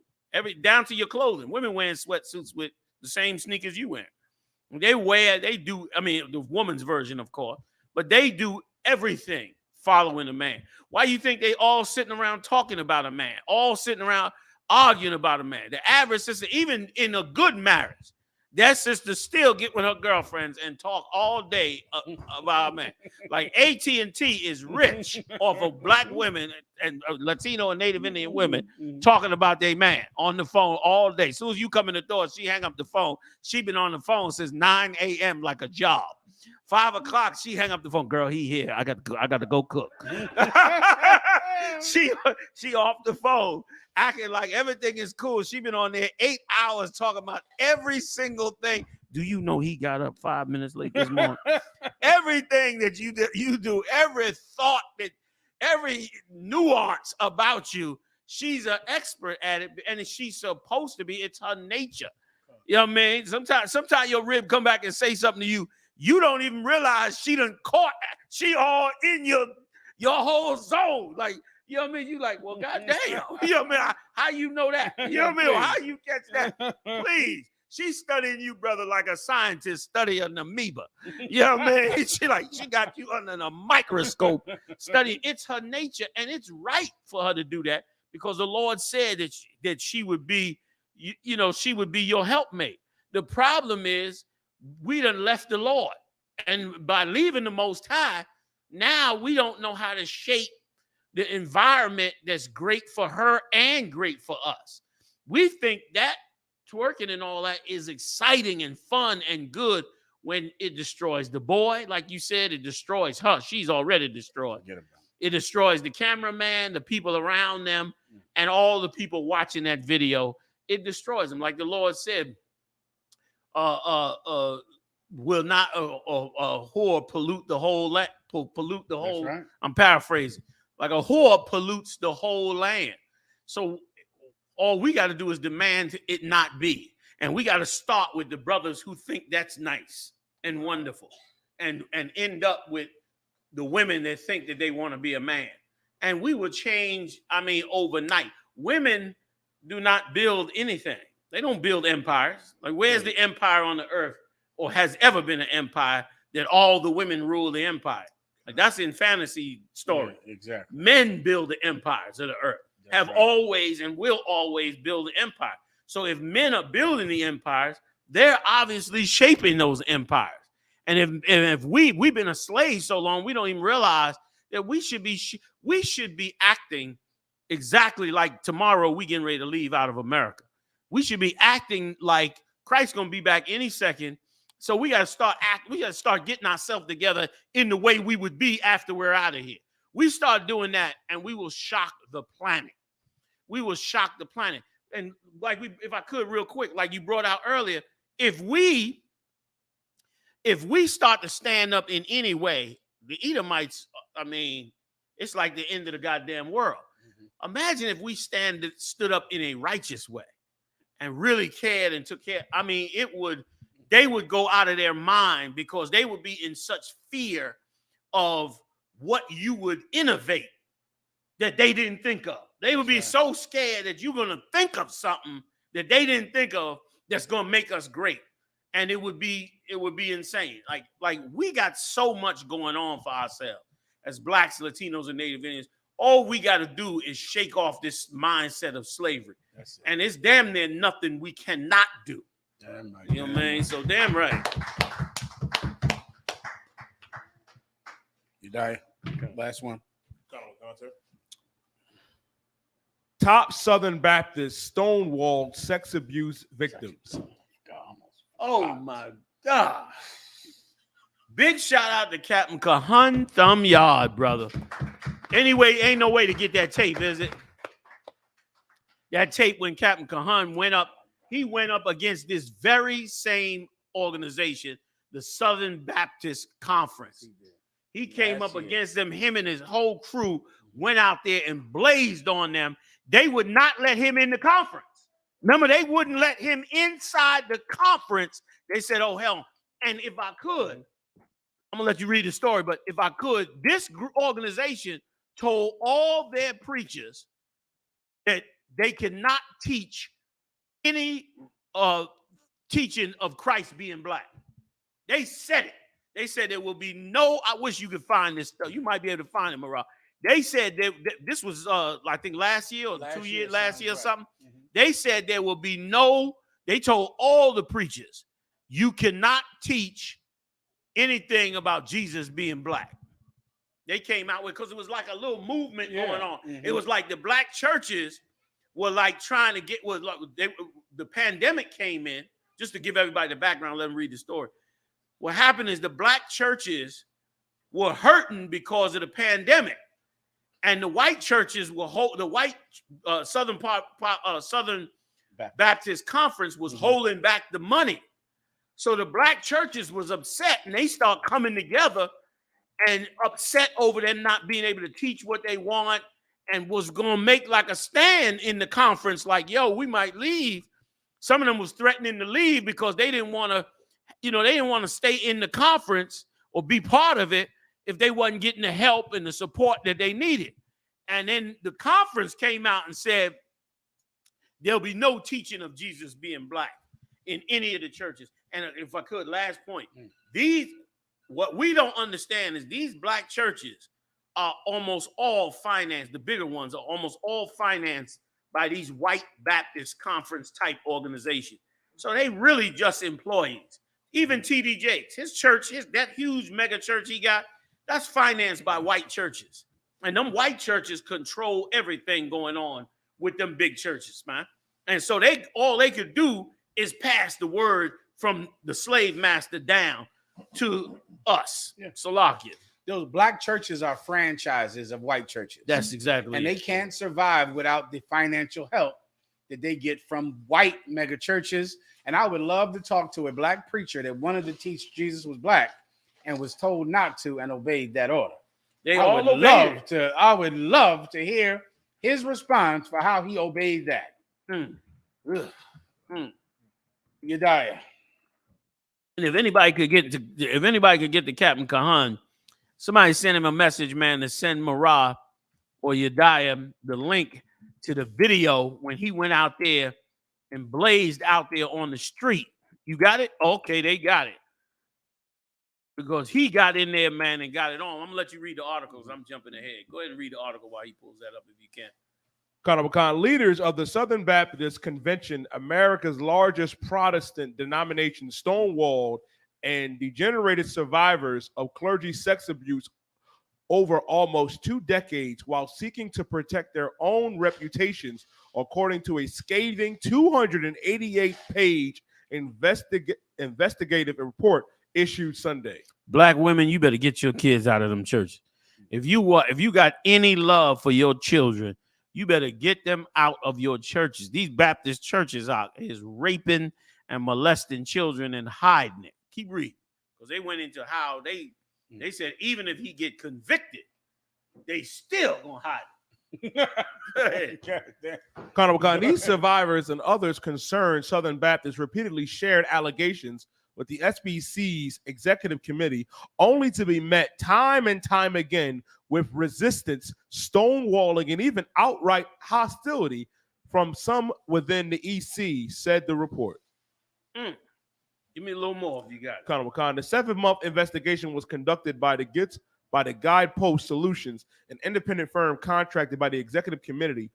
Down to your clothing. Women wearing sweatsuits with the same sneakers you wear. They do, I mean, the woman's version, of course, but they do everything following a man. Why you think they all sitting around talking about a man, all sitting around arguing about a man? The average sister, even in a good marriage, that sister still get with her girlfriends and talk all day about a man. Like AT&T is rich off of black women and Latino and Native Indian women talking about their man on the phone all day. As soon as you come in the door, she hang up the phone. She been on the phone since 9 a.m. like a job. 5 o'clock, she hang up the phone. Girl, he here. I got to go cook. She off the phone, acting like everything is cool. She been on there 8 hours talking about every single thing. Do you know he got up 5 minutes late this morning? Everything that you do, every thought, every nuance about you, she's an expert at it, and she's supposed to be. It's her nature. You know what I mean? Sometimes your rib come back and say something to you. You don't even realize she done caught. She all in your whole zone. Like, you know what I mean? You like, well, goddamn. You know what I mean? How you know that? You know what I mean? How you catch that? Please. She's studying you, brother, like a scientist studying an amoeba. You know what I mean? She got you under a microscope studying. It's her nature, and it's right for her to do that because the Lord said that she would be, she would be your helpmate. The problem is we done left the Lord. And by leaving the Most High, now we don't know how to shape the environment that's great for her and great for us. We think that twerking and all that is exciting and fun and good when it destroys the boy. Like you said, it destroys her. She's already destroyed. It destroys the cameraman, the people around them, and all the people watching that video. It destroys them. Like the Lord said, will not a whore pollute the whole land? Pollute the whole. Right. I'm paraphrasing. Like a whore pollutes the whole land. So all we got to do is demand it not be, and we got to start with the brothers who think that's nice and wonderful, and end up with the women that think that they want to be a man. And we will change. I mean, overnight. Women do not build anything. They don't build empires. Like, where's the empire on the earth, or has ever been an empire that all the women rule the empire? Like, that's in fantasy story. Yeah, exactly. Men build the empires of the earth. That's have right. Always and will always build the empire. So if men are building the empires, they're obviously shaping those empires. And if we've been a slave so long, we don't even realize that we should be acting exactly like tomorrow we getting ready to leave out of America. We should be acting like Christ's gonna be back any second. So we gotta start getting ourselves together in the way we would be after we're out of here. We start doing that, and we will shock the planet. We will shock the planet. and like if I could real quick, like you brought out earlier, if we start to stand up in any way, the Edomites, I mean, it's like the end of the goddamn world. Imagine if we stood up in a righteous way and really cared and took care. I mean, they would go out of their mind because they would be in such fear of what you would innovate that they didn't think of. They would be so scared that you're going to think of something that they didn't think of that's going to make us great. And it would be insane. Like we got so much going on for ourselves as Blacks, Latinos, and Native Indians. All we got to do is shake off this mindset of slavery. And it's damn near nothing we cannot do. Damn right. You know what I mean? So damn right. You die. Last one. Top Southern Baptist stonewalled sex abuse victims. Oh my God. Big shout out to Captain Kahun Thumb Yard, brother. Anyway, ain't no way to get that tape, is it? That tape when Captain Kahun went up, he went up against this very same organization, the Southern Baptist Conference. He came up against them, him and his whole crew went out there and blazed on them. They would not let him in the conference. Remember, they wouldn't let him inside the conference. They said, oh, hell. And if I could, I'm going to let you read the story, but if I could, this organization told all their preachers that they cannot teach any teaching of Christ being black. They said it. They said there will be no, I wish you could find this stuff. You might be able to find it, Marah. They said that this was, I think, last year or last year or something. Mm-hmm. They said there will be no, they told all the preachers, you cannot teach anything about Jesus being black. They came out with, because it was like a little movement going on. Mm-hmm. It was like the black churches were like trying to get, the pandemic came in, just to give everybody the background, let them read the story. What happened is the black churches were hurting because of the pandemic. And the white churches were the white Southern Baptist Conference was holding back the money. So the black churches was upset, and they start coming together and upset over them not being able to teach what they want, and was going to make like a stand in the conference, like, yo, we might leave. Some of them was threatening to leave because they didn't want to, they didn't want to stay in the conference or be part of it if they wasn't getting the help and the support that they needed. And then the conference came out and said, there'll be no teaching of Jesus being black in any of the churches. And if I could, last point, what we don't understand is these black churches are almost all financed, the bigger ones are almost all financed by these white Baptist conference type organizations. So they really just employees. Even T.D. Jakes, his church, that huge mega church he got, that's financed by white churches. And them white churches control everything going on with them big churches, man. And so all they could do is pass the word from the slave master down to us. Salakia. Those black churches are franchises of white churches. That's exactly and it. They can't survive without the financial help that they get from white mega churches. And I would love to talk to a black preacher that wanted to teach Jesus was black and was told not to and obeyed that order. I would love to hear his response for how he obeyed that. Yediah. And if anybody could get to Captain Kahun, somebody send him a message, man, to send Marah or Yediah the link to the video when he went out there and blazed out there on the street. You got it? Okay, they got it. Because he got in there, man, and got it on. I'm going to let you read the articles. I'm jumping ahead. Go ahead and read the article while he pulls that up if you can. Leaders of the Southern Baptist Convention, America's largest Protestant denomination, stonewalled and degenerated survivors of clergy sex abuse over almost 2 decades while seeking to protect their own reputations, according to a scathing 288-page investigative report issued Sunday. Black women, you better get your kids out of them churches. If you got any love for your children, You better get them out of your churches. These Baptist churches is raping and molesting children and hiding it. Keep reading. Because they went into how they said even if he get convicted, they still gonna hide it. Conor, these survivors and others concerned Southern Baptists repeatedly shared allegations with the SBC's executive committee, only to be met time and time again with resistance, stonewalling, and even outright hostility from some within the EC, said the report. Give me a little more if you got it. Conor, the 7-month investigation was conducted by the Guidepost Solutions, an independent firm contracted by the executive committee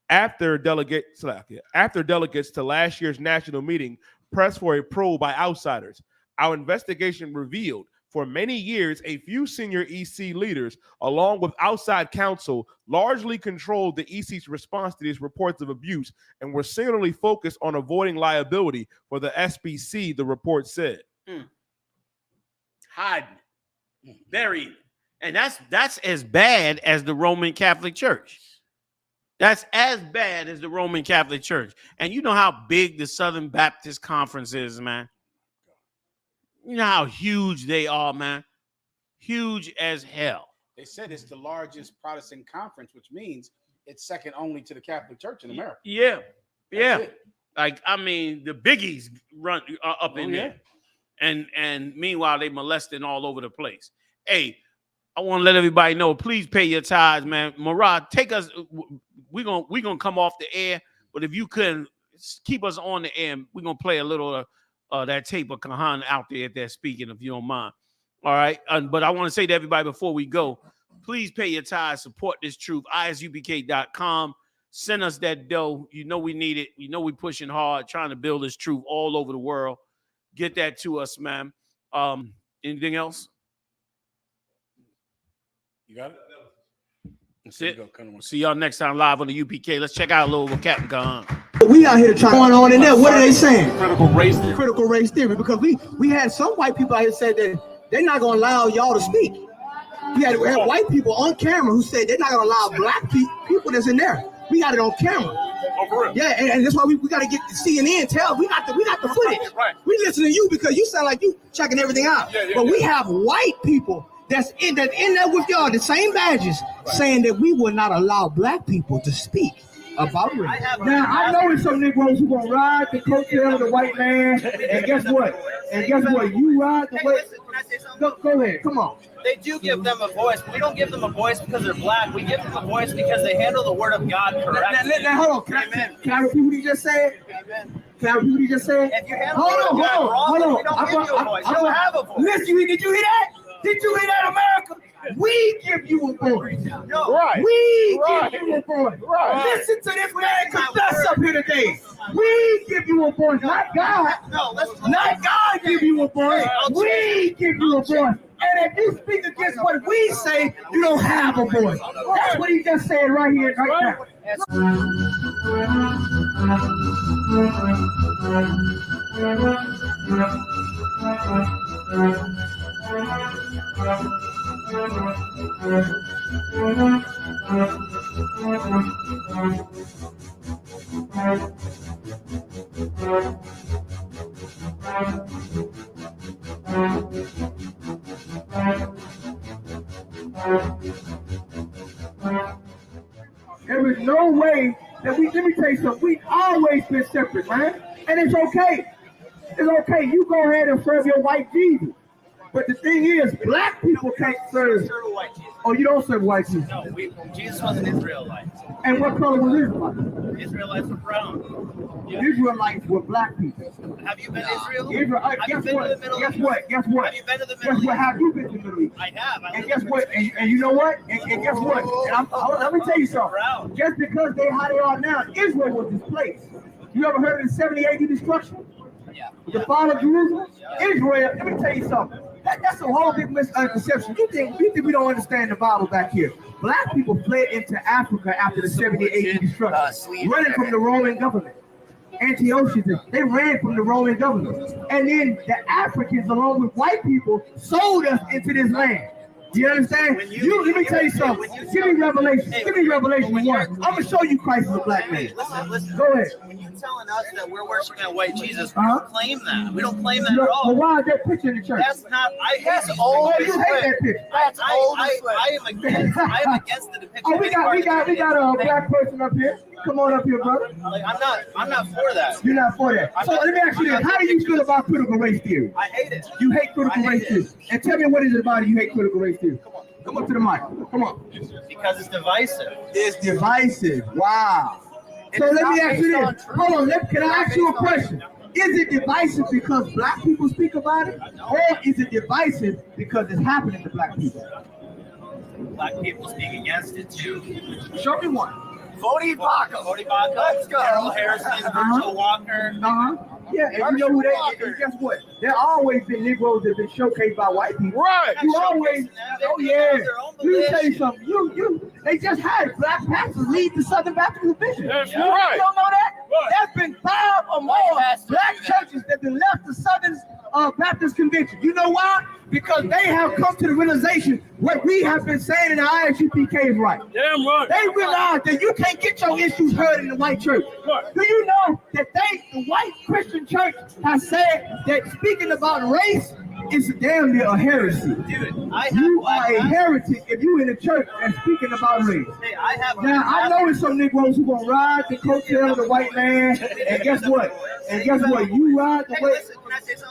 after delegates to last year's national meeting pressed for a probe by outsiders. Our investigation revealed for many years a few senior EC leaders, along with outside counsel, largely controlled the EC's response to these reports of abuse and were singularly focused on avoiding liability for the SBC, the report said. Hiding it, burying it. And that's as bad as the Roman Catholic Church. That's as bad as the Roman Catholic Church. And you know how big the Southern Baptist Conference is, man. You know how huge they are, man. Huge as hell. They said it's the largest Protestant conference, which means it's second only to the Catholic Church in America. Yeah. That's it. Like, I mean, the biggies run up in there. And meanwhile, they molesting all over the place. Hey, I want to let everybody know, please pay your tithes, man. Murad, take us. We're gonna come off the air, but if you couldn't keep us on the air, we're gonna play a little that tape of Kahan out there speaking, if you don't mind. All right. But I want to say to everybody before we go, please pay your tithes, support this truth. ISUPK.com. Send us that dough. You know we need it. You know we're pushing hard, trying to build this truth all over the world. Get that to us, man. Anything else? You got it? That's it. See y'all next time live on the UPK. Let's check out a little what Captain Kahan. We out here trying going on in there. What are they saying? Critical race theory. Because we had some white people out here said that they're not going to allow y'all to speak. We had white people on camera who said they're not going to allow black people that's in there. We got it on camera. Oh, for real? Yeah, and that's why we got to get the CNN. We got the footage. Right. We listen to you because you sound like you checking everything out. But we have white people that's in there with y'all, the same badges, saying that we will not allow black people to speak about race. Now, I know there's some Negroes who gonna ride the coattail of the white man, and guess what? You ride the way. Go ahead, come on. They do give them a voice. We don't give them a voice because they're black. We give them a voice because they handle the word of God correctly. Now hold on. Can I repeat what he just said? Can I repeat what he just said? If you handle the word of God wrong, we don't give you a voice. You don't have a voice. Listen, did you hear that? Did you hear that, America? We give you a voice. Right. We give you a voice. Right. Listen to this man confess up here today. We give you a voice, not God. Not God give you a voice. We give you a voice. And if you speak against what we say, you don't have a voice. That's what he just said right here, right now. There is no way that let me tell you something, we've always been separate, man. And it's okay. It's okay. You go ahead and serve your white Jesus. But the thing is, black people can't serve. Oh, you don't serve white Jesus? No, Jesus was an Israelite. And what color was Israelite? Israelites were brown. Yeah. Israelites were black people. Have you been to Israel? Guess what? Have you been to the Middle East? Have you been to the Middle East? I have. And guess what? And you know what? And guess what? And let me tell you something. Just because how they are now, Israel was displaced. You ever heard of the 70 AD destruction? Yeah. The fall of Jerusalem? Israel, let me tell you something. That's a whole big misconception. You think we don't understand the Bible back here. Black people fled into Africa after the 70 AD destruction, running from the Roman government. Antiochus, they ran from the Roman government. And then the Africans, along with white people, sold us into this land You understand? Let me tell you something. Give me Revelation. Give me Revelation 1. I'm gonna show you Christ as a black man. Listen. Go ahead. When you're telling us that we're worshiping a white Jesus, we don't claim that. We don't claim that at all. Well, why is that picture in the church? That's not. I hate old. You hate that picture. That's old. I am against the depiction. Oh, we got a black person up here. Come on up here, brother. Like, I'm not for that. You're not for that. So let me ask you this: how do you feel about critical race theory? I hate it. You hate critical race theory. And tell me, what is it about it you hate critical race theory? Come up to the mic. Come on. Because it's divisive. It's divisive. Wow. So let me ask you this. Hold on. Can I ask you a question? Is it divisive because black people speak about it, or is it divisive because it's happening to black people? Black people speak against it too. Show me one. Vody Baca. Let's go. Errol Harrison, Virgil Walker. Yeah, and you know who they are? Guess what? There always been Negroes that have been showcased by white people. Right. You always. Oh yeah. Let me tell you something. They just had black pastors lead the Southern Baptist Division. That's You right. don't know that? Right. There's been 5 or more black churches that have been left the Southern Baptist Convention. You know why? Because they have come to the realization what we have been saying in the I.S.U.P.K is right. Damn right. They realize that you can't get your issues heard in the white church. Right. Do you know that the white Christian church has said that speaking about race is damn near a heresy? Dude, you are a heretic if you in the church and speaking about race. Hey, I know there's some Negroes who gonna ride the coattail of the white man, and guess what? You ride the way.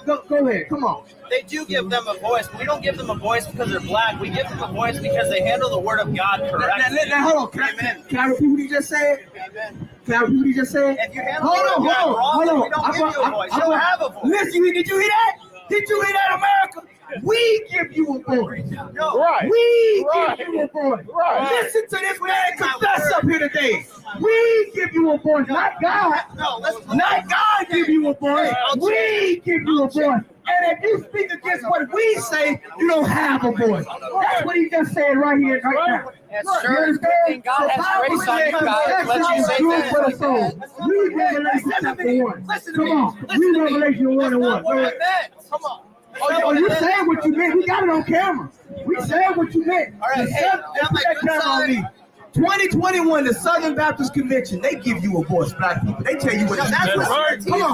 Go ahead, come on. They do give them a voice, but we don't give them a voice because they're black. We give them a voice because they handle the word of God correctly. Now hold on. Can I repeat what he just said? Amen. Can I repeat what he just said? If you handle the word of God wrongly, we don't give you a voice. You don't have a voice. Listen, did you hear that? Did you hear that, America? We give you a voice. No. Right. We give you a voice. Right. Listen to this man confess up here today. We give you a voice, not God. Not God give you a voice. We give you a voice. And if you speak against what we say, you don't have a voice. That's what he just said right here, right now. That's true. And God has grace on you, God. Let you say that. Read Revelation chapter 1. Come on. Read Revelation 1 and 1. Come on. Oh, you said what you meant. We got it on camera. We said what you meant. All right, hey, put that camera on me. 2021, the Southern Baptist Convention, they give you a voice, black people. They tell you what. Come on.